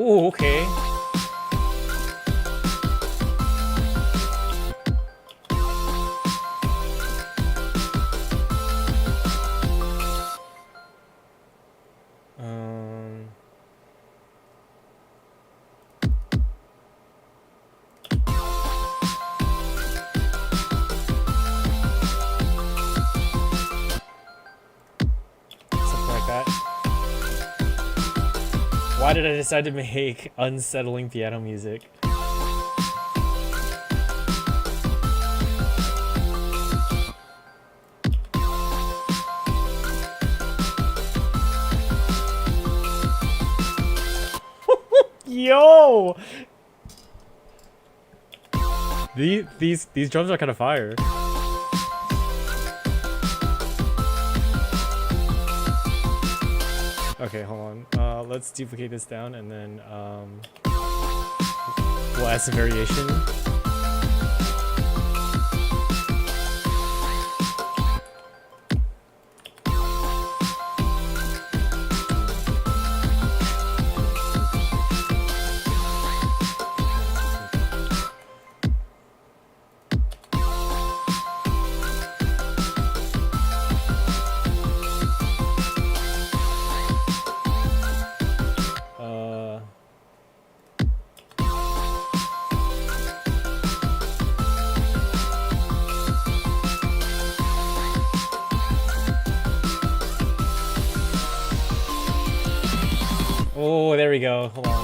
Oh, okay. Something like that. Why did I decide to make unsettling piano music? Yo! These drums are kind of fire. Okay, hold on. Let's duplicate this down and then we'll add some variation. Oh, there we go. Hold on.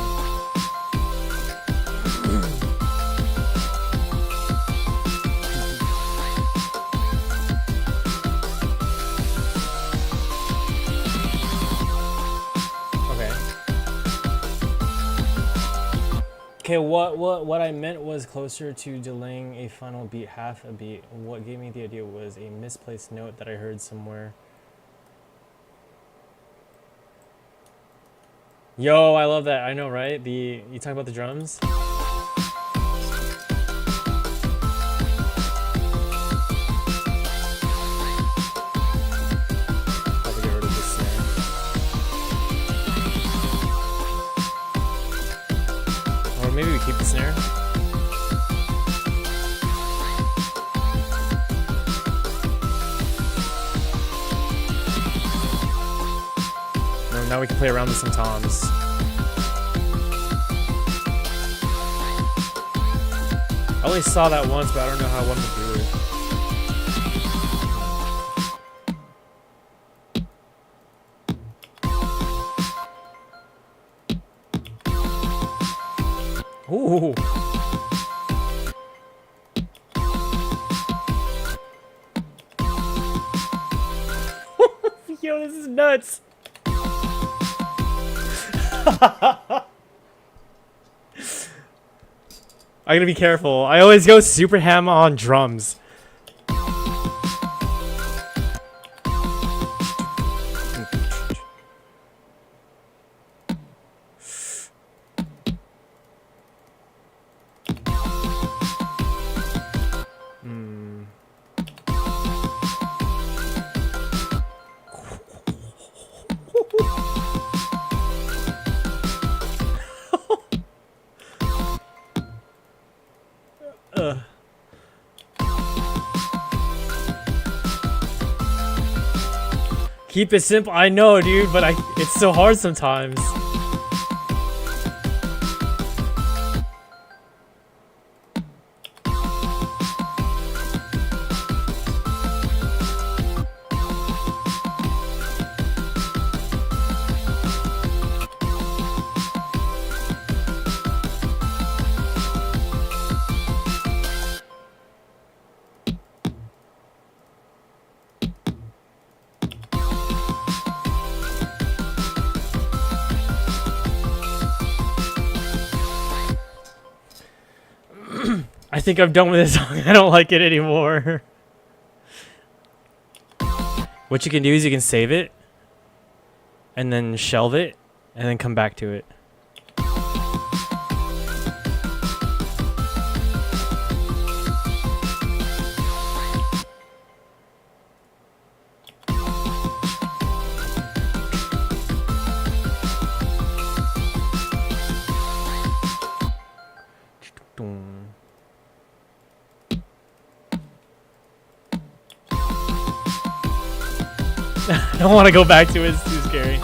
Okay, what I meant was closer to delaying a final beat half a beat. What gave me the idea was a misplaced note that I heard somewhere. Yo, I love that. I know, right? You talk about the drums? Probably get rid of this snare. Or maybe we keep the snare. Now we can play around with some toms. I only saw that once, but I don't know how I wanted to do it. Ooh. Yo, this is nuts. I gotta be careful. I always go super ham on drums. Keep it simple. I know, dude, but it's so hard sometimes. I think I'm done with this song. I don't like it anymore. What you can do is you can save it and then shelve it and then come back to it. I don't want to go back to it, it's too scary.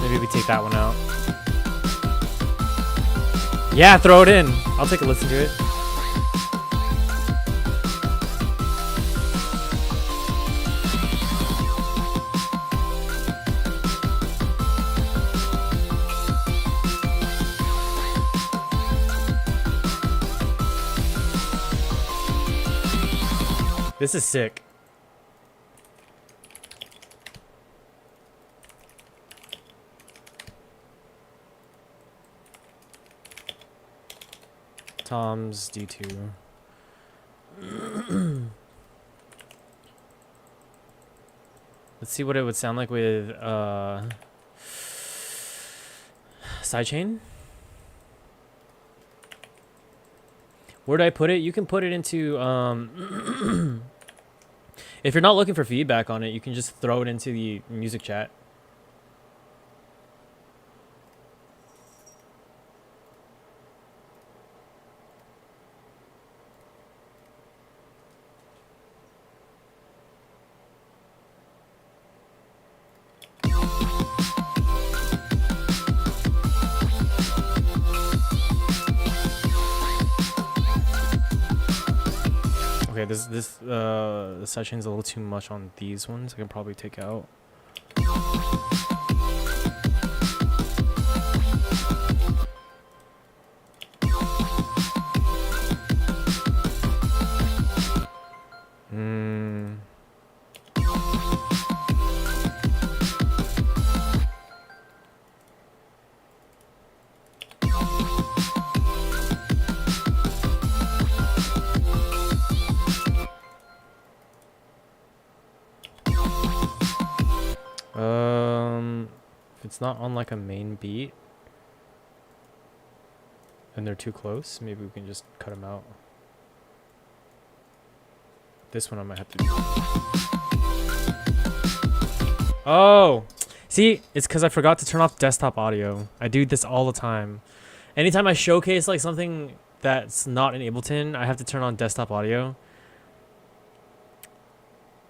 Maybe we take that one out. Yeah, throw it in. I'll take a listen to it. This is sick. Tom's D2. Let's see what it would sound like with sidechain. Where do I put it? You can put it into if you're not looking for feedback on it, you can just throw it into the music chat. Okay, the sidechain's a little too much on these ones. I can probably take out. If it's not on like a main beat and they're too close, maybe we can just cut them out. This one I might have to do. Oh, see, it's because I forgot to turn off desktop audio. I do this all the time. Anytime I showcase like something that's not in Ableton, I have to turn on desktop audio.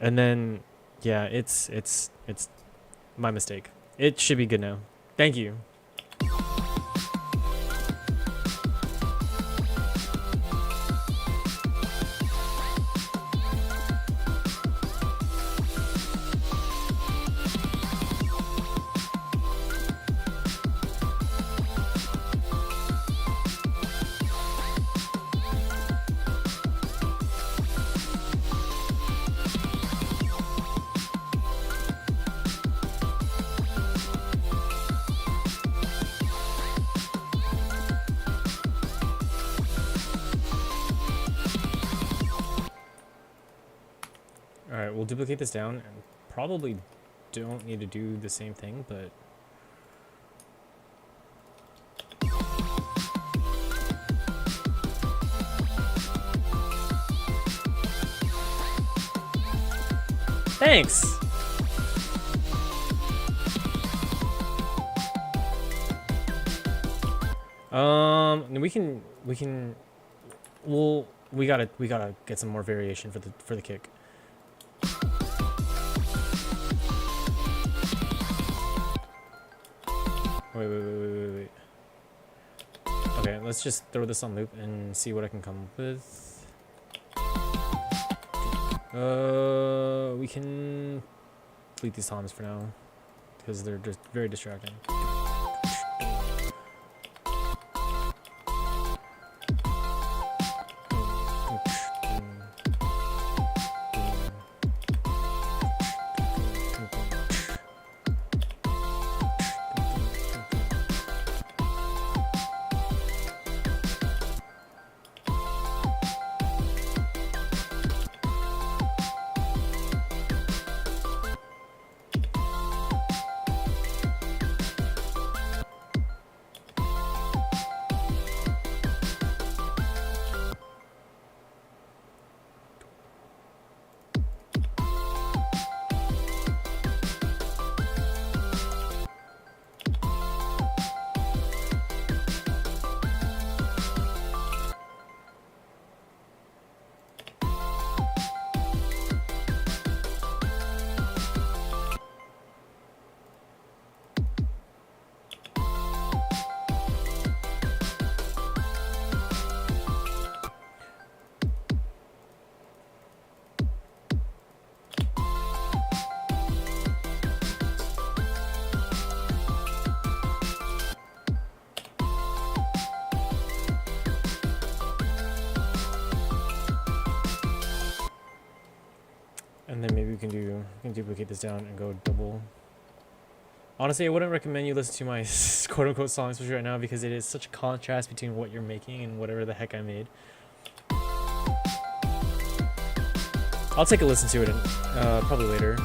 And then, yeah, it's my mistake. It should be good now. Thank you. Alright, we'll duplicate this down and probably don't need to do the same thing, but thanks. We gotta get some more variation for the kick. Wait. Okay, let's just throw this on loop and see what I can come up with. We can delete these toms for now because they're just very distracting. can duplicate this down and go double. Honestly, I wouldn't recommend you listen to my quote-unquote song, especially right now, because it is such a contrast between what you're making and whatever the heck I made. I'll take a listen to it probably later.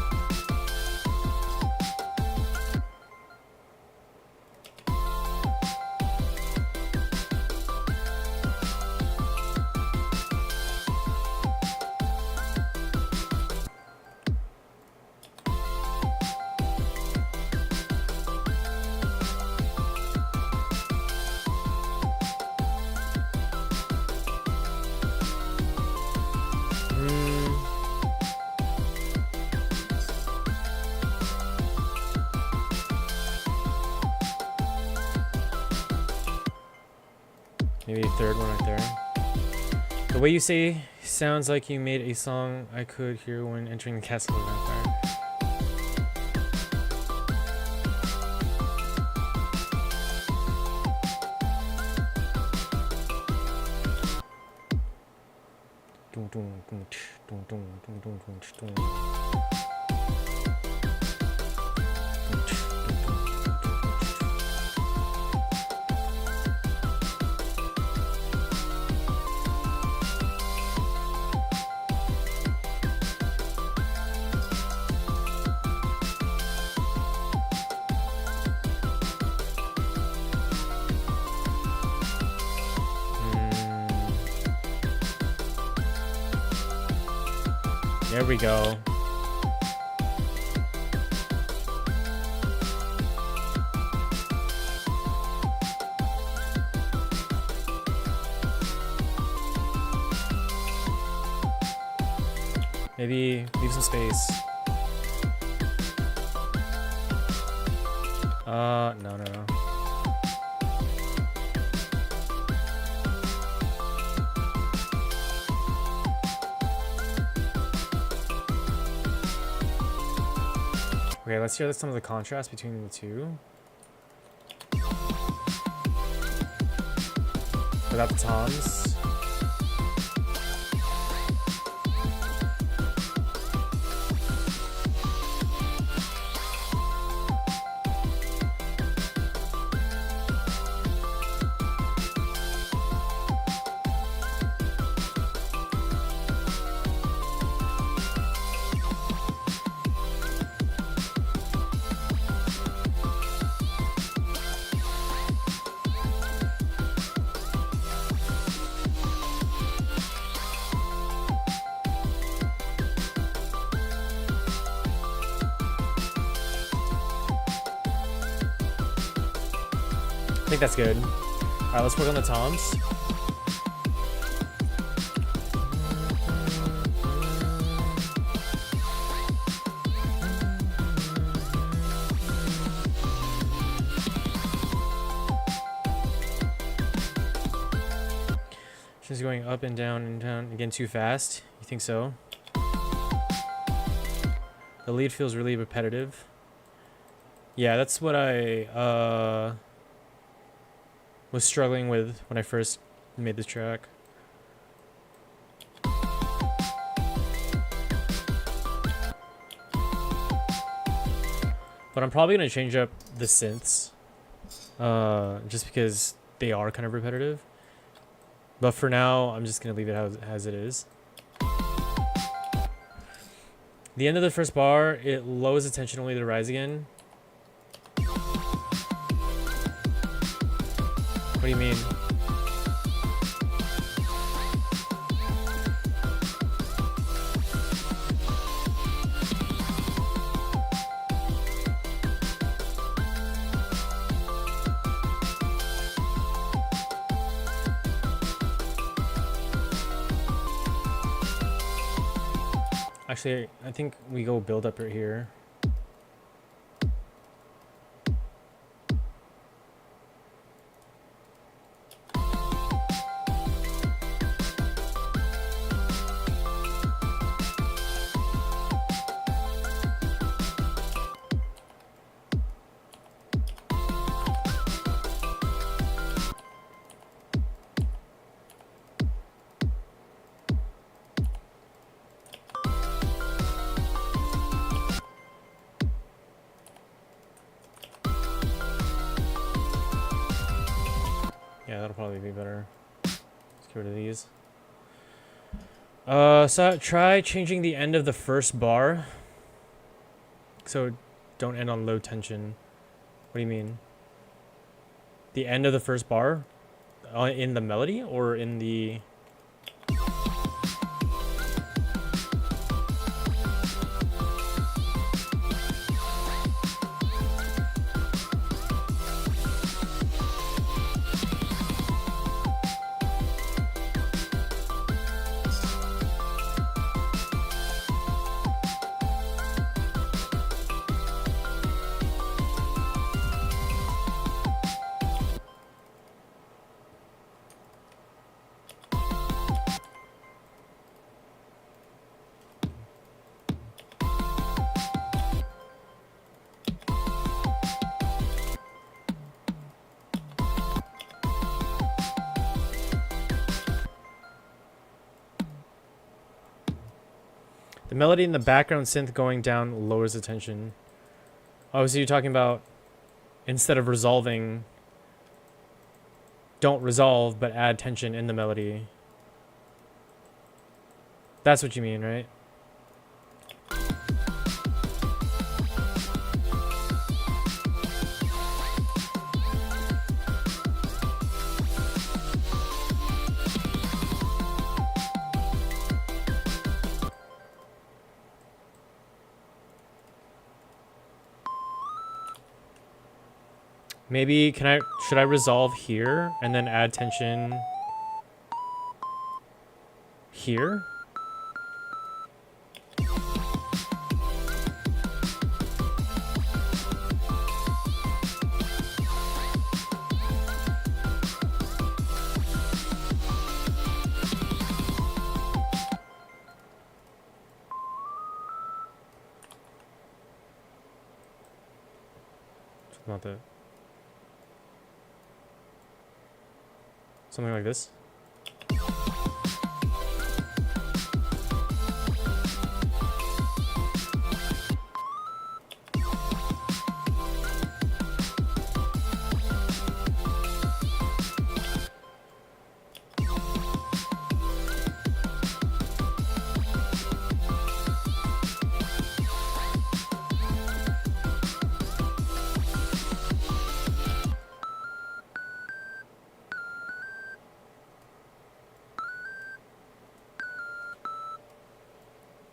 Maybe a third one right there. The way you say sounds like you made a song I could hear when entering the castle of Vampire. There we go. Maybe leave some space. No. Okay, let's hear some of the contrast between the two. Without the toms. I think that's good. Alright, let's work on the toms. She's going up and down again too fast. You think so? The lead feels really repetitive. Yeah, that's what I was struggling with when I first made this track. But I'm probably gonna change up the synths, just because they are kind of repetitive. But for now, I'm just gonna leave it as it is. The end of the first bar, it lowers the tension only to rise again. What do you mean? Actually, I think we go build up right here. Yeah, that'll probably be better. Let's get rid of these. So try changing the end of the first bar. So don't end on low tension. What do you mean? The end of the first bar? In the melody or in the... The melody in the background synth going down lowers the tension. Oh, so you're talking about instead of resolving, don't resolve, but add tension in the melody. That's what you mean, right? Maybe should I resolve here and then add tension here? Not that. Something like this.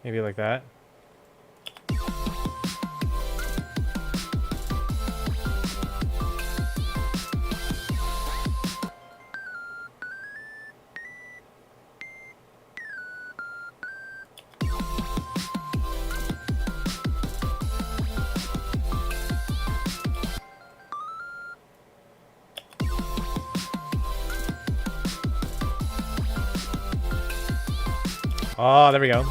Maybe like that. Oh, there we go.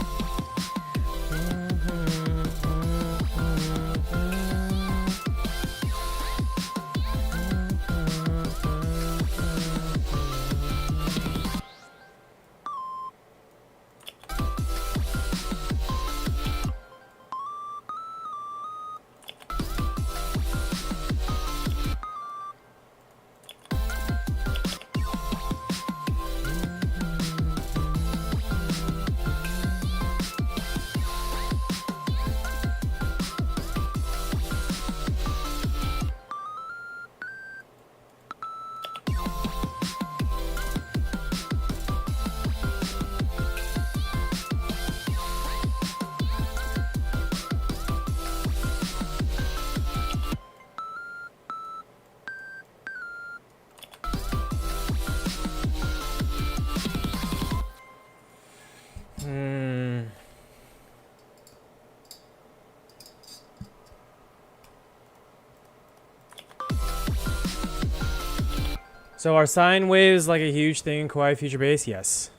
So are sine waves like a huge thing in Kawaii Future Bass? Yes.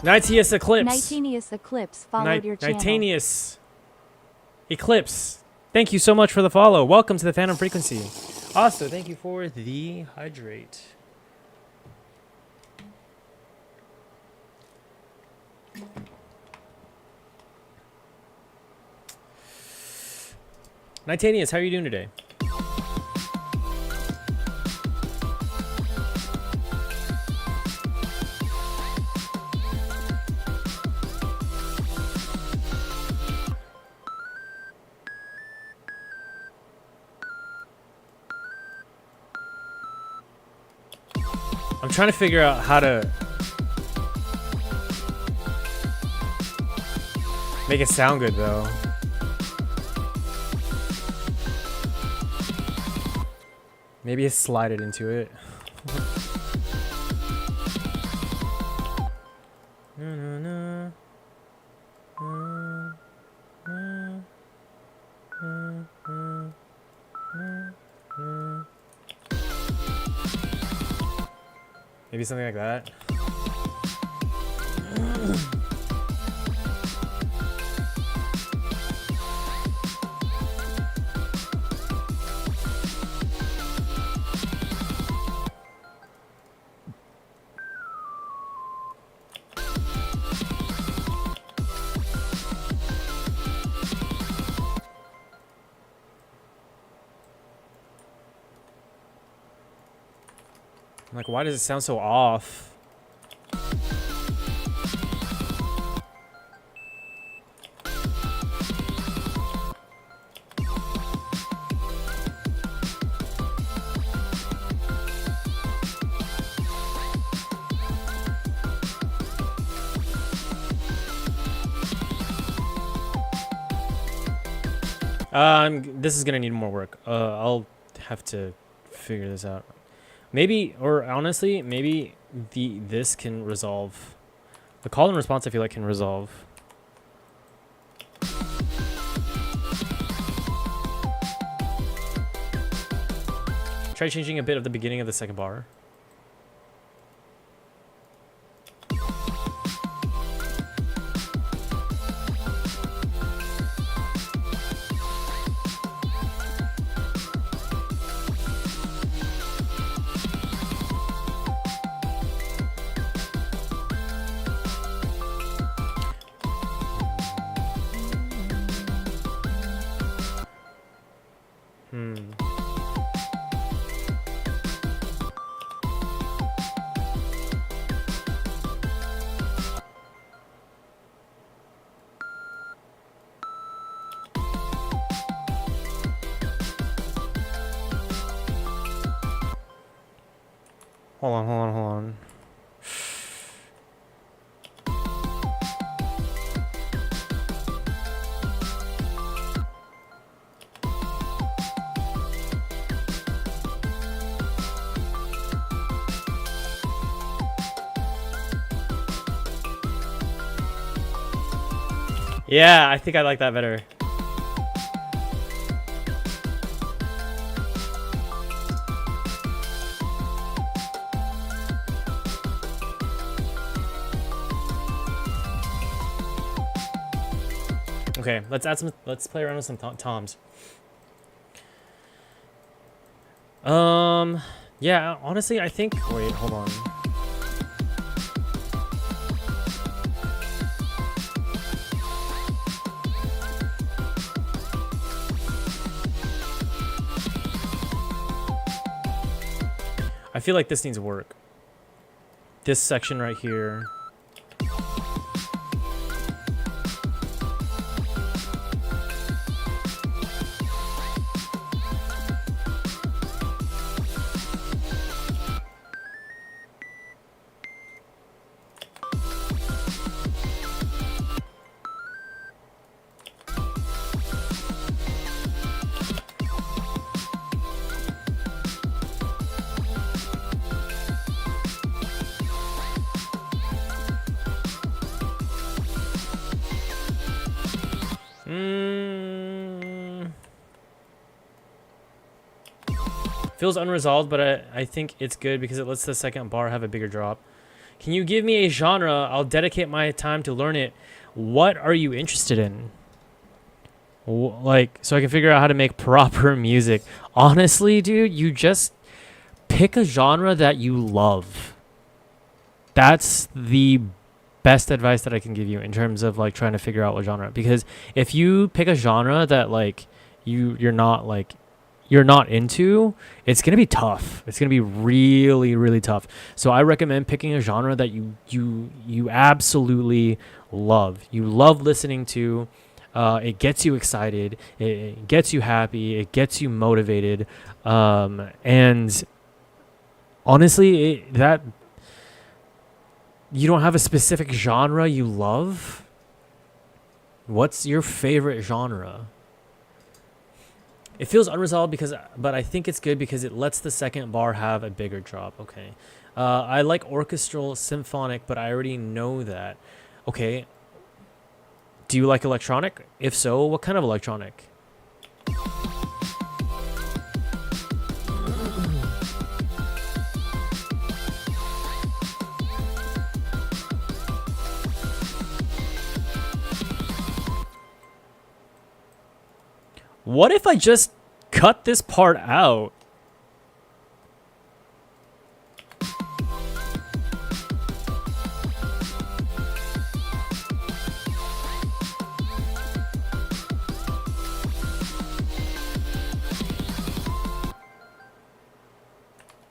Nitius Eclipse. Nitinius Eclipse followed your channel. Nitinius Eclipse. Thank you so much for the follow. Welcome to the Phantom Frequency. Also, thank you for the hydrate. Nitanius, how are you doing today? I'm trying to figure out how to make it sound good though. Maybe slide it into it. Maybe something like that. Like, why does it sound so off? This is gonna need more work. I'll have to figure this out. Maybe, or honestly, maybe this can resolve. The call and response I feel like can resolve. Try changing a bit of the beginning of the second bar. Hold on. Yeah, I think I like that better. Okay, let's play around with some toms. Yeah, honestly, I think, wait, hold on. I feel like this needs work. This section right here. Feels unresolved, but I think it's good because it lets the second bar have a bigger drop. Can you give me a genre? I'll dedicate my time to learn it. What are you interested in? Like, so I can figure out how to make proper music. Honestly, dude, you just pick a genre that you love. That's the best advice that I can give you in terms of like trying to figure out what genre. Because if you pick a genre that like you're not like you're not into, it's gonna be tough. It's gonna be really, really tough. So I recommend picking a genre that you absolutely love. You love listening to. It gets you excited. It gets you happy. It gets you motivated. And honestly, that you don't have a specific genre you love. What's your favorite genre? It feels unresolved but I think it's good because it lets the second bar have a bigger drop. Okay. I like orchestral symphonic, but I already know that. Okay. Do you like electronic? If so, what kind of electronic? What if I just cut this part out?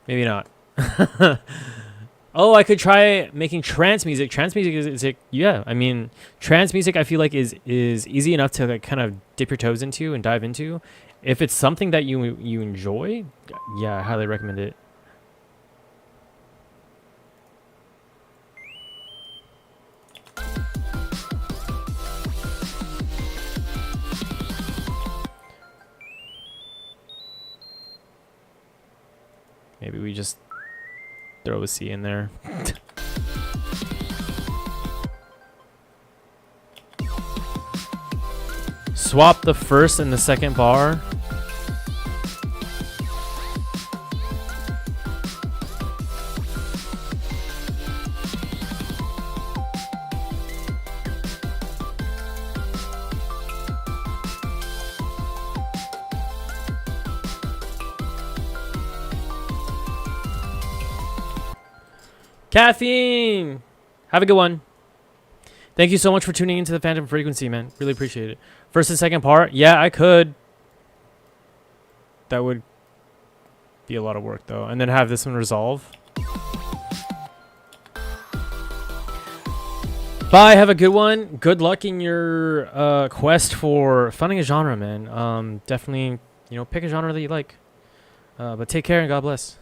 Maybe not. Oh, I could try making trance music. Trance music is like, yeah, I mean, trance music I feel like is easy enough to like kind of dip your toes into and dive into. If it's something that you enjoy, yeah, I highly recommend it. Maybe we just throw a C in there. Swap the first and the second bar. Caffeine! Have a good one. Thank you so much for tuning into the Phantom Frequency, man. Really appreciate it. First and second part? Yeah, I could. That would be a lot of work, though. And then have this one resolve. Bye, have a good one. Good luck in your quest for finding a genre, man. Definitely, you know, pick a genre that you like. But take care and God bless.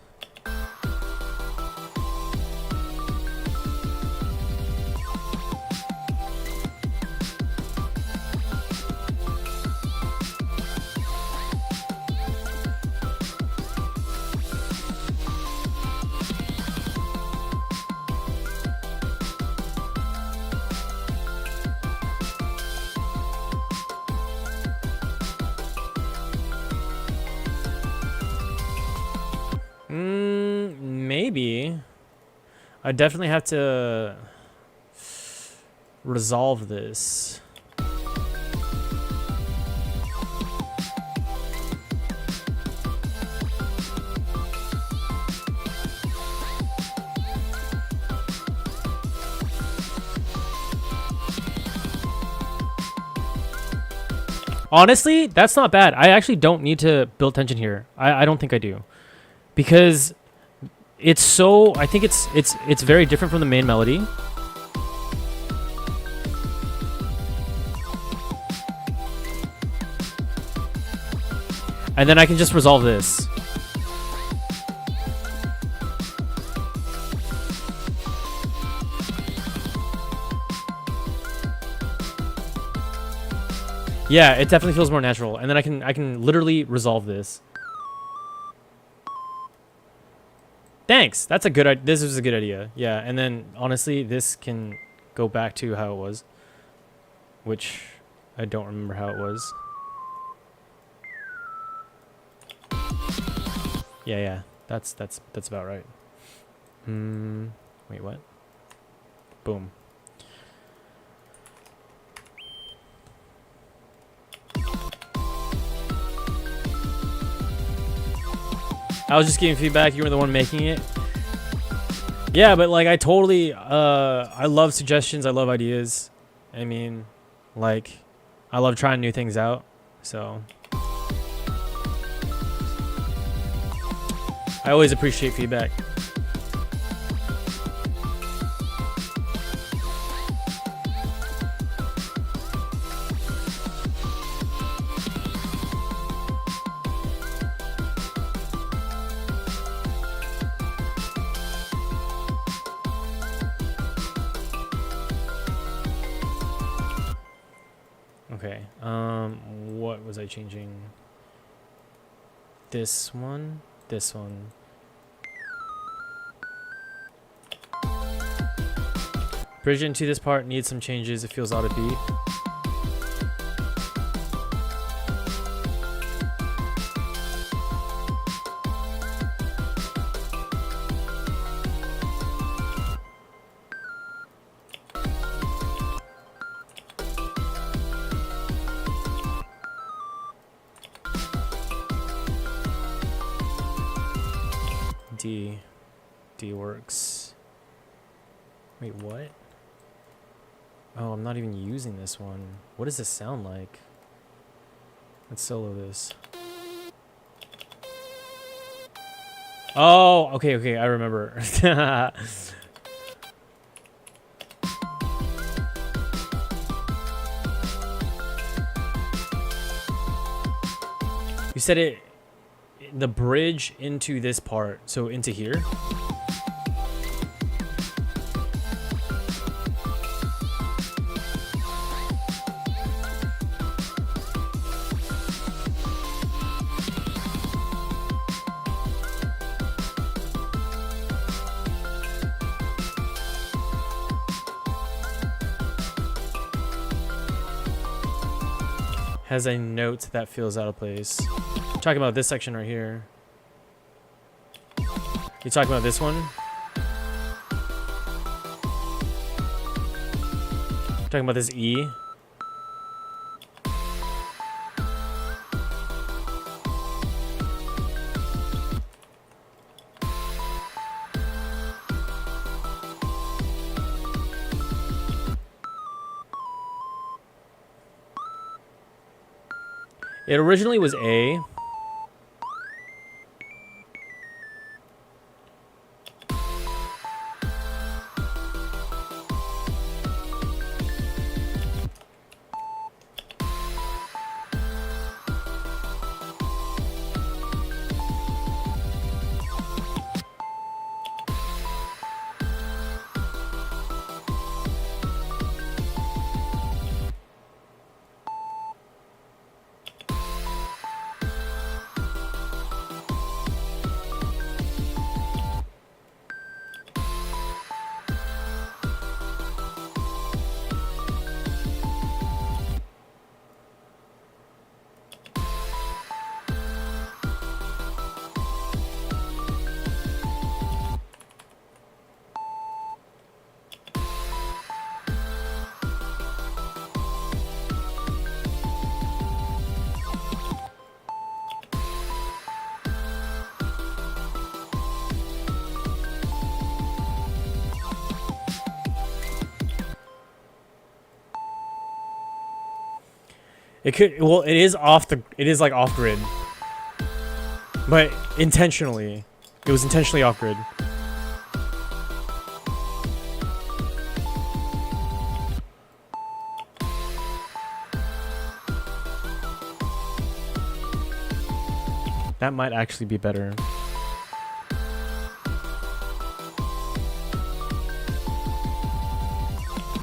Maybe. I definitely have to resolve this. Honestly, that's not bad. I actually don't need to build tension here. I don't think I do. Because it's so, I think it's very different from the main melody. And then I can just resolve this. Yeah, it definitely feels more natural. And then I can literally resolve this. Thanks. That's a good. This was a good idea. Yeah, and then honestly, this can go back to how it was, which I don't remember how it was. Yeah. That's about right. Wait, what? Boom. I was just giving feedback. You were the one making it. Yeah, but like I totally, I love suggestions. I love ideas. I mean, like, I love trying new things out. So I always appreciate feedback. Okay, what was I changing? This one, this one. Bridge into this part needs some changes. It feels out of beat. D works. Wait, what? Oh, I'm not even using this one. What does this sound like? Let's solo this. Oh, okay, I remember. You said it, the bridge into this part, so into here. Has a note that feels out of place. I'm talking about this section right here. You talking about this one? Talking about this E? It originally was A. It could, well, it is like off grid. But intentionally. It was intentionally off grid. That might actually be better.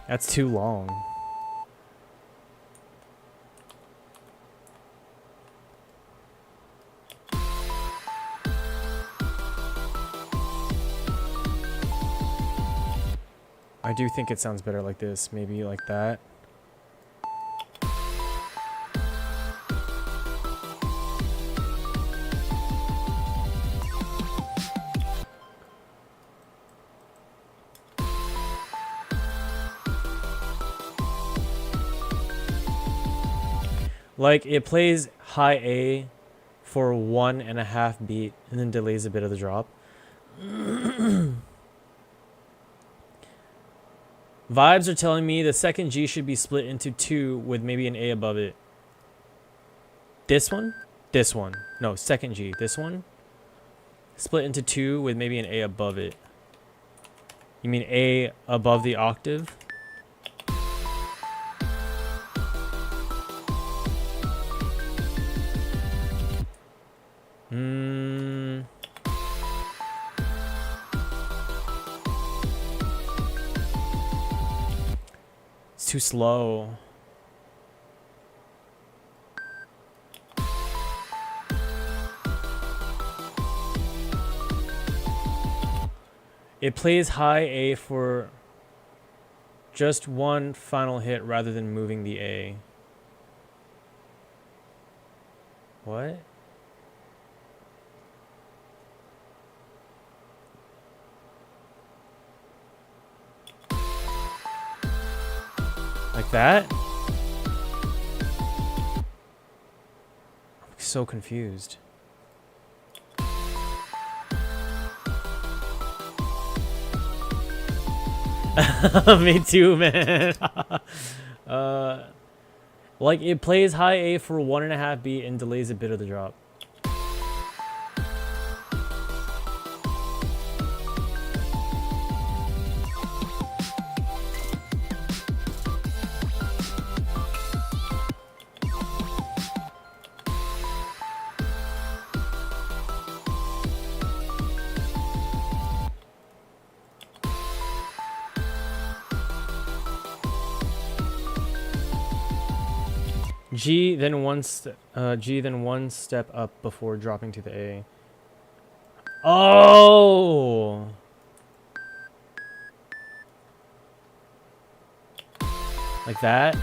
That's too long. I do think it sounds better like this, maybe like that. Like, it plays high A for 1.5 beat and then delays a bit of the drop. Vibes are telling me the second G should be split into 2 with maybe an A above it. This one? This one. No, second G. This one? split into 2 with maybe an A above it. You mean A above the octave? It's too slow. It plays high A for just one final hit rather than moving the A. What? Like that? I'm so confused. Me too, man. Like it plays high A for 1.5 beat and delays a bit of the drop. G then one step up before dropping to the A. Oh, like that.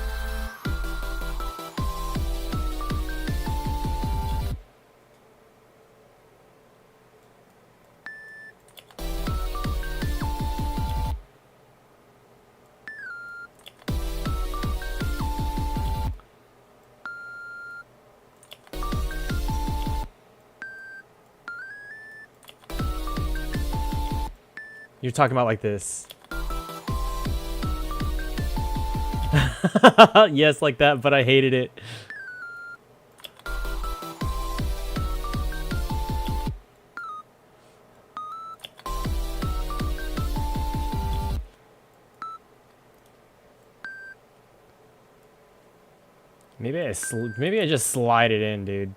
You're talking about like this. Yes, like that, but I hated it. Maybe I just slide it in, dude.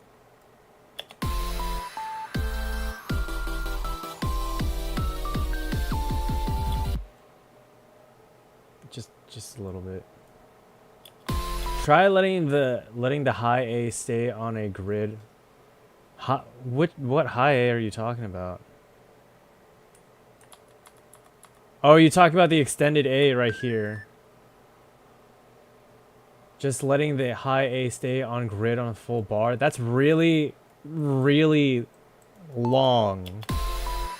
Just a little bit. Try letting the high A stay on a grid. What high A are you talking about? Oh, you talking about the extended A right here. Just letting the high A stay on grid on a full bar. That's really, really long.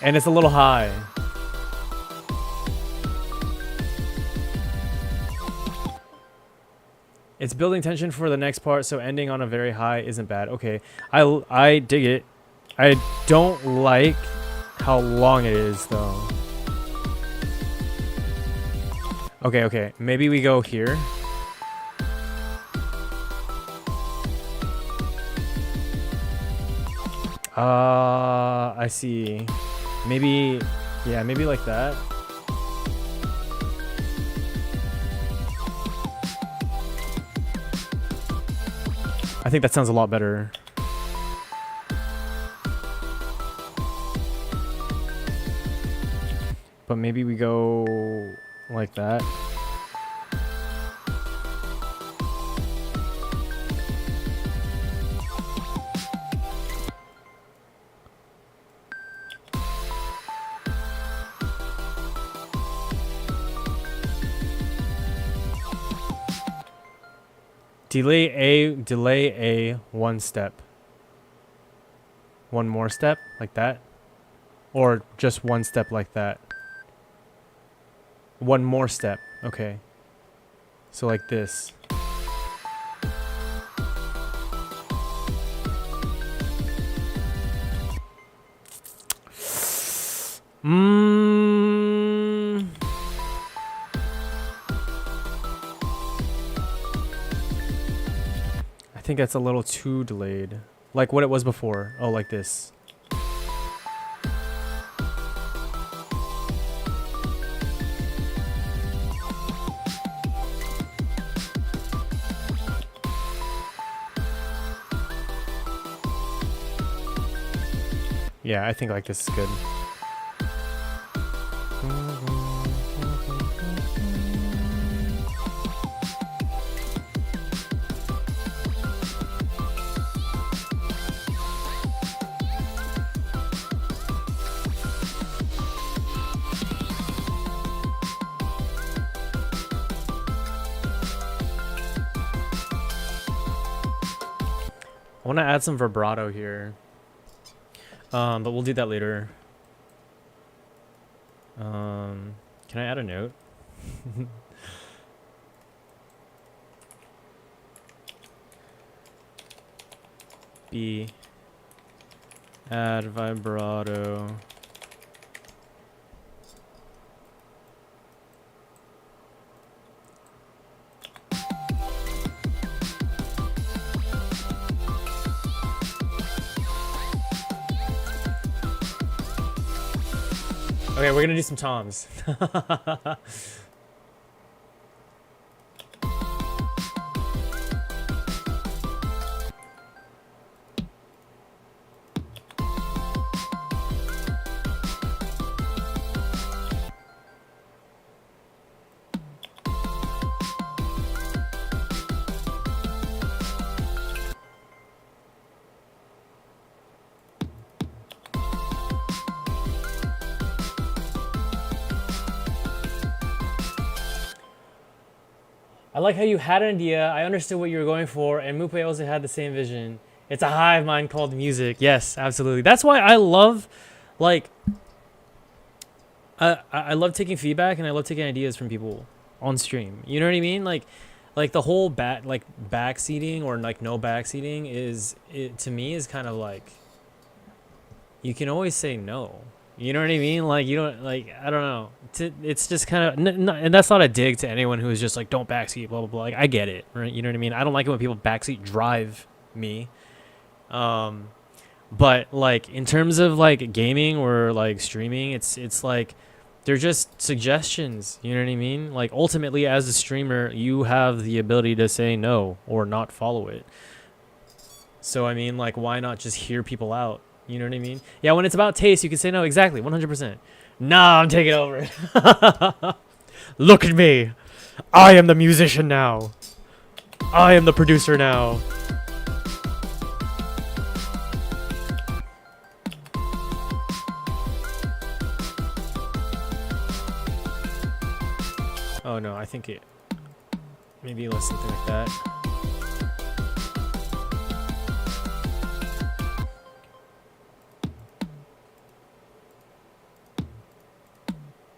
And it's a little high. It's building tension for the next part, so ending on a very high isn't bad. Okay, I dig it. I don't like how long it is, though. Okay. Maybe we go here. I see. Maybe, yeah, maybe like that. I think that sounds a lot better. But maybe we go like that. Delay A one step. One more step like that. Or just one step like that. One more step. Okay. So like this. I think that's a little too delayed. Like what it was before. Oh, like this. Yeah, I think like this is good. I want to add some vibrato here, but we'll do that later. Can I add a note? B, add vibrato. Okay, we're gonna do some toms. I like how you had an idea. I understood what you were going for, and Mupe also had the same vision. It's a hive mind called music. Yes, absolutely. That's why I love, like, I love taking feedback and I love taking ideas from people on stream. You know what I mean? Like the whole backseating or like no backseating is, to me, is kind of like, you can always say no. You know what I mean? Like, you don't, like, I don't know. It's just kind of, and that's not a dig to anyone who is just like, don't backseat, blah, blah, blah. Like, I get it, right? You know what I mean? I don't like it when people backseat drive me. But, like, in terms of, like, gaming or, like, streaming, it's like, they're just suggestions. You know what I mean? Like, ultimately, as a streamer, you have the ability to say no or not follow it. So, I mean, like, why not just hear people out? You know what I mean? Yeah, when it's about taste, you can say no. Exactly, 100%. Nah, I'm taking over. Look at me. I am the musician now. I am the producer now. Oh no, I think it... Maybe let's something like that.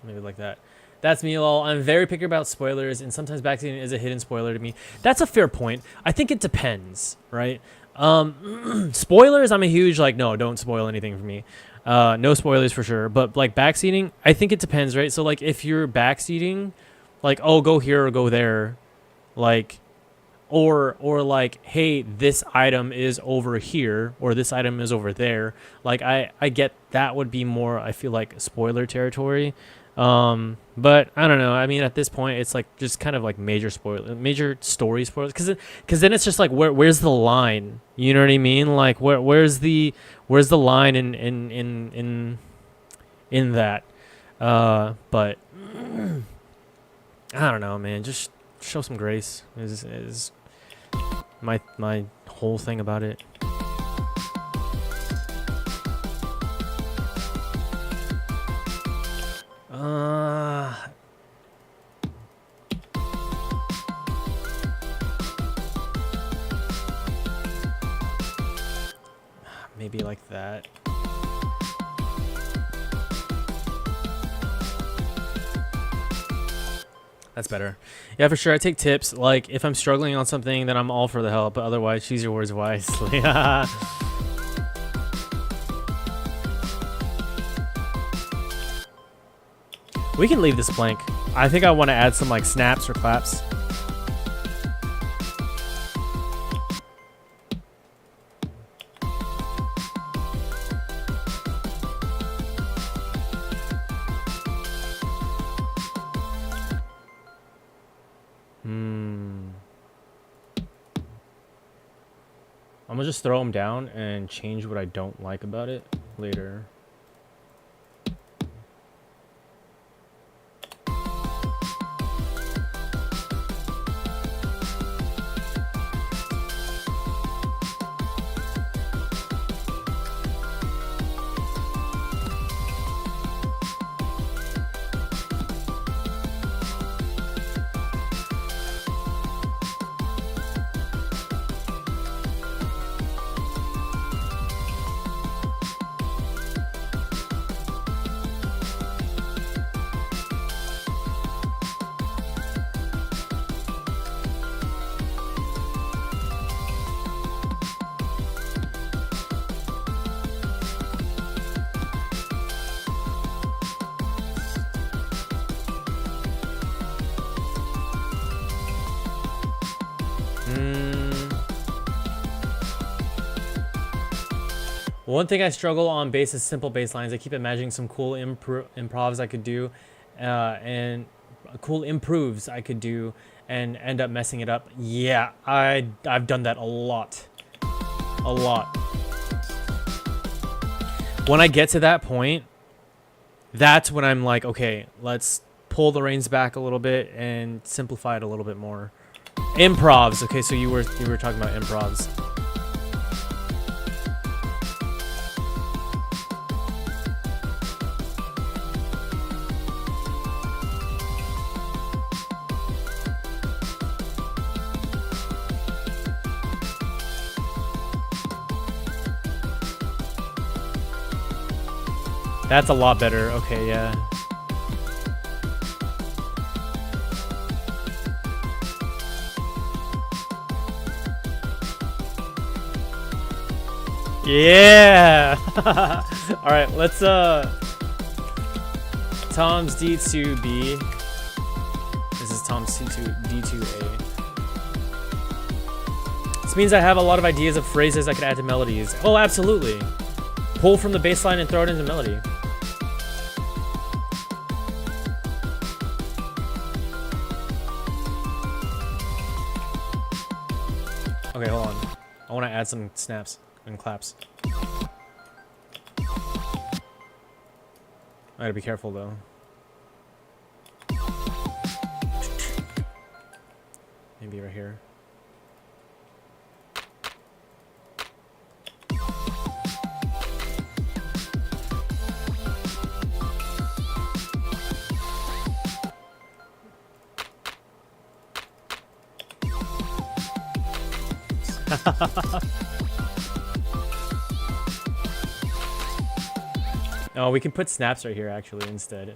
Maybe like that. That's me, lol. I'm very picky about spoilers, and sometimes backseating is a hidden spoiler to me. That's a fair point. I think it depends, right? Spoilers, I'm a huge, like, no, don't spoil anything for me. No spoilers for sure. But, like, backseating, I think it depends, right? So, like, if you're backseating, like, oh, go here or go there, like, or like, hey, this item is over here, or this item is over there. Like, I get that would be more, I feel like, spoiler territory. But I don't know. I mean, at this point, it's like just kind of like major story spoilers, because then it's just like where's the line? You know what I mean? Like where's the line in that? But I don't know, man. Just show some grace is my whole thing about it. Maybe like that. That's better. Yeah, for sure. I take tips. Like, if I'm struggling on something, then I'm all for the help. But otherwise, choose your words wisely. We can leave this blank. I think I want to add some, like, snaps or claps. I'm gonna just throw them down and change what I don't like about it. later. One thing I struggle on bass is simple bass lines. I keep imagining some cool improvs I could do, and cool improves I could do, and end up messing it up. Yeah, I've done that a lot. A lot. When I get to that point, that's when I'm like, okay, let's pull the reins back a little bit and simplify it a little bit more. Improvs. Okay, so you were talking about improvs. That's a lot better. Okay, yeah. Yeah. All right, let's Tom's D2B. This is Tom's D2A. This means I have a lot of ideas of phrases I could add to melodies. Oh, absolutely. Pull from the bass line and throw it into melody. Okay, hold on. I want to add some snaps and claps. I gotta be careful though. Maybe right here. Oh, we can put snaps right here actually instead.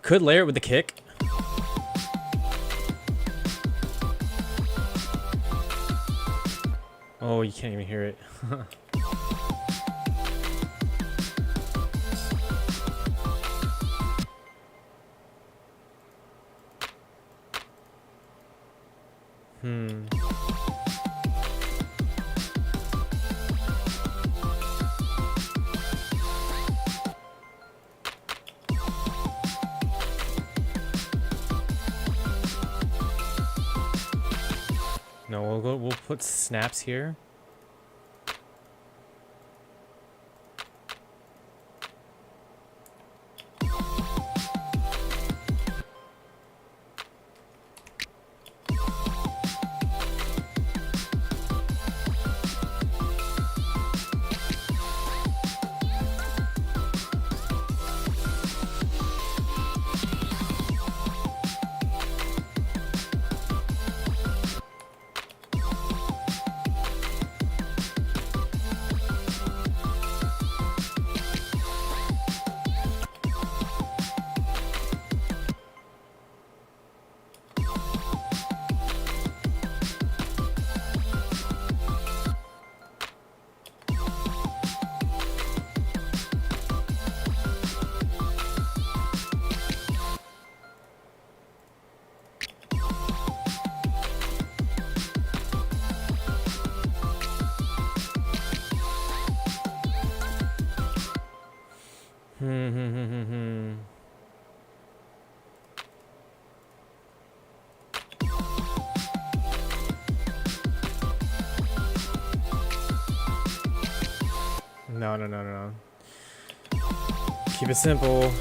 Could layer it with the kick. Oh, you can't even hear it. No, we'll put snaps here. No, no, no, no. Keep it simple.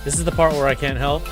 This is the part where I can't help.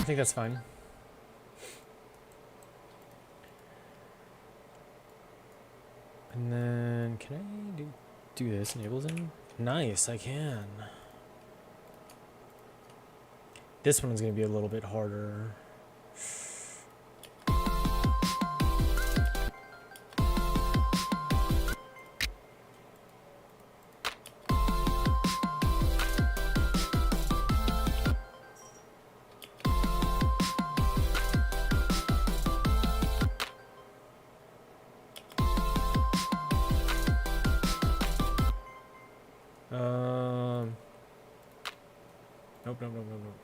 I think that's fine. And then, can I do this in Ableton? Nice, I can. This one's gonna be a little bit harder. Nope, nope, nope, nope, nope.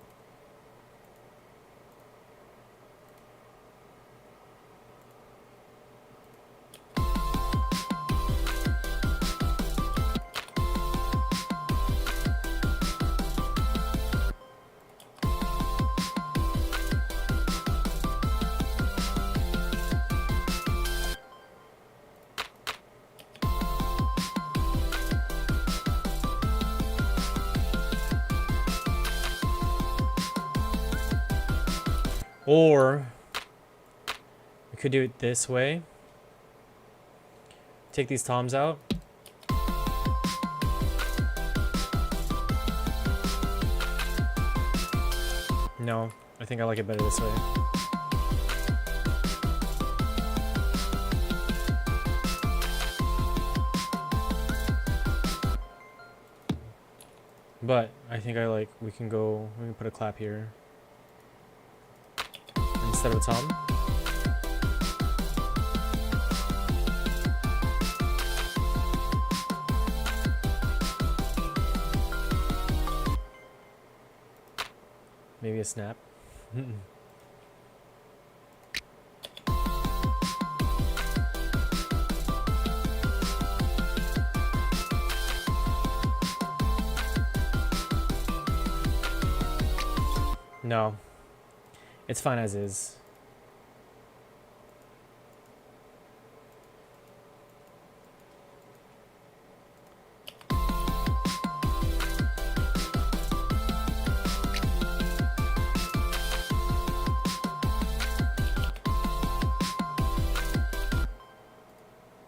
Or we could do it this way. Take these toms out. No, I think I like it better this way. But I think we can put a clap here instead of a tom. Maybe a snap. No, it's fine as is.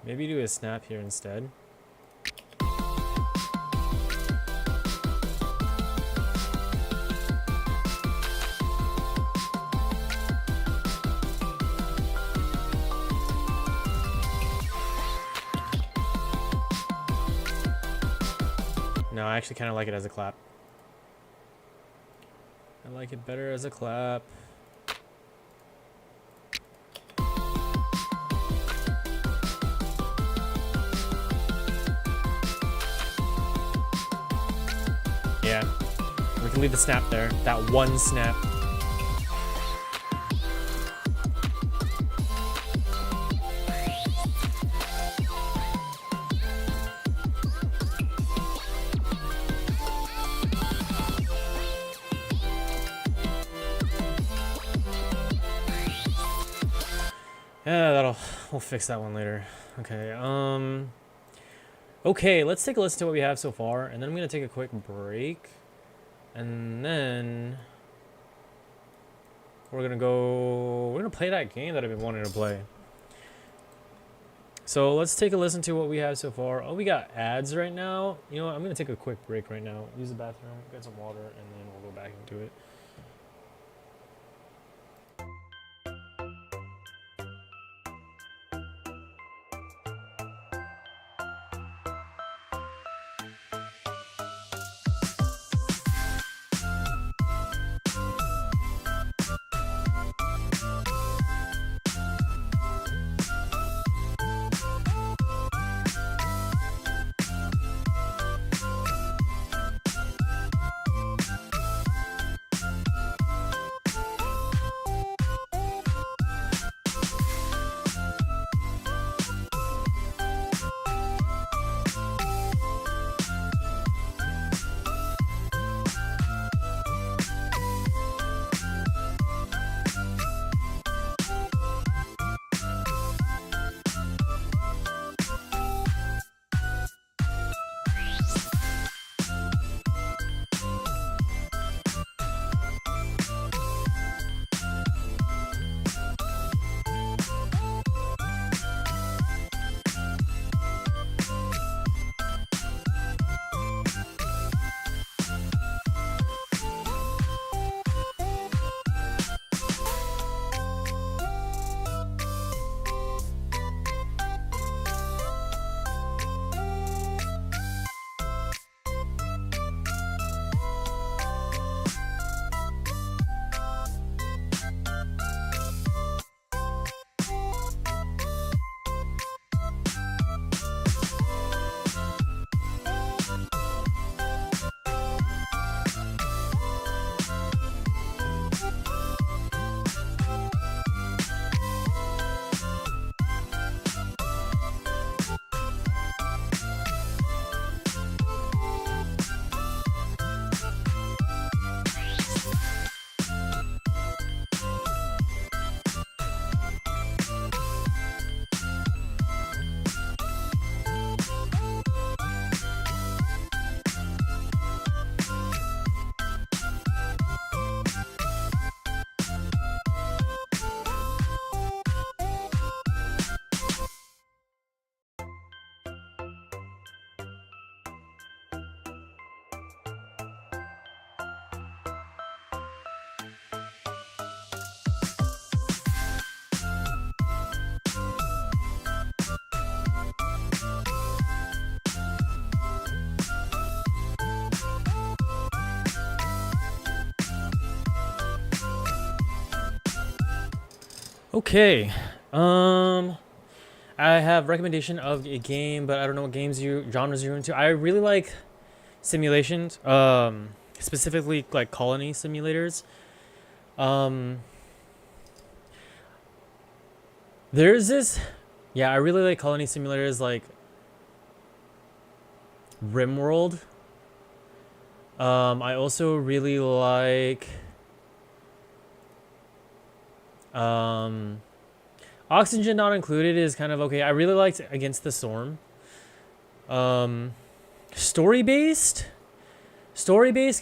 Maybe do a snap here instead. No, I actually kind of like it as a clap. I like it better as a clap. Yeah, we can leave the snap there. That one snap. Yeah, we'll fix that one later. Okay, okay, let's take a listen to what we have so far, and then I'm gonna take a quick break, and then we're gonna play that game that I've been wanting to play. So let's take a listen to what we have so far. Oh, we got ads right now. You know what, I'm gonna take a quick break right now, use the bathroom, get some water, and then we'll go back into it. Okay, I have recommendation of a game, but I don't know what genres you're into. I really like simulations, specifically like colony simulators. There's this, yeah, I really like colony simulators like RimWorld. I also really like Oxygen Not Included is kind of okay. I really liked Against the Storm. Story-based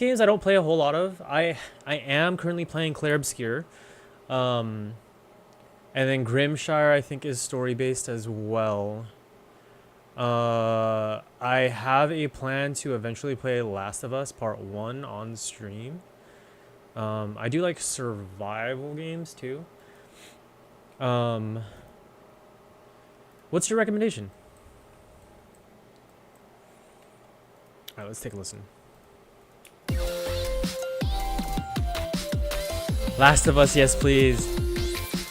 games I don't play a whole lot of. I am currently playing Clair Obscur. And then Grimshire I think is story-based as well. I have a plan to eventually play Last of Us Part 1 on stream. I do like survival games too. What's your recommendation? All right, let's take a listen. Last of Us, yes, please.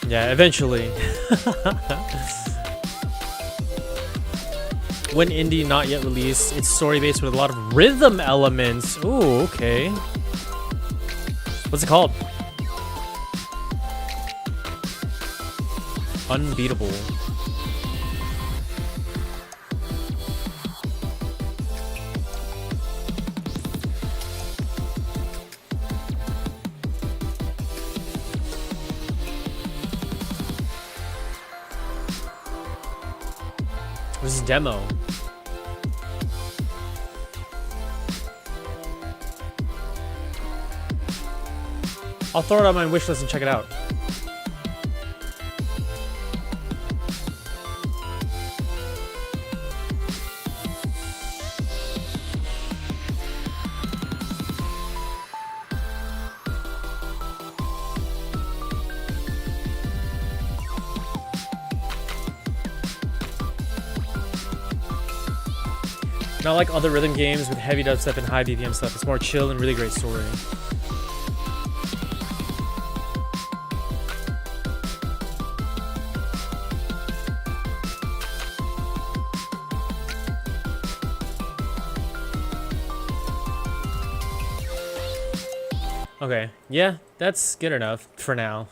Yeah, eventually. When indie, not yet released. It's story-based with a lot of rhythm elements. Ooh, okay. What's it called? Unbeatable. This is demo. I'll throw it on my wish list and check it out. Not like other rhythm games with heavy dubstep and high BPM stuff. It's more chill and really great story. Okay, yeah, that's good enough for now.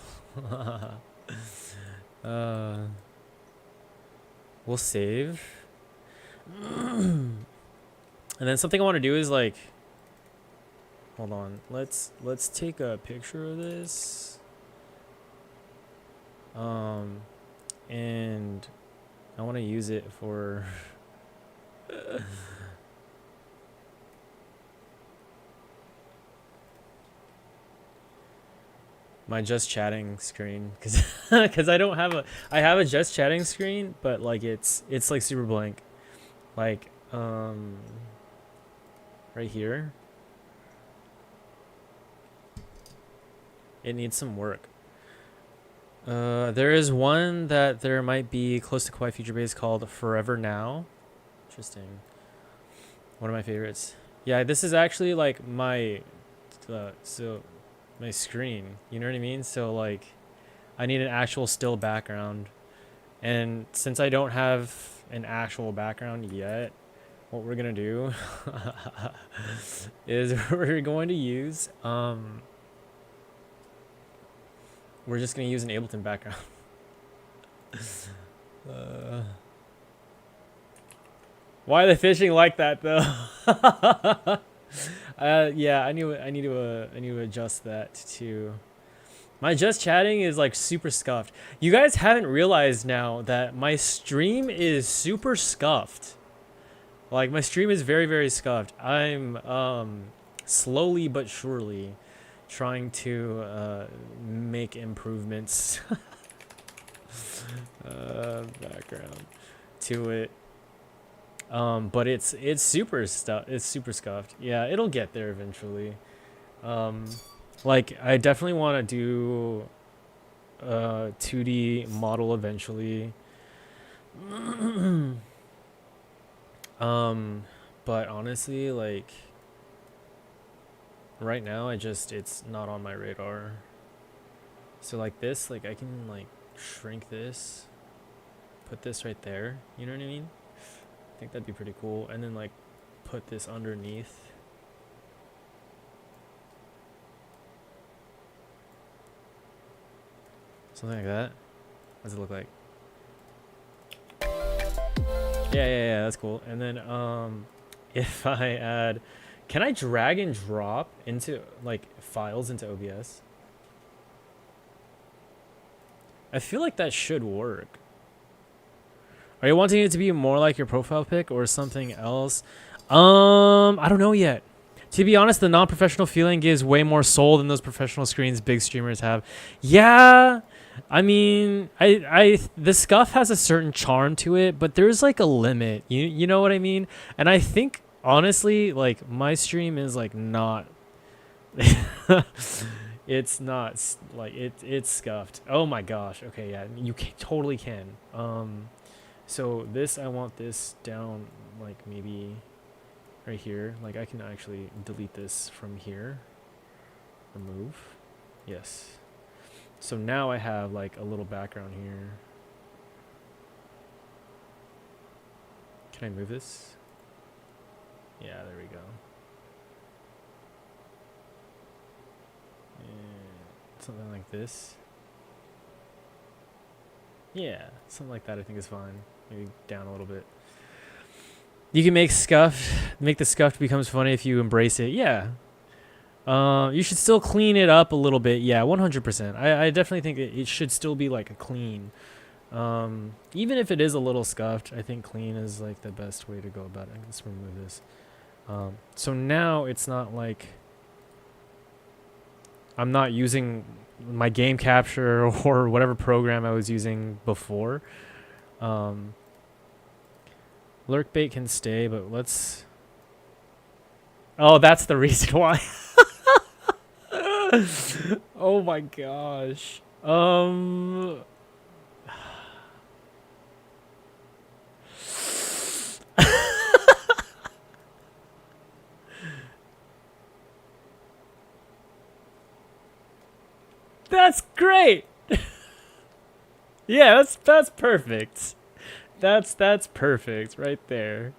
We'll save. And then something I want to do is like, hold on, let's take a picture of this. And I want to use it for my just chatting screen, because I don't have I have a just chatting screen, but like it's like super blank, like right here. It needs some work. There is one that there might be close to Kawaii feature base called Forever Now. Interesting. One of my favorites. Yeah, this is actually like my my screen, you know what I mean? So like I need an actual still background, and since I don't have an actual background yet, what we're gonna do is we're going to use we're just gonna use an Ableton background. Why are they fishing like that though? Yeah, I need to adjust that too. My just chatting is like super scuffed. You guys haven't realized now that my stream is super scuffed. Like my stream is very, very scuffed. I'm slowly but surely trying to make improvements background to it. But it's super scuffed. Yeah, it'll get there eventually. Like I definitely want to do a 2D model eventually. But honestly, like right now it's not on my radar. So like this, like I can like shrink this, put this right there, you know what I mean? I think that'd be pretty cool. And then like put this underneath. Something like that. What does it look like? Yeah, that's cool. And then if I add, can I drag and drop into like files into OBS? I feel like that should work. Are you wanting it to be more like your profile pic or something else? I don't know yet. To be honest, the non-professional feeling gives way more soul than those professional screens big streamers have. Yeah, I mean, the scuff has a certain charm to it, but there's like a limit. You know what I mean? And I think honestly, like my stream is like not. It's not like it's scuffed. Oh my gosh. Okay, yeah, you totally can. So this, I want this down like maybe right here. Like I can actually delete this from here. Remove. Yes. So now I have like a little background here. Can I move this? Yeah, there we go. And something like this. Yeah, something like that I think is fine. Maybe down a little bit. You can make the scuffed becomes funny if you embrace it. Yeah. You should still clean it up a little bit. Yeah, 100%. I definitely think it should still be like a clean. Even if it is a little scuffed, I think clean is like the best way to go about it. Let's remove this. So now it's not like I'm not using my game capture or whatever program I was using before. Lurk bait can stay, but let's... Oh, that's the reason why. Oh my gosh. That's great. Yeah, that's perfect. That's perfect right there.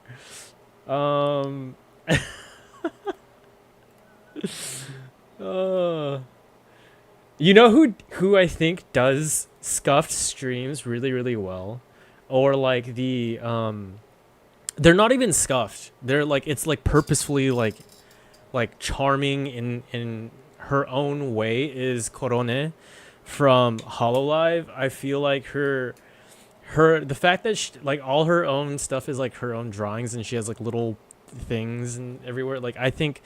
You know who I think does scuffed streams really well, or like the they're not even scuffed. They're like, it's like purposefully like charming in her own way, is Korone from Hololive. I feel like the fact that like all her own stuff is like her own drawings, and she has like little things and everywhere. Like I think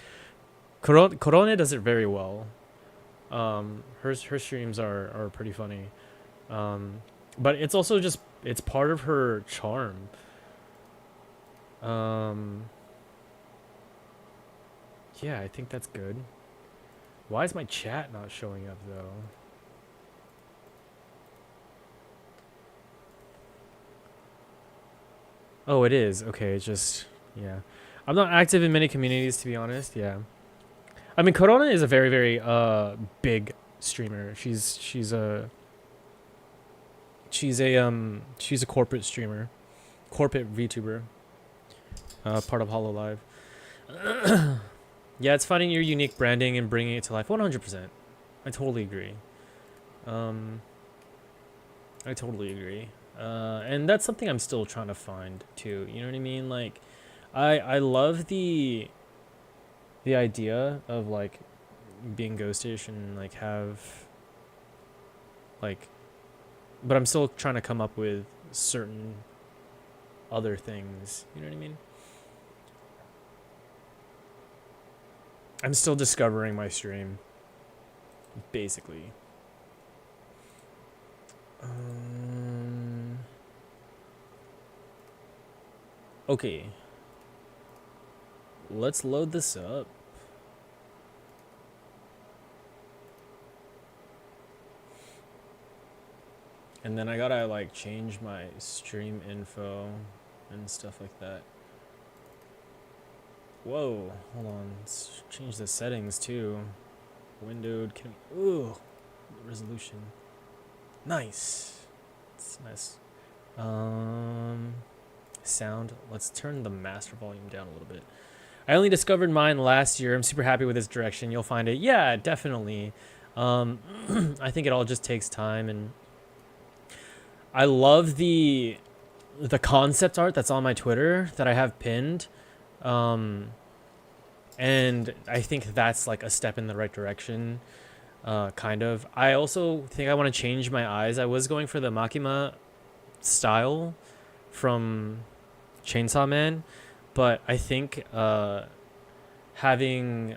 Korone does it very well. Her streams are pretty funny. But it's also just, it's part of her charm. Yeah, I think that's good. Why is my chat not showing up though? Oh, it is. Okay, it's just, yeah. I'm not active in many communities, to be honest. Yeah. I mean, Corona is a very big streamer. She's a corporate streamer, corporate VTuber, part of Hololive. Yeah, it's finding your unique branding and bringing it to life. 100%. I totally agree. I totally agree. And that's something I'm still trying to find too. You know what I mean? Like, I love the idea of like being Ghostish and like have like, but I'm still trying to come up with certain other things. You know what I mean? I'm still discovering my stream, basically. Okay. Let's load this up. And then I gotta like change my stream info and stuff like that. Whoa, hold on. Let's change the settings too. Windowed, ooh, resolution. Nice. It's nice. Sound. Let's turn the master volume down a little bit. I only discovered mine last year. I'm super happy with this direction. You'll find it. Yeah, definitely. I think it all just takes time, and I love the concept art that's on my Twitter that I have pinned. And I think that's like a step in the right direction, kind of. I also think I want to change my eyes. I was going for the Makima style from Chainsaw Man, but I think having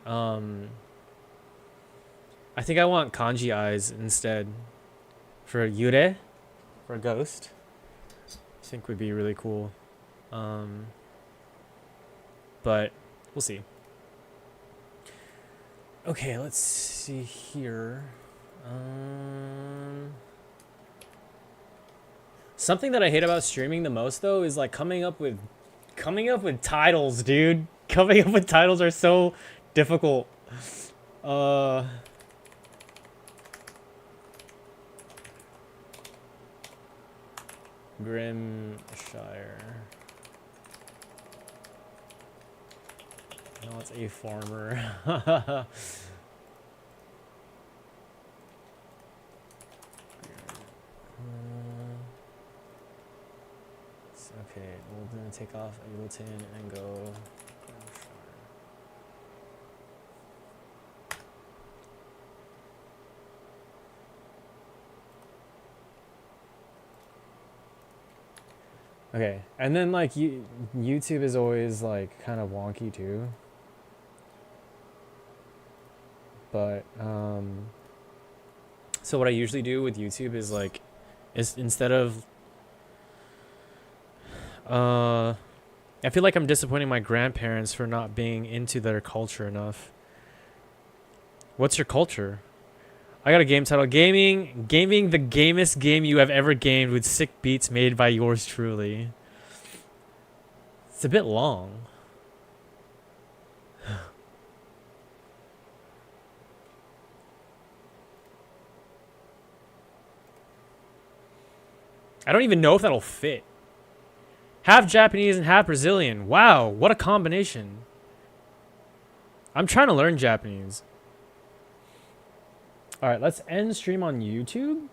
I think I want kanji eyes instead for Yure, for a ghost. I think would be really cool. But we'll see. Okay, let's see here. Something that I hate about streaming the most though is like coming up with titles, dude. Coming up with titles are so difficult. Grimshire. No, it's a farmer. Okay, we're gonna take off Ableton and go Grimshire. Okay, and then like YouTube is always like kind of wonky too. But so what I usually do with YouTube is like, instead of I feel like I'm disappointing my grandparents for not being into their culture enough. What's your culture? I got a game title. Gaming the gamest game you have ever gamed with sick beats made by yours truly. It's a bit long. I don't even know if that'll fit. Half Japanese and half Brazilian. Wow, what a combination. I'm trying to learn Japanese. All right, let's end stream on YouTube.